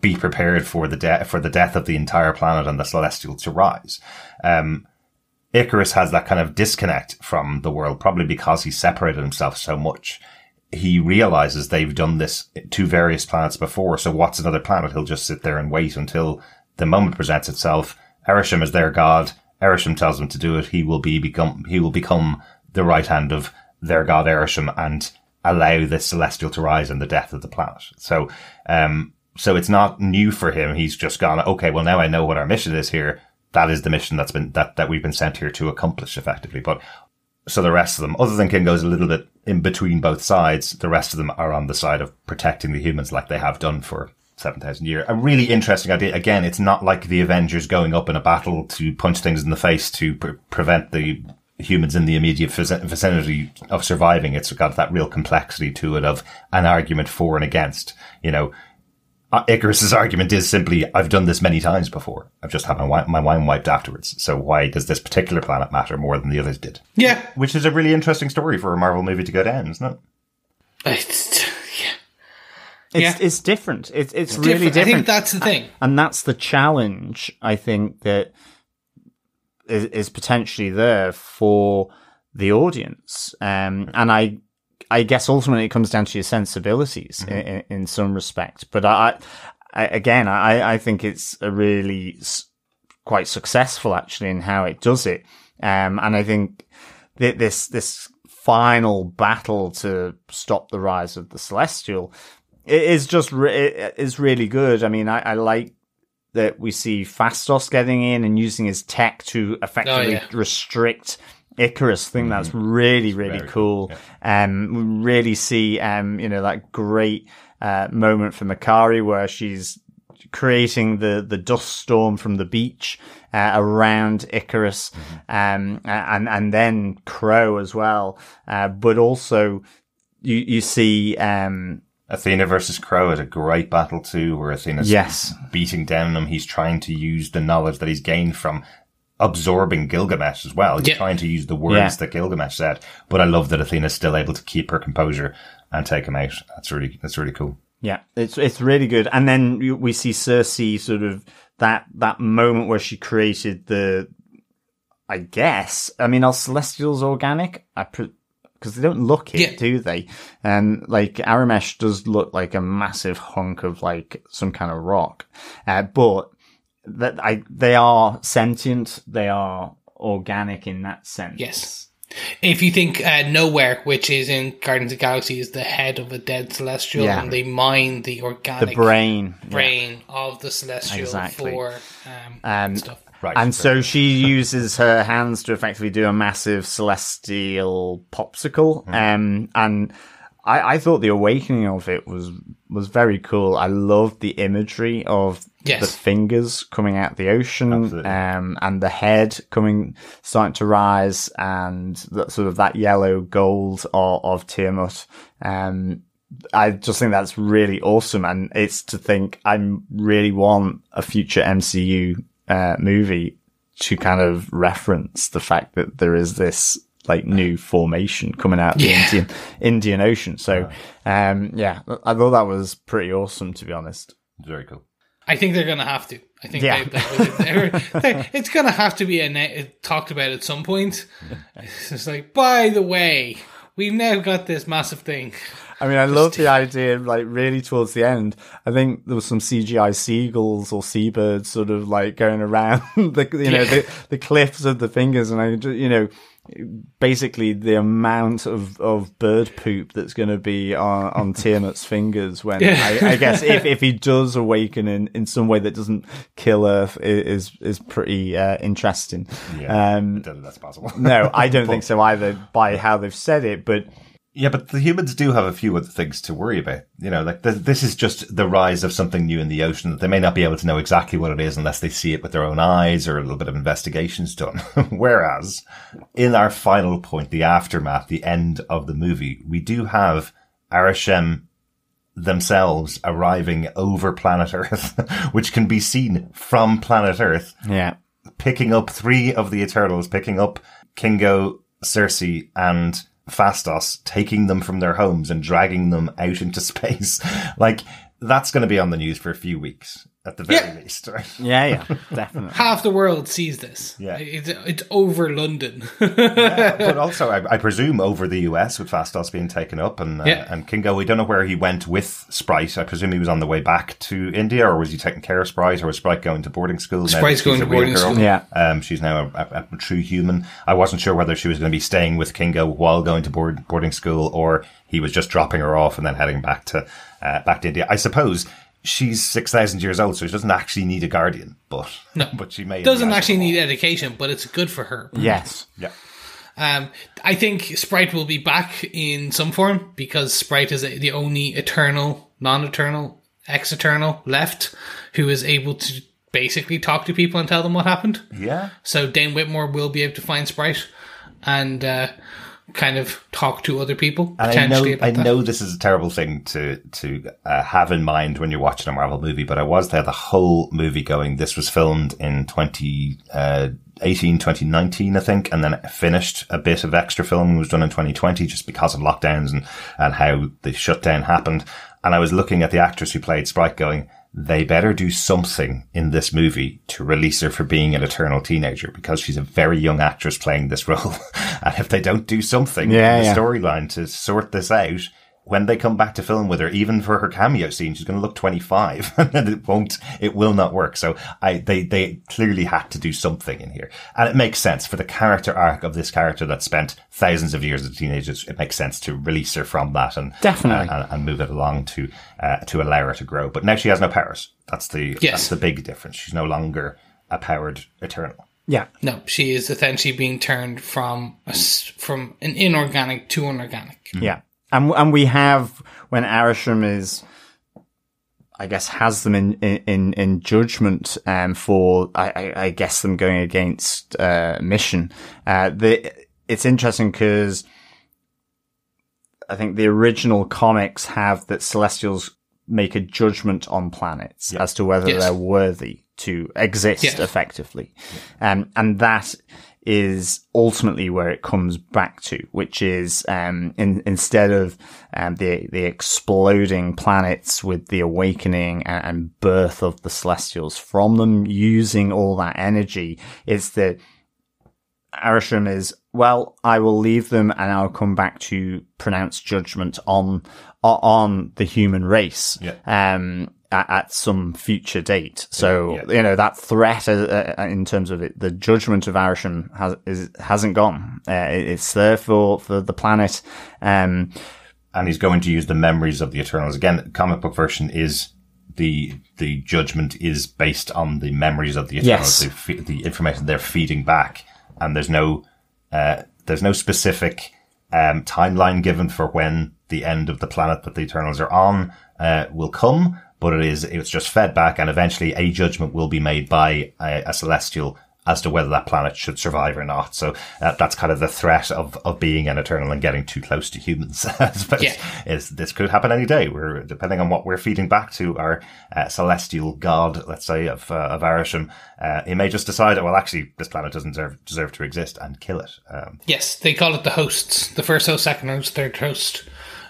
Be prepared for the death of the entire planet and the Celestial to rise. Ikaris has that kind of disconnect from the world, probably because he separated himself so much. He realizes they've done this to various planets before. So what's another planet? He'll just sit there and wait until the moment presents itself. Arishem is their god. Arishem tells him to do it. He will become the right hand of their god Arishem and allow the Celestial to rise and the death of the planet. So it's not new for him. He's just gone, okay, well now I know what our mission is here. That is the mission that we've been sent here to accomplish effectively. But so the rest of them, other than Kingo's a little bit in between both sides, the rest of them are on the side of protecting the humans like they have done for 7,000 years. A really interesting idea. Again, it's not like the Avengers going up in a battle to punch things in the face to prevent the humans in the immediate vicinity of surviving. It's got that real complexity to it of an argument for and against. Ikaris's argument is simply, I've done this many times before. I've just had my wine wiped afterwards. So why does this particular planet matter more than the others did? Yeah. Which is a really interesting story for a Marvel movie to go down, isn't it? It's different. It's really different. I think that's the thing. And that's the challenge, I think, that is potentially there for the audience. And I I guess ultimately it comes down to your sensibilities in some respect. But I think it's a really quite successful actually in how it does it. And I think that this final battle to stop the rise of the Celestial, it is really good. I mean, I like that we see Phastos getting in and using his tech to effectively restrict Icarus. I think that's really cool. Yeah. We really see, that great moment for Makari where she's creating the dust storm from the beach around Icarus, and then Crow as well. But also you see Athena versus Crow is a great battle too, where Athena's beating down him. He's trying to use the knowledge that he's gained from absorbing Gilgamesh as well. He's trying to use the words that Gilgamesh said. But I love that Athena's still able to keep her composure and take him out. That's really cool. Yeah, it's really good. And then we see Cersei sort of that moment where she created I guess, are Celestials organic? Because they don't look it, do they? And like Aramesh does look like a massive hunk of like some kind of rock, but they are sentient. They are organic in that sense. Yes. If you think Nowhere, which is in Guardians of the Galaxy, is the head of a dead Celestial, and they mine the organic brain of the Celestial for stuff. Right, and so she uses her hands to effectively do a massive celestial popsicle. And I thought the awakening of it was very cool. I loved the imagery of the fingers coming out the ocean, and the head starting to rise, and that yellow gold of Tiamat. I just think that's really awesome. And it's to think I really want a future MCU movie to kind of reference the fact that there is this like new formation coming out of the Indian Ocean. So, I thought that was pretty awesome, to be honest. Very cool. I think they're going to have to. I think it's going to have to be talked about at some point. It's just like, by the way, we've now got this massive thing. I mean, I love the idea, like, really towards the end. I think there was some CGI seagulls or seabirds sort of, like, going around the cliffs of the fingers. And I just, basically the amount of bird poop that's going to be on Tiamat's fingers when, I guess, if he does awaken in some way that doesn't kill Earth is pretty interesting. Yeah, I don't think that's possible. No, I don't think so either by how they've said it, but... Yeah, but the humans do have a few other things to worry about. This is just the rise of something new in the ocean. They may not be able to know exactly what it is unless they see it with their own eyes or a little bit of investigations done. Whereas, in our final point, the aftermath, the end of the movie, we do have Arishem themselves arriving over planet Earth, which can be seen from planet Earth. Yeah. Picking up 3 of the Eternals, picking up Kingo, Cersei, and Phastos, taking them from their homes and dragging them out into space. Like, that's going to be on the news for a few weeks, at the very least. Right? Yeah, definitely. Half the world sees this. Yeah. It's over London. But also, I presume over the US with Phastos being taken up and Kingo. We don't know where he went with Sprite. I presume he was on the way back to India, or was he taking care of Sprite, or was Sprite going to boarding school? Sprite's going to boarding school. Yeah. She's now a true human. I wasn't sure whether she was going to be staying with Kingo while going to boarding school, or he was just dropping her off and then heading back to India. I suppose she's 6,000 years old, so she doesn't actually need a guardian, but she may doesn't actually need education, but it's good for her. Yes. Yeah. I think Sprite will be back in some form because Sprite is the only eternal, non-eternal, ex-eternal left who is able to basically talk to people and tell them what happened. Yeah. So Dane Whitmore will be able to find Sprite and kind of talk to other people potentially I know this is a terrible thing to have in mind when you're watching a Marvel movie, but I was there the whole movie going, this was filmed in 2019, I think, and then finished. A bit of extra filming was done in 2020 just because of lockdowns and how the shutdown happened. And I was looking at the actress who played Sprite going, they better do something in this movie to release her for being an eternal teenager, because she's a very young actress playing this role. And if they don't do something in the storyline to sort this out, when they come back to film with her, even for her cameo scene, she's going to look 25 and it will not work. So they clearly had to do something in here. And it makes sense for the character arc of this character that spent thousands of years as a teenager. It makes sense to release her from that and definitely and move it along to allow her to grow. But now she has no powers. That's the big difference. She's no longer a powered Eternal. Yeah. No, she is essentially being turned from an inorganic to inorganic. Yeah. And we have, when Arishem is, I guess, has them in judgment, for, I guess, them going against, Mission. It's interesting because I think the original comics have that Celestials make a judgment on planets as to whether they're worthy to exist effectively. And that is ultimately where it comes back to, which is instead of the exploding planets with the awakening and birth of the Celestials from them using all that energy, it's that Arishem is, well, I will leave them and I'll come back to pronounce judgment on the human race. At some future date. So, that threat, in terms of it, the judgment of Arishem hasn't gone. It's there for the planet. And he's going to use the memories of the Eternals. Again, the comic book version is the judgment is based on the memories of the Eternals, the information they're feeding back. And there's no specific, timeline given for when the end of the planet that the Eternals are on, will come. But it's just fed back, and eventually a judgment will be made by a Celestial as to whether that planet should survive or not. So that's kind of the threat of being an Eternal and getting too close to humans. This could happen any day. Depending on what we're feeding back to our celestial god, let's say, of Arishem, he may just decide, well, actually, this planet doesn't deserve to exist, and kill it. Yes, they call it the hosts. The first host, second host, third host.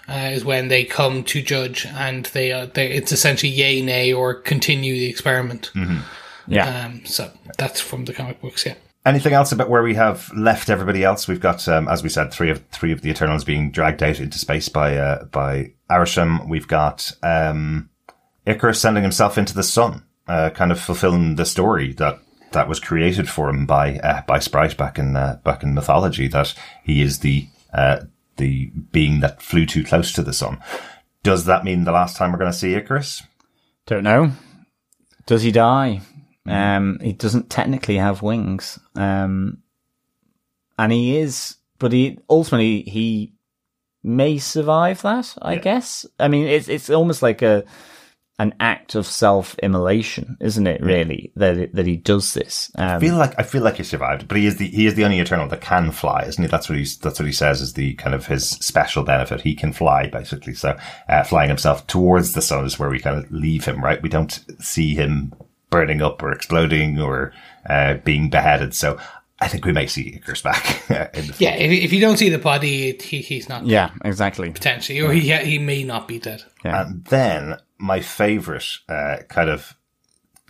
Is when they come to judge, and it's essentially yay, nay, or continue the experiment. Mm-hmm. Yeah. So that's from the comic books. Yeah. Anything else about where we have left everybody else? We've got, as we said, three of the Eternals being dragged out into space by Arishem. We've got Icarus sending himself into the sun, kind of fulfilling the story that was created for him by Sprite back in mythology, that he is the being that flew too close to the sun. Does that mean the last time we're going to see Icarus? Don't know. Does he die? He doesn't technically have wings. And but ultimately he may survive that, I guess. I mean, it's almost like an act of self-immolation, isn't it? Really, that he does this. I feel like he survived, but he is the only Eternal that can fly, isn't he? That's what he says is the kind of his special benefit. He can fly, basically. So flying himself towards the sun is where we kind of leave him, right? We don't see him burning up or exploding or being beheaded. So I think we may see Icarus back. If you don't see the body, he's not. Yeah, exactly. Potentially, or he may not be dead. Yeah. And then my favorite kind of,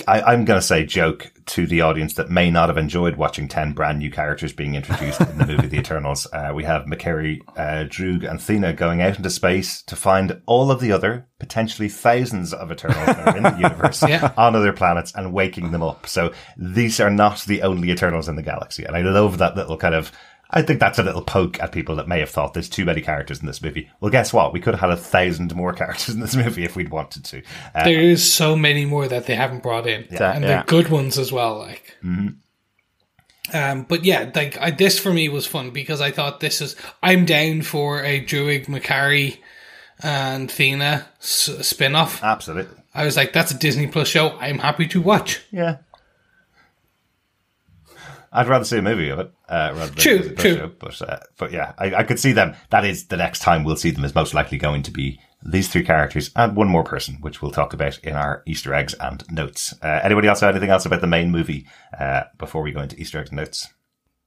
I'm going to say joke to the audience that may not have enjoyed watching 10 brand new characters being introduced in the movie The Eternals. We have Makari, Droog, and Thena going out into space to find all of the other, potentially thousands of Eternals that are in the universe on other planets and waking them up. So these are not the only Eternals in the galaxy. And I love that little kind of, I think that's a little poke at people that may have thought there's too many characters in this movie. Well, guess what? We could have had 1,000 more characters in this movie if we'd wanted to. There is so many more that they haven't brought in. And they're good ones as well. Like, but yeah, like this for me was fun because I thought I'm down for a Druig, Makari, and Thena spin-off. Absolutely. I was like, that's a Disney Plus show I'm happy to watch. Yeah. I'd rather see a movie of it rather than true. Show. But yeah, I could see them. That is the next time we'll see them is most likely going to be these three characters and one more person, which we'll talk about in our Easter eggs and notes. Anybody else have anything else about the main movie before we go into Easter eggs and notes?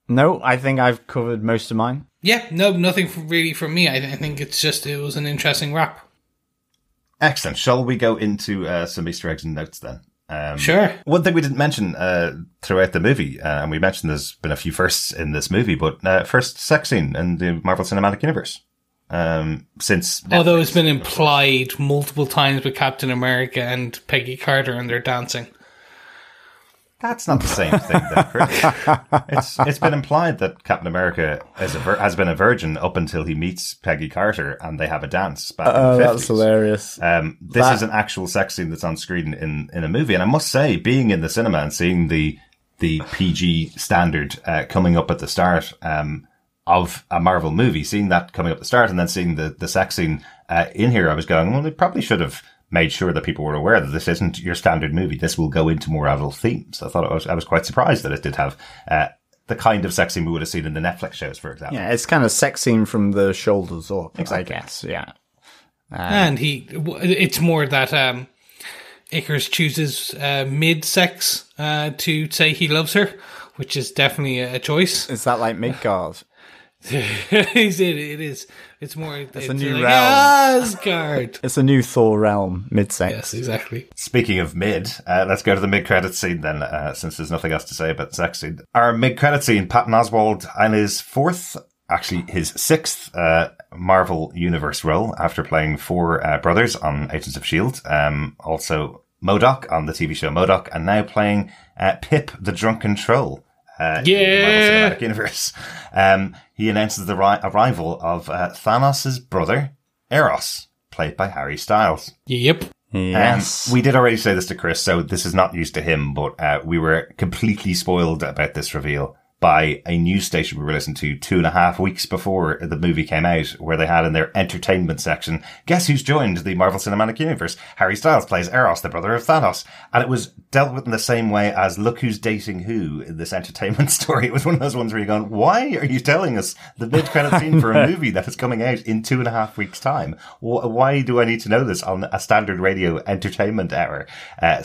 No, I think I've covered most of mine. Yeah, no, nothing really from me. I think it was an interesting wrap. Excellent. Shall we go into some Easter eggs and notes then? Sure. One thing we didn't mention throughout the movie, and we mentioned there's been a few firsts in this movie, but first sex scene in the Marvel Cinematic Universe. Since Although it's been implied multiple times with Captain America and Peggy Carter and their dancing. That's not the same thing, though, Chris. It's been implied that Captain America has been a virgin up until he meets Peggy Carter and they have a dance back in the 50s. That's hilarious. This is an actual sex scene that's on screen in a movie. And I must say, being in the cinema and seeing the PG standard coming up at the start of a Marvel movie, seeing that coming up at the start and then seeing the sex scene in here, I was going, well, they probably should have made sure that people were aware that this isn't your standard movie. This will go into more adult themes. I thought I was quite surprised that it did have the kind of sex scene we would have seen in the Netflix shows, for example. Yeah, it's kind of sex scene from the shoulders up, Exactly. I guess. Yeah. And it's more that Icarus chooses mid-sex to say he loves her, which is definitely a choice. Is that like Midgard? It is. It's more. It's a new like, realm. Asgard. It's a new Thor realm, mid-sex. Yes, exactly. Speaking of mid, let's go to the mid-credit scene then, since there's nothing else to say about the sex scene. Our mid-credit scene, Patton Oswalt and his his sixth Marvel Universe role after playing 4 brothers on Agents of S.H.I.E.L.D. Also MODOK on the TV show MODOK, and now playing Pip the Drunken Troll. In the Marvel Cinematic Universe. He announces the arrival of Thanos' brother, Eros, played by Harry Styles. Yep. Yes. We did already say this to Chris, so this is not news to him, but we were completely spoiled about this reveal by a news station we were listening to 2.5 weeks before the movie came out, where they had in their entertainment section, guess who's joined the Marvel Cinematic Universe? Harry Styles plays Eros, the brother of Thanos. And it was dealt with in the same way as Look Who's Dating Who in this entertainment story. It was one of those ones where you're going, why are you telling us the mid-credit scene for a movie that is coming out in 2.5 weeks' time? Why do I need to know this on a standard radio entertainment hour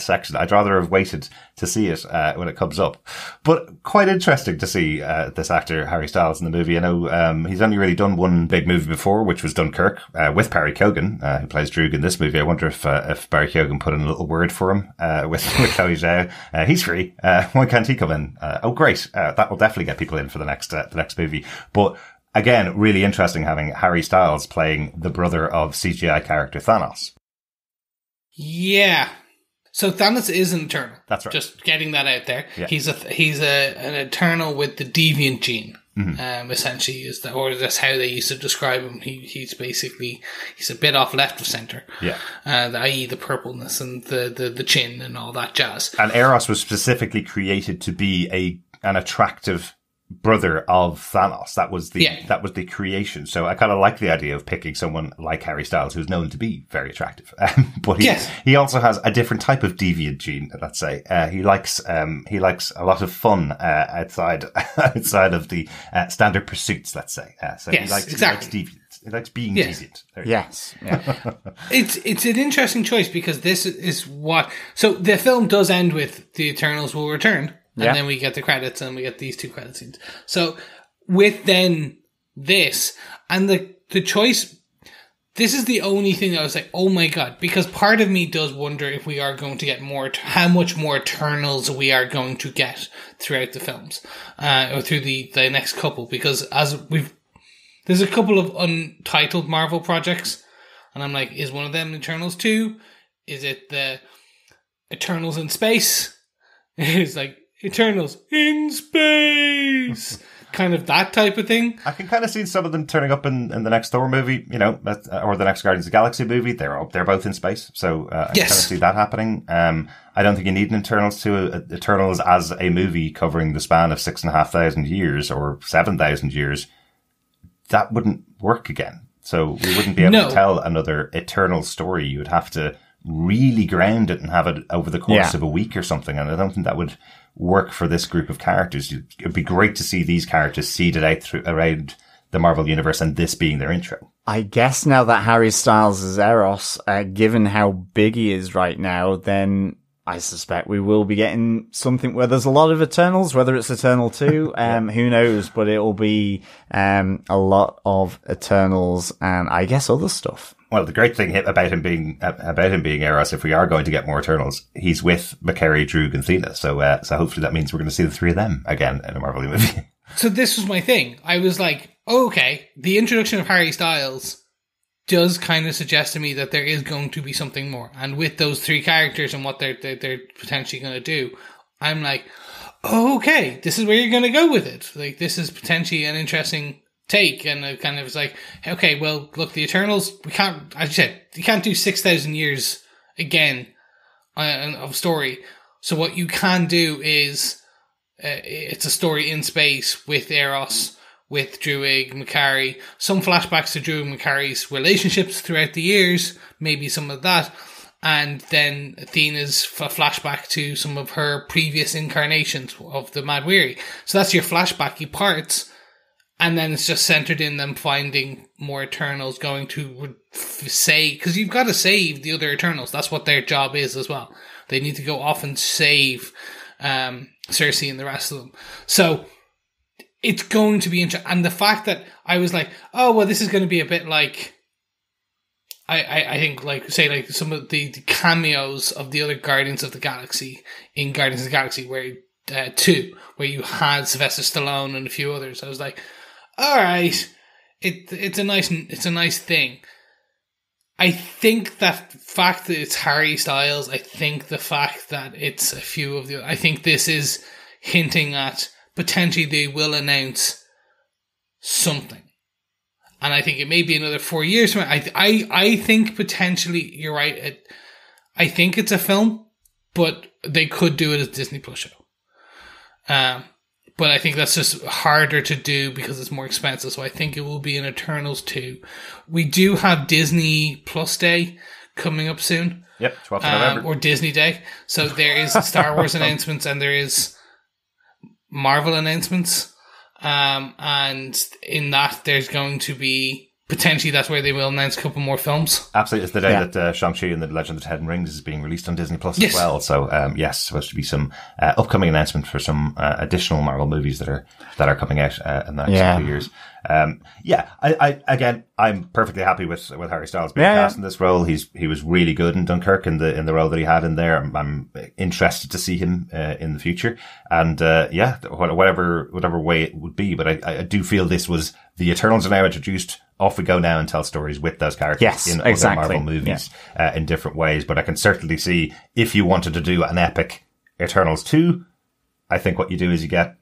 section? I'd rather have waited to see it when it comes up. But quite interesting to see this actor, Harry Styles, in the movie. I know he's only really done one big movie before, which was Dunkirk, with Barry Keoghan, who plays Droog in this movie. I wonder if Barry Keoghan put in a little word for him with Chloe Zhao. He's free. Why can't he come in? Oh, great. That will definitely get people in for the next movie. But again, really interesting having Harry Styles playing the brother of CGI character Thanos. Yeah. So Thanos is an Eternal. That's right. Just getting that out there. Yeah. He's an Eternal with the deviant gene. Mm-hmm. Essentially, that's how they used to describe him. He's a bit off left of center. Yeah. I.e. the purpleness and the chin and all that jazz. And Eros was specifically created to be an attractive brother of Thanos. That was the creation. So I kind of like the idea of picking someone like Harry Styles, who's known to be very attractive. But he also has a different type of deviant gene, let's say. He likes a lot of fun, outside of the, standard pursuits, let's say. He likes deviant. He likes being deviant. Yes. Yeah. It's an interesting choice because this is so the film does end with the Eternals will return. And then we get the credits and we get these 2 credit scenes. So with then this and the choice, this is the only thing that I was like, oh my God, because part of me does wonder if we are going to get how much more Eternals we are going to get throughout the films, or through the next couple, because there's a couple of untitled Marvel projects and I'm like, is one of them Eternals 2? Is it the Eternals in space? It's like, Eternals in space, kind of that type of thing. I can kind of see some of them turning up in the next Thor movie, or the next Guardians of the Galaxy movie. They're both in space, so I can kind of see that happening. I don't think you need an Eternals as a movie covering the span of 6,500 years or 7,000 years. That wouldn't work again. So we wouldn't be able to tell another Eternal story. You would have to really ground it and have it over the course of a week or something, and I don't think that would work for this group of characters. It'd be great to see these characters seeded out around the Marvel Universe and this being their intro. I guess now that Harry Styles is Eros, given how big he is right now, then I suspect we will be getting something where there's a lot of Eternals, whether it's Eternal 2, who knows, but it will be a lot of Eternals and I guess other stuff. Well, the great thing about him being Eros, if we are going to get more Eternals, he's with Makari, Droog, and Thena. So hopefully that means we're going to see the three of them again in a Marvel movie. So this was my thing. I was like, okay, the introduction of Harry Styles does kind of suggest to me that there is going to be something more. And with those three characters and what they're potentially going to do, I'm like, okay, this is where you're going to go with it. Like, this is potentially an interesting take. And it kind of was like, okay, well, look, the Eternals, we can't, as you said, you can't do 6,000 years again of story. So what you can do is, it's a story in space with Eros, with Druig, Makari, some flashbacks to Druig and Makari's relationships throughout the years, maybe some of that, and then Athena's flashback to some of her previous incarnations of the Mad Weary. So that's your flashbacky parts, and then it's just centered in them finding more Eternals, going to say, because you've got to save the other Eternals. That's what their job is as well. They need to go off and save Cersei and the rest of them. So it's going to be interesting. And the fact that I was like, oh, well, this is going to be a bit like, I think, like, say, like some of the cameos of the other Guardians of the Galaxy in Guardians of the Galaxy, where 2, where you had Sylvester Stallone and a few others. I was like, all right, it's a nice thing. I think that fact that it's Harry Styles, I think the fact that it's a few of the, I think this is hinting at potentially they will announce something. And I think it may be another 4 years from now. I think potentially, you're right, I think it's a film, but they could do it as a Disney Plus show. But I think that's just harder to do because it's more expensive. So I think it will be an Eternals 2. We do have Disney Plus Day coming up soon. Yep, 12th of November. Or Disney Day. So there is Star Wars announcements and there is Marvel announcements. And in that, there's going to be, potentially that's where they will announce a couple more films. Absolutely. It's the day that Shang-Chi and the Legend of the Ten Rings is being released on Disney Plus as well. So, yes, supposed to be some upcoming announcement for some additional Marvel movies that are coming out in the next couple of years. I'm perfectly happy with Harry Styles being cast in this role. He was really good in Dunkirk in the role that he had in there. I'm interested to see him in the future. And whatever way it would be, but I do feel this was the Eternals are now introduced. Off we go now and tell stories with those characters in other Marvel movies in different ways. But I can certainly see if you wanted to do an epic Eternals 2, I think what you do is you get,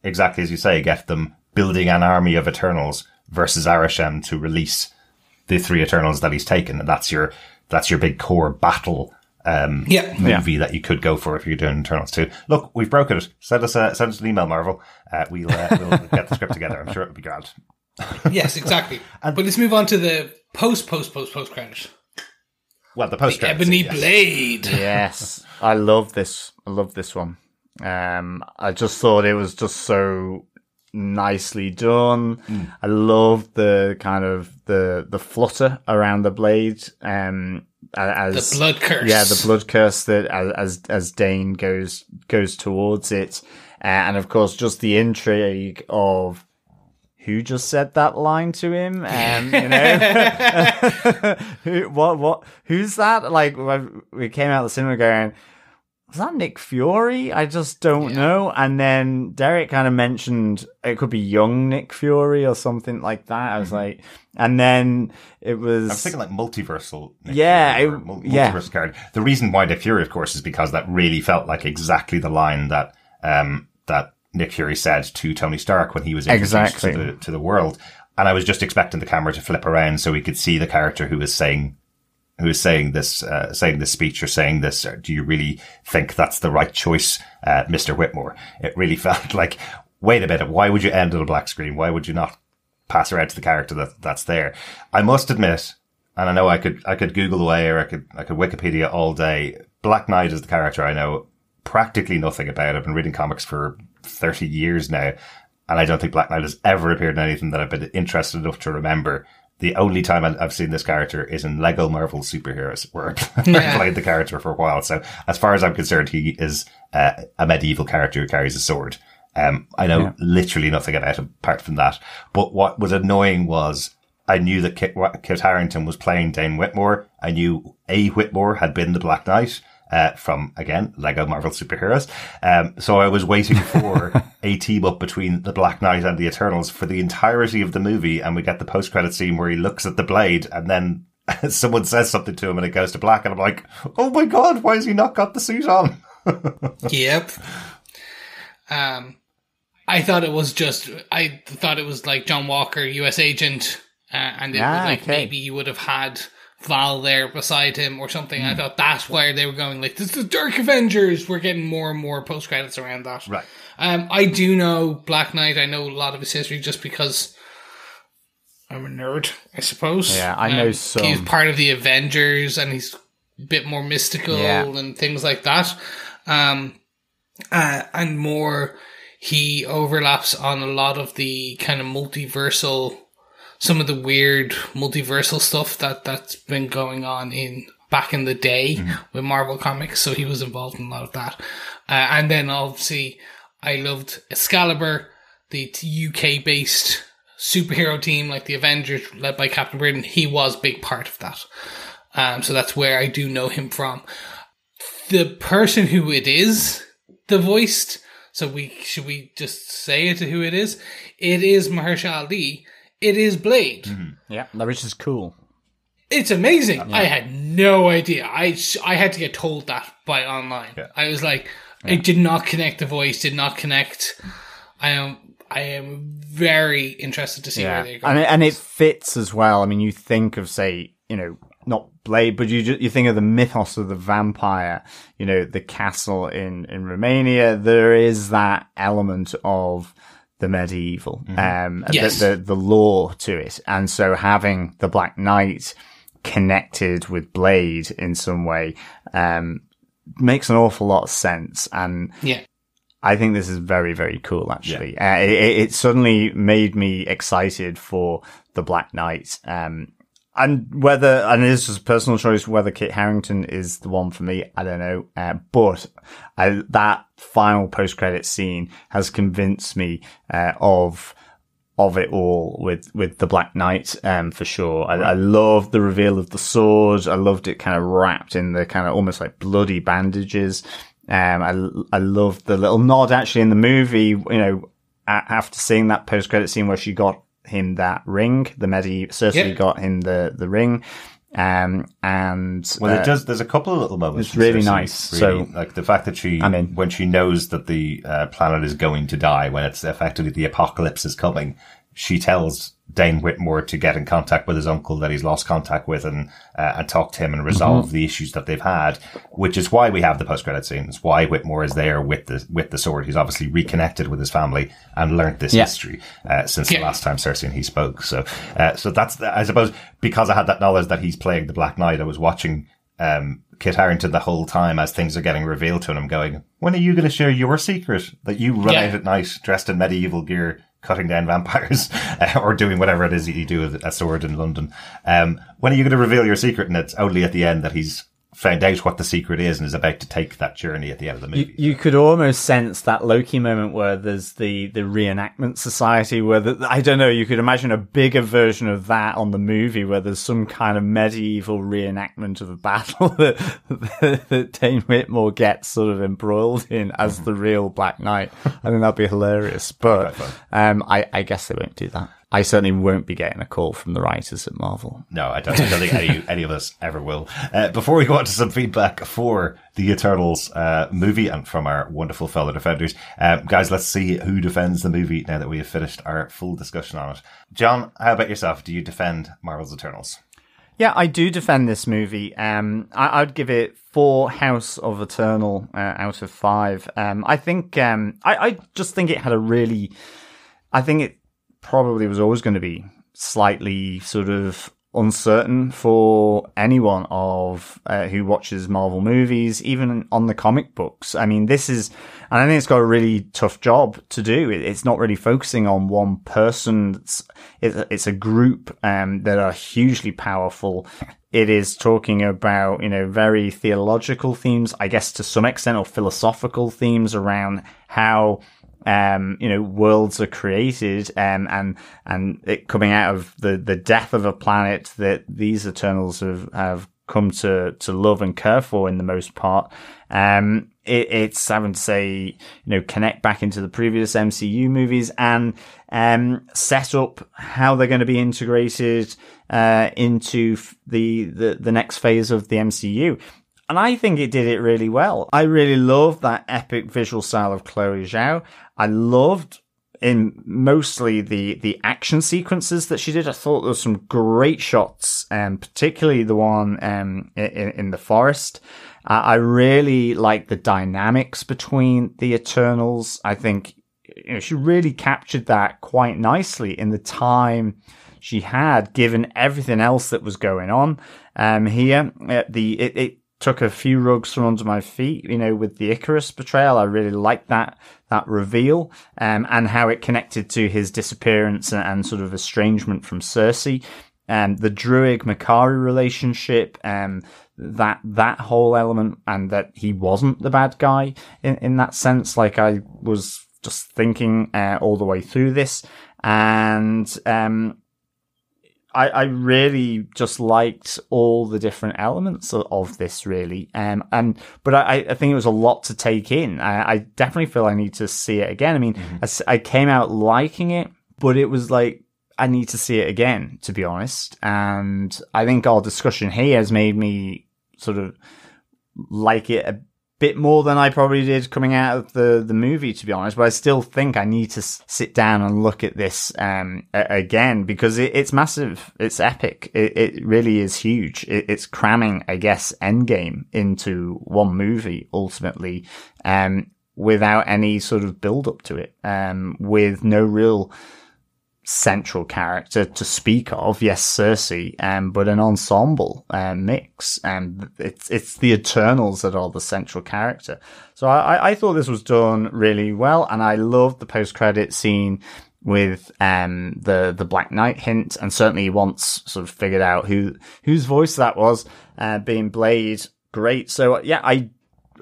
exactly as you say, get them building an army of Eternals versus Arishem to release the 3 Eternals that he's taken. And that's your big core battle movie that you could go for if you're doing Eternals 2. Look, we've broken it. Send us an email, Marvel. We'll get the script together. I'm sure it'll be grand. Yes, exactly. But let's move on to the post credit. Well, the post credits. Ebony Blade. Yes, I love this. I love this one. I just thought it was just so nicely done. I love the kind of the flutter around the blade. As the blood curse. Yeah, the blood curse that as Dane goes towards it, and of course just the intrigue of who just said that line to him, who's that? Like, we came out of the cinema going, was that Nick Fury? I just don't know. And then Derek kind of mentioned it could be young Nick Fury or something like that. I was like, and then it was, I was thinking like multiversal Nick Fury, multiversal character. The reason why Nick Fury, of course, is because that really felt like exactly the line that Nick Fury said to Tony Stark when he was introduced to the world. And I was just expecting the camera to flip around so we could see the character who is saying this speech or saying this. Or do you really think that's the right choice, Mr. Whitmore? It really felt like, wait a minute, why would you end on a black screen? Why would you not pass around to the character that's there? I must admit, and I know I could Google away or I could Wikipedia all day. Black Knight is the character I know practically nothing about. I've been reading comics for 30 years now, and I don't think Black Knight has ever appeared in anything that I've been interested enough to remember. The only time I've seen this character is in Lego Marvel Superheroes, where I played the character for a while. So as far as I'm concerned, he is a medieval character who carries a sword. I know literally nothing about him apart from that. But what was annoying was I knew that Kit Harington was playing Dane Whitmore. I knew A. Whitmore had been the Black Knight. From, again, Lego Marvel Superheroes. So I was waiting for a team up between the Black Knight and the Eternals for the entirety of the movie, and we get the post-credit scene where he looks at the blade, and then someone says something to him and it goes to black, and I'm like, oh my god, why has he not got the suit on? Yep. I thought it was like John Walker, US agent, and it was like maybe you would have had Val there beside him or something. I thought that's where they were going. Like, this is Dark Avengers. We're getting more and more post credits around that. Right. I do know Black Knight. I know a lot of his history just because I'm a nerd, I suppose. Yeah, I know some. He's part of the Avengers, and he's a bit more mystical and things like that. And more, he overlaps on a lot of the kind of multiversal. Some of the weird multiversal stuff that's been going on back in the day with Marvel Comics, so he was involved in a lot of that. And then obviously I loved Excalibur, the UK based superhero team like the Avengers led by Captain Britain. He was a big part of that. So that's where I do know him from. The person who it is, the voiced, should we just say it to who it is? It is Mahershala Ali. It is Blade. Yeah, which is cool. It's amazing. Yeah. I had no idea. I had to get told that by online. Yeah. I was like, it did not connect the voice, did not connect. I am very interested to see where they go. And it fits as well. I mean, you think of, say, not Blade, but you think of the mythos of the vampire, the castle in Romania. There is that element of the medieval, the lore to it. And so having the Black Knight connected with Blade in some way, makes an awful lot of sense. And I think this is very, very cool, actually. Yeah. It suddenly made me excited for the Black Knight. And this is a personal choice, whether Kit Harington is the one for me, I don't know. But that final post-credit scene has convinced me of it all with the Black Knight, for sure. I loved the reveal of the sword. I loved it kind of wrapped in the kind of almost like bloody bandages. I loved the little nod actually in the movie, after seeing that post-credit scene where she got him that ring, the Cersei got him the ring, and there's a couple of little moments. It's really nice. Really, so like the fact that when she knows that the planet is going to die, when it's effectively the apocalypse is coming, she tells Dane Whitmore to get in contact with his uncle that he's lost contact with and talk to him and resolve the issues that they've had, which is why we have the post-credit scene. It's why Whitmore is there with the sword. He's obviously reconnected with his family and learnt this history since the last time Cersei and he spoke. So that's, I suppose, because I had that knowledge that he's playing the Black Knight, I was watching Kit Harington the whole time as things are getting revealed to him. I'm going, when are you going to share your secret that you run out at night dressed in medieval gear, cutting down vampires, or doing whatever it is that you do with a sword in London? When are you going to reveal your secret? And it's only at the end that he's found out what the secret is and is about to take that journey at the end of the movie. You could almost sense that Loki moment where there's the reenactment society where I don't know, you could imagine a bigger version of that on the movie where there's some kind of medieval reenactment of a battle that Dane Whitmore gets sort of embroiled in as the real Black Knight. I think that'd be hilarious, but I guess they won't do that. I certainly won't be getting a call from the writers at Marvel. No, I don't think any of us ever will. Before we go on to some feedback for the Eternals movie and from our wonderful fellow defenders, guys, let's see who defends the movie now that we have finished our full discussion on it. John, how about yourself? Do you defend Marvel's Eternals? Yeah, I do defend this movie. I'd give it 4 House of Eternal out of 5. I think I just think it had I think it probably was always going to be slightly sort of uncertain for anyone who watches Marvel movies, even on the comic books. I mean, I think it's got a really tough job to do. It's not really focusing on one person. It's a group that are hugely powerful. It is talking about, very theological themes, I guess to some extent, or philosophical themes around how worlds are created, and it coming out of the death of a planet that these Eternals have come to love and care for in the most part. It's having to say, connect back into the previous MCU movies and set up how they're going to be integrated into the next phase of the MCU. And I think it did it really well. I really loved that epic visual style of Chloe Zhao. I loved in mostly the action sequences that she did. I thought there were some great shots, particularly the one in the forest. I really like the dynamics between the Eternals. I think she really captured that quite nicely in the time she had, given everything else that was going on here. It took a few rugs from under my feet, with the Icarus betrayal. I really liked that reveal, and how it connected to his disappearance and sort of estrangement from Cersei. The Druig Makari relationship, that whole element, and that he wasn't the bad guy in that sense. Like, I was just thinking all the way through this, and I really just liked all the different elements of this, really. But I think it was a lot to take in. I definitely feel I need to see it again. I mean, I came out liking it, but it was like, I need to see it again, to be honest. And I think our discussion here has made me sort of like it a bit more than I probably did coming out of the movie, to be honest. But I still think I need to sit down and look at this again, because it's massive. It's epic. It really is huge. It's cramming, I guess, Endgame into one movie, ultimately, without any sort of build up to it, with no real central character to speak of. Yes, Cersei, but an ensemble mix. It's the Eternals that are the central character. So I thought this was done really well, and I loved the post-credit scene with the Black Knight hint, and certainly once sort of figured out whose voice that was, being Blade. Great. So yeah,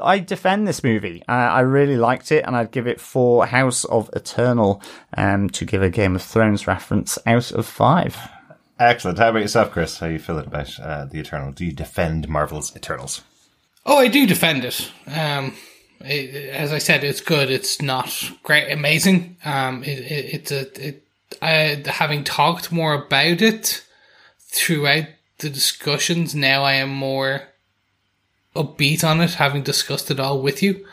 I defend this movie. I really liked it, and I'd give it 4 House of Eternal, to give a Game of Thrones reference, out of 5. Excellent. How about yourself, Chris? How are you feeling about the Eternal? Do you defend Marvel's Eternals? Oh, I do defend it. As I said, it's good. It's not great, amazing. Having talked more about it throughout the discussions, now I am more upbeat on it, having discussed it all with you.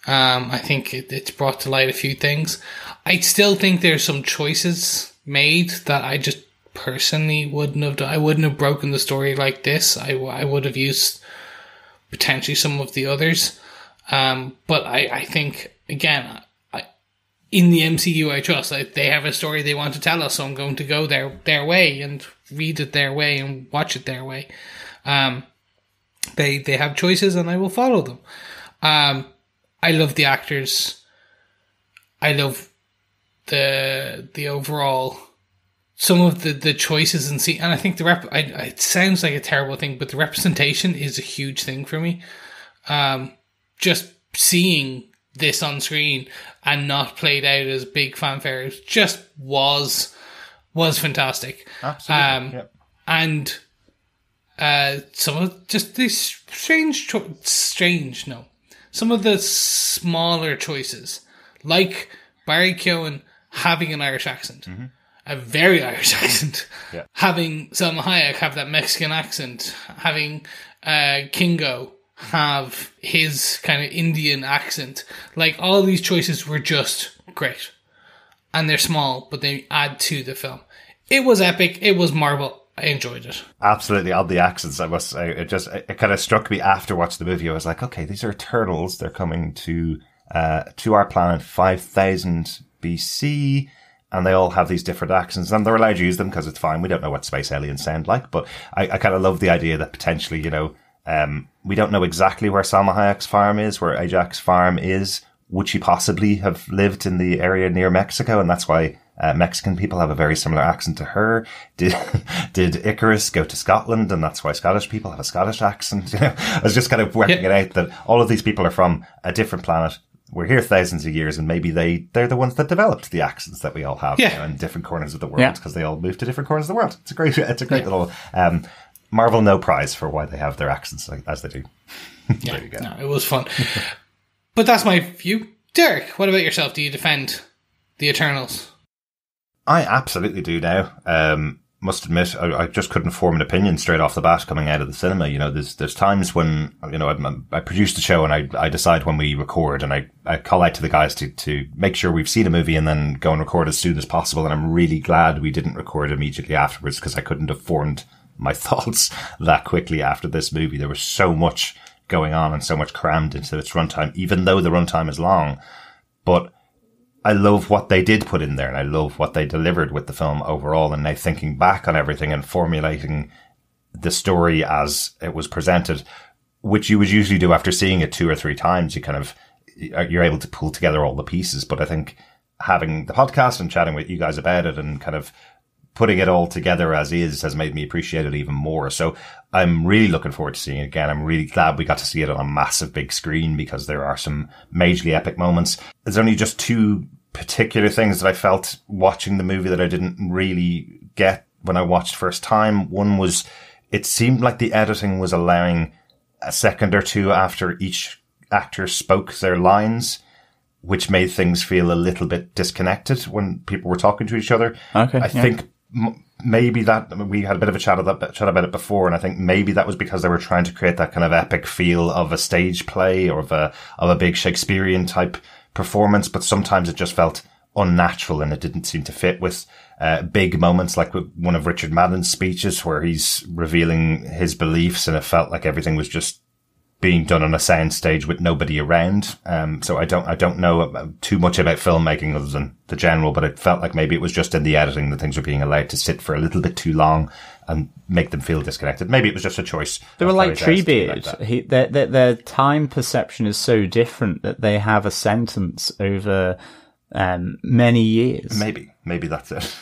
I think it's brought to light a few things. I still think there's some choices made that I just personally wouldn't have done. I wouldn't have broken the story like this. I would have used potentially some of the others. But I think, again, in the MCU, I trust. They have a story they want to tell us, so I'm going to go their way and read it their way and watch it their way. They have choices, and I will follow them. I love the actors. I love the overall, some of the choices and and I think it sounds like a terrible thing, but the representation is a huge thing for me. Just seeing this on screen and not played out as big fanfare just was fantastic. Absolutely. Yep. And some of just these some of the smaller choices, like Barry Keoghan having an Irish accent, a very Irish accent, having Salma Hayek have that Mexican accent, having Kingo have his kind of Indian accent. Like, all these choices were just great. And they're small, but they add to the film. It was epic. It was Marvel. I enjoyed it. Absolutely. On the accents, I must say, it kind of struck me after watching the movie. I was like, okay, these are Eternals. They're coming to our planet 5000 BC, and they all have these different accents, and they're allowed to use them because it's fine. We don't know what space aliens sound like, but I kind of love the idea that potentially, we don't know exactly where Salma Hayek's farm is, where Ajax's farm is. Would she possibly have lived in the area near Mexico? And that's why Mexican people have a very similar accent to her. Did Icarus go to Scotland, and that's why Scottish people have a Scottish accent? I was just kind of working it out that all of these people are from a different planet. we're here thousands of years, and maybe they're the ones that developed the accents that we all have in different corners of the world because they all moved to different corners of the world. It's a great little Marvel no prize for why they have their accents as they do. There you go. No, it was fun. But that's my view. Derek, what about yourself? Do you defend the Eternals? I absolutely do now. Must admit, I just couldn't form an opinion straight off the bat coming out of the cinema. You know, there's times when, you know, I produce the show and I decide when we record, and I call out to the guys to make sure we've seen a movie and then go and record as soon as possible. And I'm really glad we didn't record immediately afterwards, because I couldn't have formed my thoughts that quickly after this movie. There was so much going on and so much crammed into its runtime, even though the runtime is long. But I love what they did put in there, and I love what they delivered with the film overall. And now thinking back on everything and formulating the story as it was presented, which you would usually do after seeing it 2 or 3 times, you're able to pull together all the pieces. But I think having the podcast and chatting with you guys about it and kind of putting it all together as is has made me appreciate it even more. So I'm really looking forward to seeing it again. I'm really glad we got to see it on a massive big screen, because there are some majorly epic moments. There's only just 2 particular things that I felt watching the movie that I didn't really get when I watched first time. One was, it seemed like the editing was allowing a second or 2 after each actor spoke their lines, which made things feel a little bit disconnected when people were talking to each other. Okay, I think maybe that, we had a bit of a chat about it before, and I think maybe that was because they were trying to create that kind of epic feel of a stage play or of a big Shakespearean type performance, but sometimes it just felt unnatural and it didn't seem to fit with big moments like one of Richard Madden's speeches where he's revealing his beliefs, and it felt like everything was just being done on a sound stage with nobody around. So I don't know too much about filmmaking other than the general, but it felt like maybe it was just in the editing that things were being allowed to sit for a little bit too long and make them feel disconnected. Maybe it was just a choice. They were like Treebeard. Their time perception is so different that they have a sentence over many years. Maybe that's it.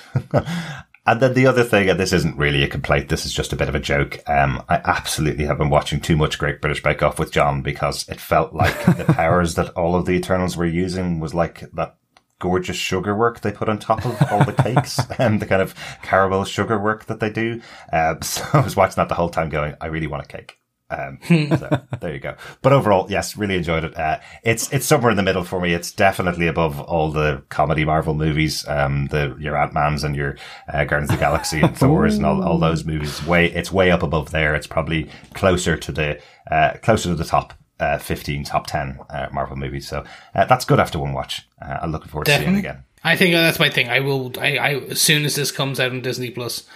And then the other thing, and this isn't really a complaint, this is just a bit of a joke. I absolutely have been watching too much Great British Bake Off with John, because it felt like the powers that all of the Eternals were using was like that gorgeous sugar work they put on top of all the cakes and the kind of caramel sugar work that they do. So I was watching that the whole time going, I really want a cake. So there you go. But overall, yes, really enjoyed it. It's somewhere in the middle for me. It's definitely above all the comedy Marvel movies, your Ant-Mans and your Guardians of the Galaxy and Thors and all those movies. It's way up above there. It's probably closer to the top 15, top 10 Marvel movies. So that's good after one watch. I'm looking forward to seeing it again. I think that's my thing. I as soon as this comes out on Disney Plus,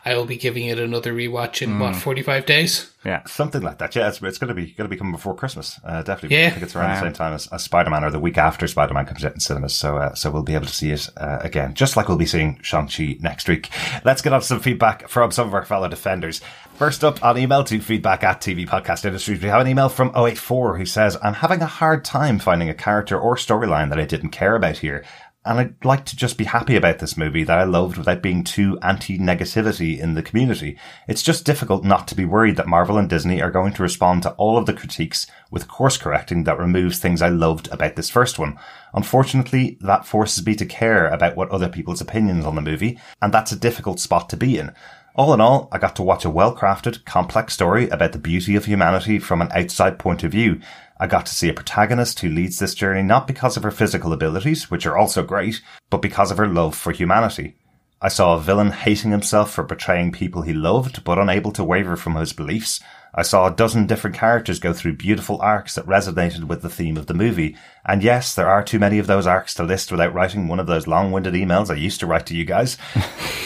I will be giving it another rewatch in 45 days. Yeah, something like that. Yeah, it's going to be coming before Christmas. Definitely. Yeah. I think it's around the same time as Spider-Man, or the week after Spider-Man comes out in cinemas. So we'll be able to see it again, just like we'll be seeing Shang-Chi next week. Let's get on to some feedback from some of our fellow defenders. First up on email to feedback@tvpodcastindustries, we have an email from 084 who says, I'm having a hard time finding a character or storyline that I didn't care about here. And I'd like to just be happy about this movie that I loved without being too anti-negativity in the community. It's just difficult not to be worried that Marvel and Disney are going to respond to all of the critiques with course correcting that removes things I loved about this first one. Unfortunately, that forces me to care about what other people's opinions on the movie, and that's a difficult spot to be in. All in all, I got to watch a well-crafted, complex story about the beauty of humanity from an outside point of view. I got to see a protagonist who leads this journey not because of her physical abilities, which are also great, but because of her love for humanity. I saw a villain hating himself for betraying people he loved, but unable to waver from his beliefs. I saw a dozen different characters go through beautiful arcs that resonated with the theme of the movie. And yes, there are too many of those arcs to list without writing one of those long-winded emails I used to write to you guys.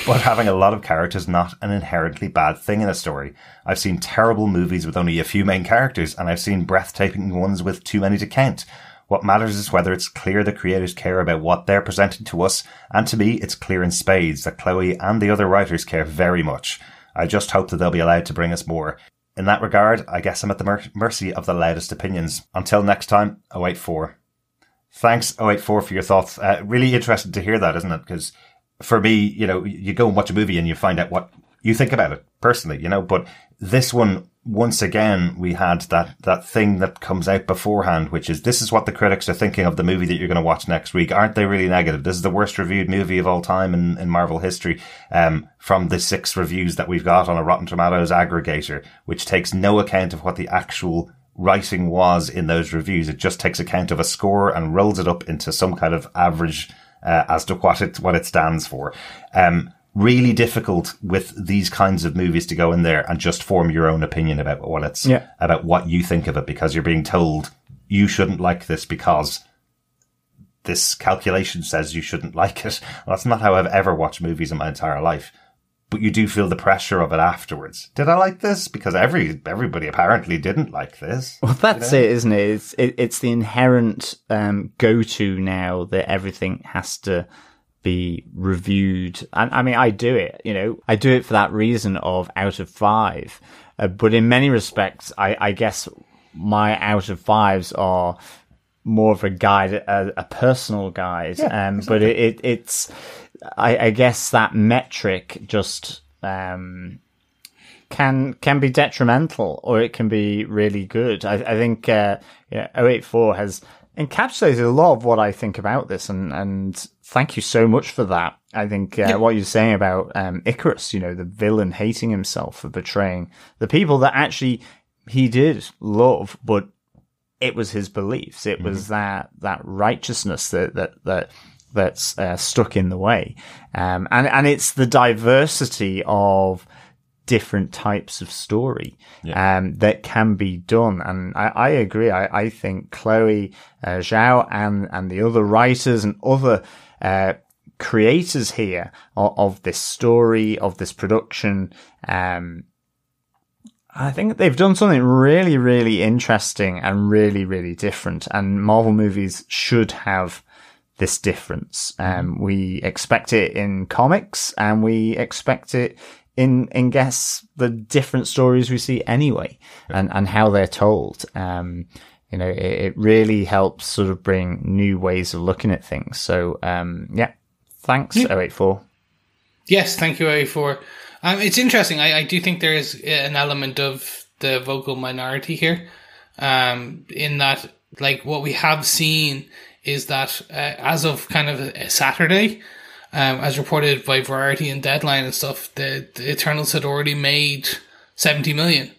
But having a lot of characters not an inherently bad thing in a story. I've seen terrible movies with only a few main characters, and I've seen breathtaking ones with too many to count. What matters is whether it's clear the creators care about what they're presenting to us, and to me, it's clear in spades that Chloe and the other writers care very much. I just hope that they'll be allowed to bring us more. In that regard, I guess I'm at the mercy of the loudest opinions. Until next time, 084. Thanks, 084, for your thoughts. Really interested to hear that, isn't it? Because for me, you go and watch a movie and you find out what you think about it, personally, but this one once again, we had that thing that comes out beforehand, which is, this is what the critics are thinking of the movie that you're going to watch next week. Aren't they really negative? This is the worst reviewed movie of all time in Marvel history. From the 6 reviews that we've got on a Rotten Tomatoes aggregator, which takes no account of what the actual writing was in those reviews. It just takes account of a score and rolls it up into some kind of average, as to what it stands for. Really difficult with these kinds of movies to go in there and just form your own opinion about about what you think of it, because you're being told you shouldn't like this because this calculation says you shouldn't like it. Well, that's not how I've ever watched movies in my entire life. But you do feel the pressure of it afterwards. Did I like this? Because everybody apparently didn't like this. Well, that's it, isn't it? It's the inherent go-to now that everything has to be reviewed. And I mean, I do it, I do it for that reason of out of 5. But in many respects, I guess my out of 5s are more of a guide, a personal guide. Yeah, exactly. But it's, I guess that metric just, can be detrimental, or it can be really good. I think, 084 has encapsulated a lot of what I think about this, and thank you so much for that. I think what you're saying about Icarus, the villain hating himself for betraying the people that actually he did love, but it was his beliefs. It was that righteousness that's stuck in the way, and it's the diversity of different types of story that can be done. And I agree. I think Chloe Zhao and the other writers and other creators here of this story, of this production, I think they've done something really, really interesting and really, really different. And Marvel movies should have this difference. We expect it in comics, and we expect it in guess the different stories we see anyway, and how they're told. It really helps sort of bring new ways of looking at things. So, thanks, 084. Yes, thank you, 084. It's interesting. I do think there is an element of the vocal minority here, in that, like, what we have seen is that as of kind of a Saturday, as reported by Variety and Deadline and stuff, the Eternals had already made $70 million,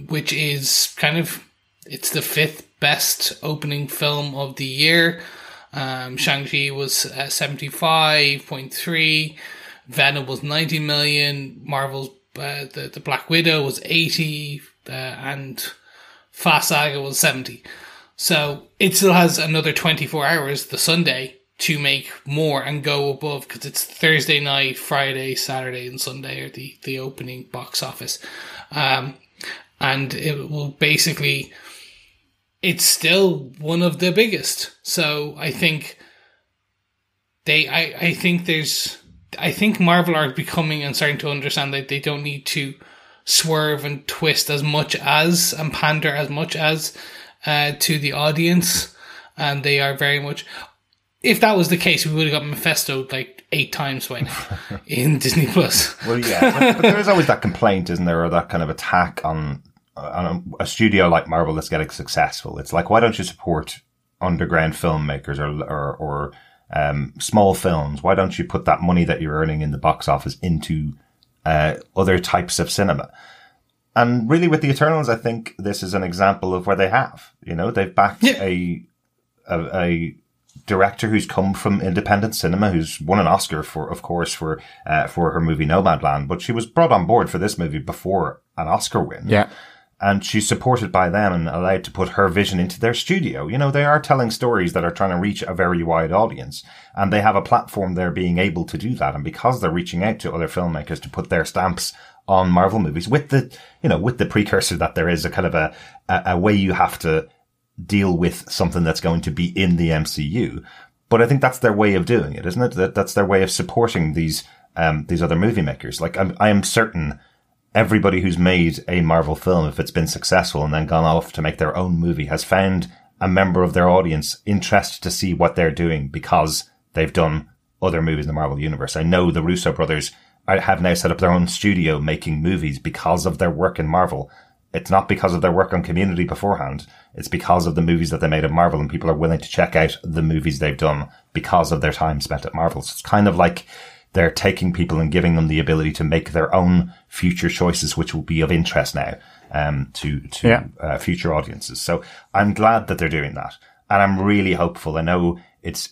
which is kind of, it's the 5th best opening film of the year. Shang-Chi was 75.3, Venom was 90 million, Marvel's the Black Widow was 80, and Fast Saga was 70. So it still has another 24 hours, the Sunday, to make more and go above, because it's Thursday night, Friday, Saturday, and Sunday are the opening box office. And it will basically, it's still one of the biggest. So I think I think Marvel are becoming and starting to understand that they don't need to swerve and twist as much as, and pander as much as, to the audience. And they are very much, if that was the case, we would have got Mephisto like 8 times by now in Disney Plus. Well, yeah, but there is always that complaint, isn't there, or that kind of attack on a studio like Marvel that's getting successful. It's like, why don't you support underground filmmakers or small films? Why don't you put that money that you're earning in the box office into other types of cinema? And really, with the Eternals, I think this is an example of where they have. They've backed a director who's come from independent cinema, who's won an Oscar for her movie Nomadland, but she was brought on board for this movie before an Oscar win. Yeah. And she's supported by them and allowed to put her vision into their studio. They are telling stories that are trying to reach a very wide audience, and they have a platform there being able to do that. And because they're reaching out to other filmmakers to put their stamps on Marvel movies with the precursor that there is a kind of a way you have to deal with something that's going to be in the MCU. But I think that's their way of doing it, isn't it? That's their way of supporting these other movie makers. Like, I am certain everybody who's made a Marvel film, if it's been successful and then gone off to make their own movie, has found a member of their audience interested to see what they're doing because they've done other movies in the Marvel universe. I know the Russo brothers have now set up their own studio making movies because of their work in Marvel. It's not because of their work on Community beforehand. It's because of the movies that they made at Marvel, and people are willing to check out the movies they've done because of their time spent at Marvel. So it's kind of like they're taking people and giving them the ability to make their own future choices, which will be of interest now to future audiences. So I'm glad that they're doing that, and I'm really hopeful. I know it's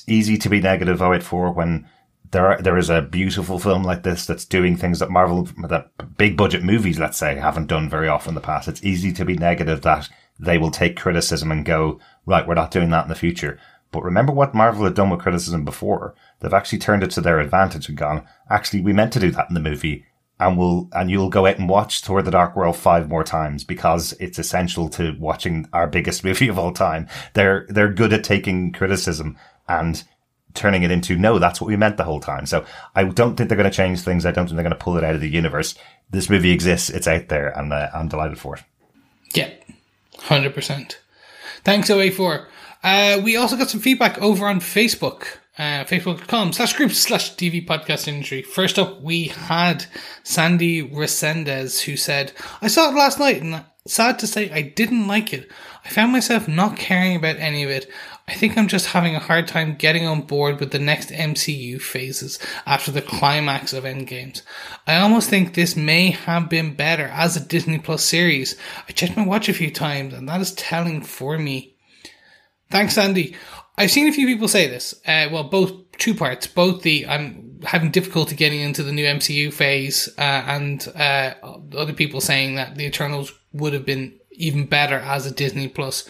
easy to be negative 084 when there is a beautiful film like this that's doing things that Marvel, that big budget movies, let's say, haven't done very often in the past. It's easy to be negative that they will take criticism and go, right, we're not doing that in the future. But remember what Marvel had done with criticism before. They've actually turned it to their advantage and gone, actually, we meant to do that in the movie. And you'll go out and watch Thor: The Dark World 5 more times because it's essential to watching our biggest movie of all time. They're good at taking criticism and turning it into, no, that's what we meant the whole time. So I don't think they're going to change things. I don't think they're going to pull it out of the universe. This movie exists. It's out there, and I'm delighted for it. Yeah, 100%. Thanks, 084. We also got some feedback over on Facebook. Facebook.com/groups/TV podcast industry. First up, we had Sandy Resendez, who said, I saw it last night and sad to say I didn't like it. I found myself not caring about any of it. I think I'm just having a hard time getting on board with the next MCU phases after the climax of Endgames. I almost think this may have been better as a Disney Plus series. I checked my watch a few times and that is telling for me. Thanks, Sandy. I've seen a few people say this. Both two parts. Both I'm having difficulty getting into the new MCU phase, and other people saying that the Eternals would have been even better as a Disney Plus.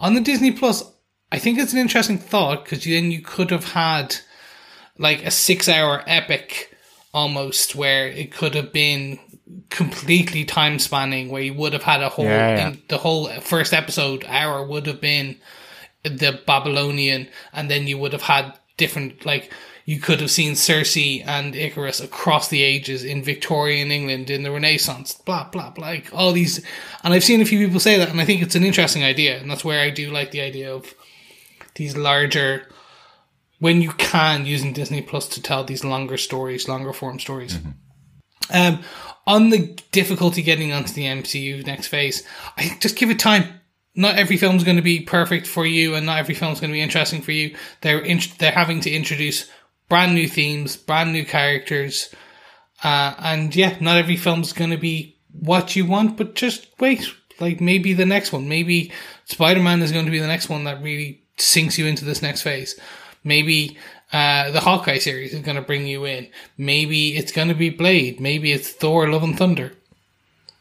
On the Disney Plus, I think it's an interesting thought, because then you could have had like a 6-hour epic almost, where it could have been completely time spanning, where you would have had a whole, the whole first episode hour would have been the Babylonian, and then you would have had different, like, you could have seen Cersei and Icarus across the ages in Victorian England, in the Renaissance, blah, blah, blah, like all these. And I've seen a few people say that, and I think it's an interesting idea. And that's where I do like the idea of these larger, when you can, using Disney Plus to tell these longer stories, longer form stories. Mm-hmm. On the difficulty getting onto the MCU next phase, I just give it time. Not every film's going to be perfect for you, and not every film's going to be interesting for you. They're having to introduce brand new themes, brand new characters, and yeah, not every film's going to be what you want. But just wait, like maybe the next one, maybe Spider-Man is going to be the next one that really sinks you into this next phase. Maybe the Hawkeye series is going to bring you in. Maybe it's going to be Blade. Maybe it's Thor: Love and Thunder.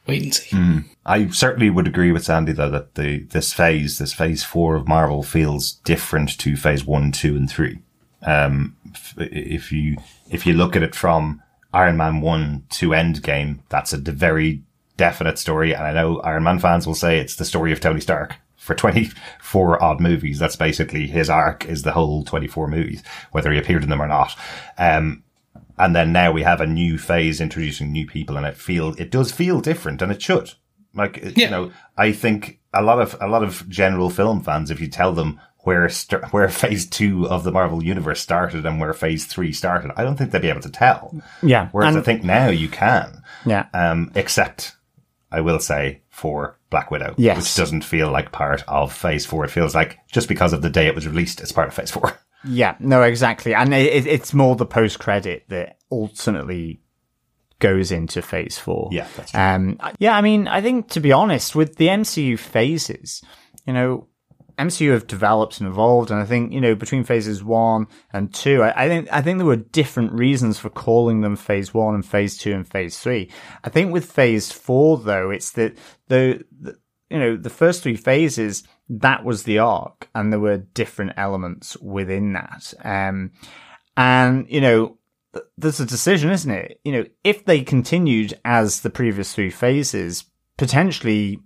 Wait and see. I certainly would agree with Sandy, though, that this phase 4 of Marvel feels different to phase 1, 2, and 3. If you look at it from Iron Man 1 to Endgame, that's a very definite story. And I know Iron Man fans will say it's the story of Tony Stark for 24 odd movies. That's basically his arc, is the whole 24 movies, whether he appeared in them or not. And then now we have a new phase introducing new people, and it does feel different, and it should. Like, you know, I think a lot of general film fans, if you tell them where phase 2 of the Marvel universe started and where phase 3 started, I don't think they'd be able to tell. Yeah. Whereas I think now you can. Yeah. Except, I will say, for Black Widow, yes, which doesn't feel like part of phase 4. It feels like just because of the day it was released, it's part of phase 4. Yeah, no, exactly. And it's more the post-credit that ultimately goes into phase 4. Yeah, that's true. Yeah, I mean, I think, to be honest, with the MCU phases, you know, MCU have developed and evolved, and I think, you know, between phases 1 and 2, I think there were different reasons for calling them phase 1 and phase 2 and phase 3. I think with phase 4, though, it's that the first 3 phases, that was the arc, and there were different elements within that. And, you know, there's a decision, isn't it? You know, if they continued as the previous 3 phases, potentially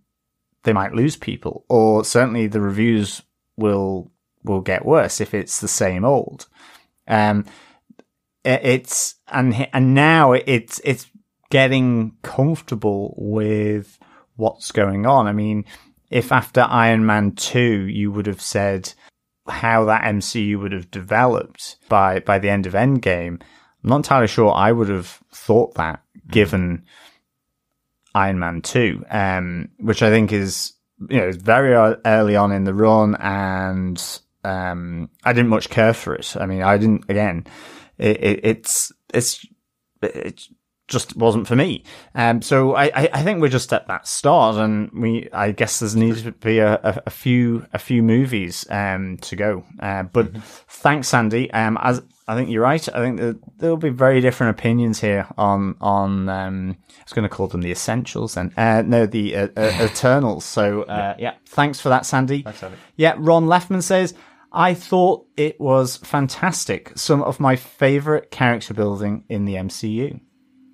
they might lose people, or certainly the reviews will get worse if it's the same old. Now it's getting comfortable with what's going on. I mean, if after Iron Man 2 you would have said how that MCU would have developed by the end of Endgame, not entirely sure I would have thought that given Iron Man 2, which I think is, very early on in the run, and I didn't much care for it. I mean, I didn't, again, it just wasn't for me. So I think we're just at that start, and I guess there's needed to be a few movies to go. But thanks, Sandy. As I think you're right. I think that there'll be very different opinions here on I was going to call them the Essentials and the Eternals. So thanks for that, Sandy. Thanks, Sandy. Yeah, Ron Leffman says, I thought it was fantastic. Some of my favorite character building in the MCU.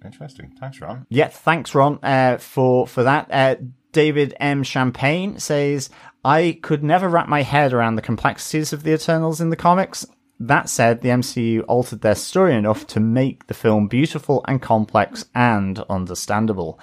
Interesting. Thanks, Ron. Yeah, thanks, Ron, for that. David M. Champagne says, I could never wrap my head around the complexities of the Eternals in the comics. That said, the MCU altered their story enough to make the film beautiful and complex and understandable.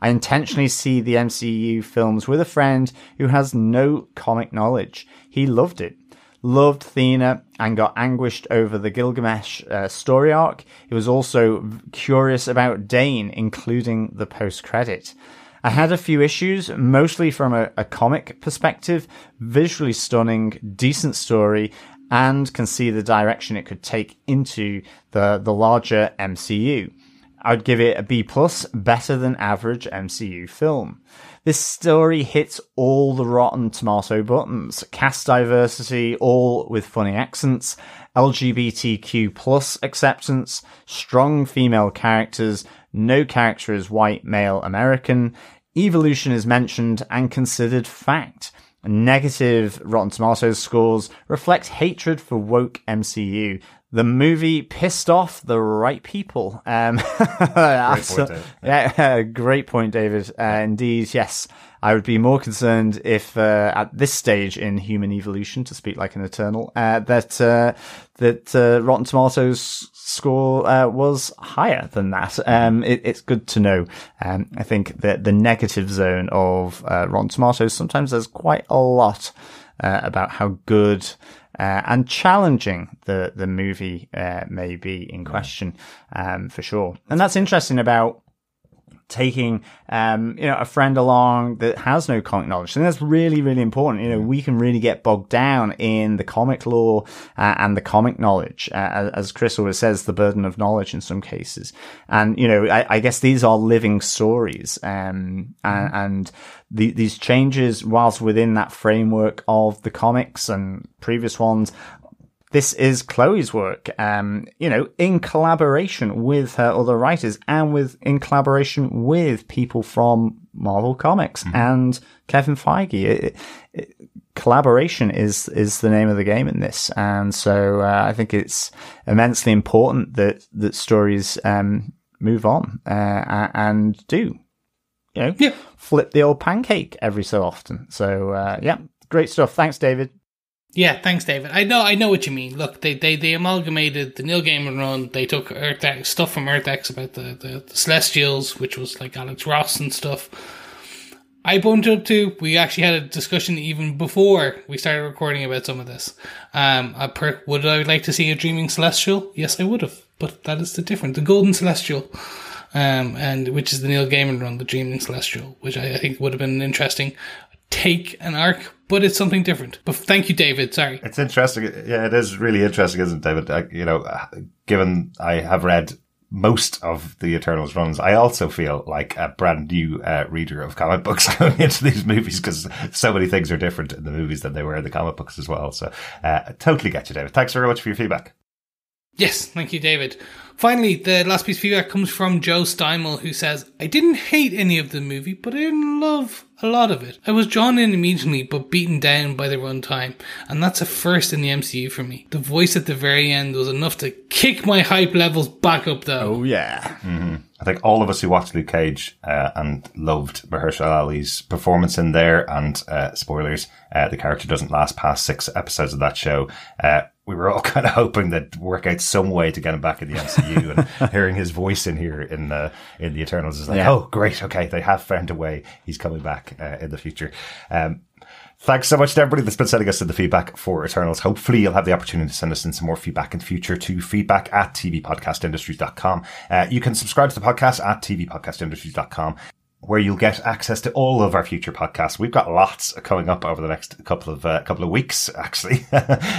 I intentionally see the MCU films with a friend who has no comic knowledge. He loved it. Loved Thena and got anguished over the Gilgamesh story arc. He was also curious about Dane, including the post-credit. I had a few issues, mostly from a comic perspective. Visually stunning, decent story, and can see the direction it could take into the larger MCU. I'd give it a B+, better than average MCU film. This story hits all the Rotten Tomato buttons. Cast diversity, all with funny accents. LGBTQ plus acceptance. Strong female characters. No character is white, male, American. Evolution is mentioned and considered fact. Negative Rotten Tomatoes scores reflect hatred for woke MCU. The movie pissed off the right people. Great point, David. Yeah, great point, David. Indeed, yes. I would be more concerned if, at this stage in human evolution, to speak like an Eternal, that Rotten Tomatoes score was higher than that. It's good to know. I think that the negative zone of Rotten Tomatoes sometimes there's quite a lot about how good and challenging the movie may be in question, for sure. And that's interesting about taking a friend along that has no comic knowledge. And that's really, really important. We can really get bogged down in the comic lore and the comic knowledge, as Chris always says, the burden of knowledge in some cases. And I guess these are living stories, and these changes, whilst within that framework of the comics and previous ones, this is Chloe's work, in collaboration with her other writers and in collaboration with people from Marvel Comics and Kevin Feige. Collaboration is the name of the game in this. And so I think it's immensely important that stories move on and do, flip the old pancake every so often. So, great stuff. Thanks, David. Yeah, thanks, David. I know what you mean. Look, they amalgamated the Neil Gaiman run. They took stuff from Earth X about the Celestials, which was like Alex Ross and stuff. I bumped up to. We actually had a discussion even before we started recording about some of this. Would I like to see a Dreaming Celestial? Yes, I would have. But that is the difference. The Golden Celestial, and which is the Neil Gaiman run, the Dreaming Celestial, which I think would have been an interesting take an arc, but it's something different. But thank you, David. Sorry. It's interesting. Yeah, it is really interesting, isn't it, David? Given I have read most of the Eternals runs, I also feel like a brand new reader of comic books going into these movies, because so many things are different in the movies than they were in the comic books as well. So totally get you, David. Thanks very much for your feedback. Yes, thank you, David. Finally, the last piece of feedback comes from Joe Steinmel, who says, I didn't hate any of the movie, but I didn't love a lot of it. I was drawn in immediately, but beaten down by the runtime, and that's a first in the MCU for me. The voice at the very end was enough to kick my hype levels back up, though. Oh, yeah. Mm-hmm. I think all of us who watched Luke Cage and loved Mahershala Ali's performance in there, and spoilers, the character doesn't last past 6 episodes of that show, we were all kind of hoping that work out some way to get him back in the MCU, and hearing his voice in here in the Eternals is like, oh, great. Okay. They have found a way. He's coming back in the future. Thanks so much to everybody that's been sending us in the feedback for Eternals. Hopefully you'll have the opportunity to send us in some more feedback in the future to feedback@tvpodcastindustries.com. You can subscribe to the podcast at tvpodcastindustries.com, where you'll get access to all of our future podcasts. We've got lots coming up over the next couple of weeks, actually.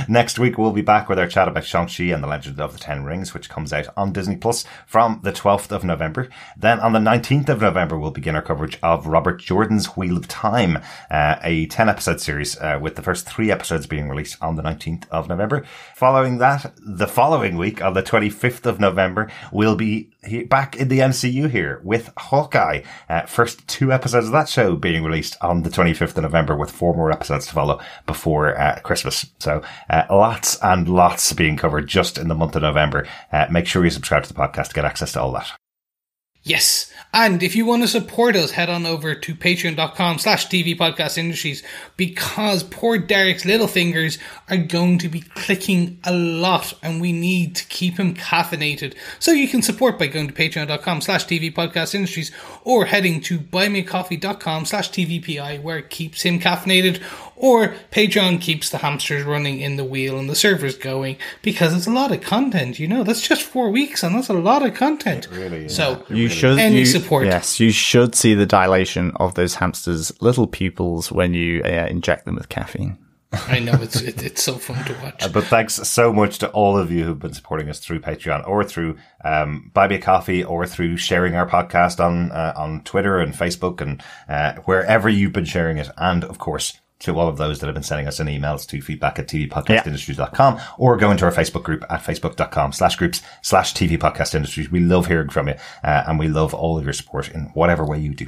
Next week, we'll be back with our chat about Shang-Chi and the Legend of the Ten Rings, which comes out on Disney Plus from the 12th of November. Then on the 19th of November, we'll begin our coverage of Robert Jordan's Wheel of Time, a 10-episode series, with the first 3 episodes being released on the 19th of November. Following that, the following week, on the 25th of November, we'll be back in the MCU here with Hawkeye. First 2 episodes of that show being released on the 25th of November, with 4 more episodes to follow before Christmas. So lots and lots being covered just in the month of November. Make sure you subscribe to the podcast to get access to all that. Yes. And if you want to support us, head on over to patreon.com/tvpodcastindustries, because poor Derek's little fingers are going to be clicking a lot and we need to keep him caffeinated. So you can support by going to patreon.com/tvpodcastindustries or heading to buymeacoffee.com/tvpi, where it keeps him caffeinated, or Patreon keeps the hamsters running in the wheel and the servers going, because it's a lot of content, that's just 4 weeks and that's a lot of content. It really is. So you should support. Yes, you should see the dilation of those hamsters' little pupils when you inject them with caffeine. I know, it's so fun to watch. But thanks so much to all of you who've been supporting us through Patreon, or through Buy Me a Coffee, or through sharing our podcast on Twitter and Facebook and wherever you've been sharing it. And of course, to all of those that have been sending us in emails to feedback@tvpodcastindustries.com, or go into our Facebook group at facebook.com/groups/tvpodcastindustries. We love hearing from you, and we love all of your support in whatever way you do.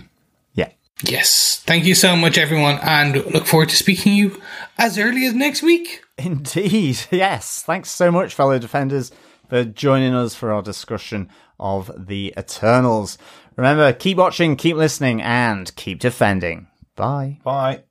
Yeah. Yes. Thank you so much, everyone, and look forward to speaking to you as early as next week. Indeed. Yes. Thanks so much, fellow defenders, for joining us for our discussion of the Eternals. Remember, keep watching, keep listening, and keep defending. Bye. Bye.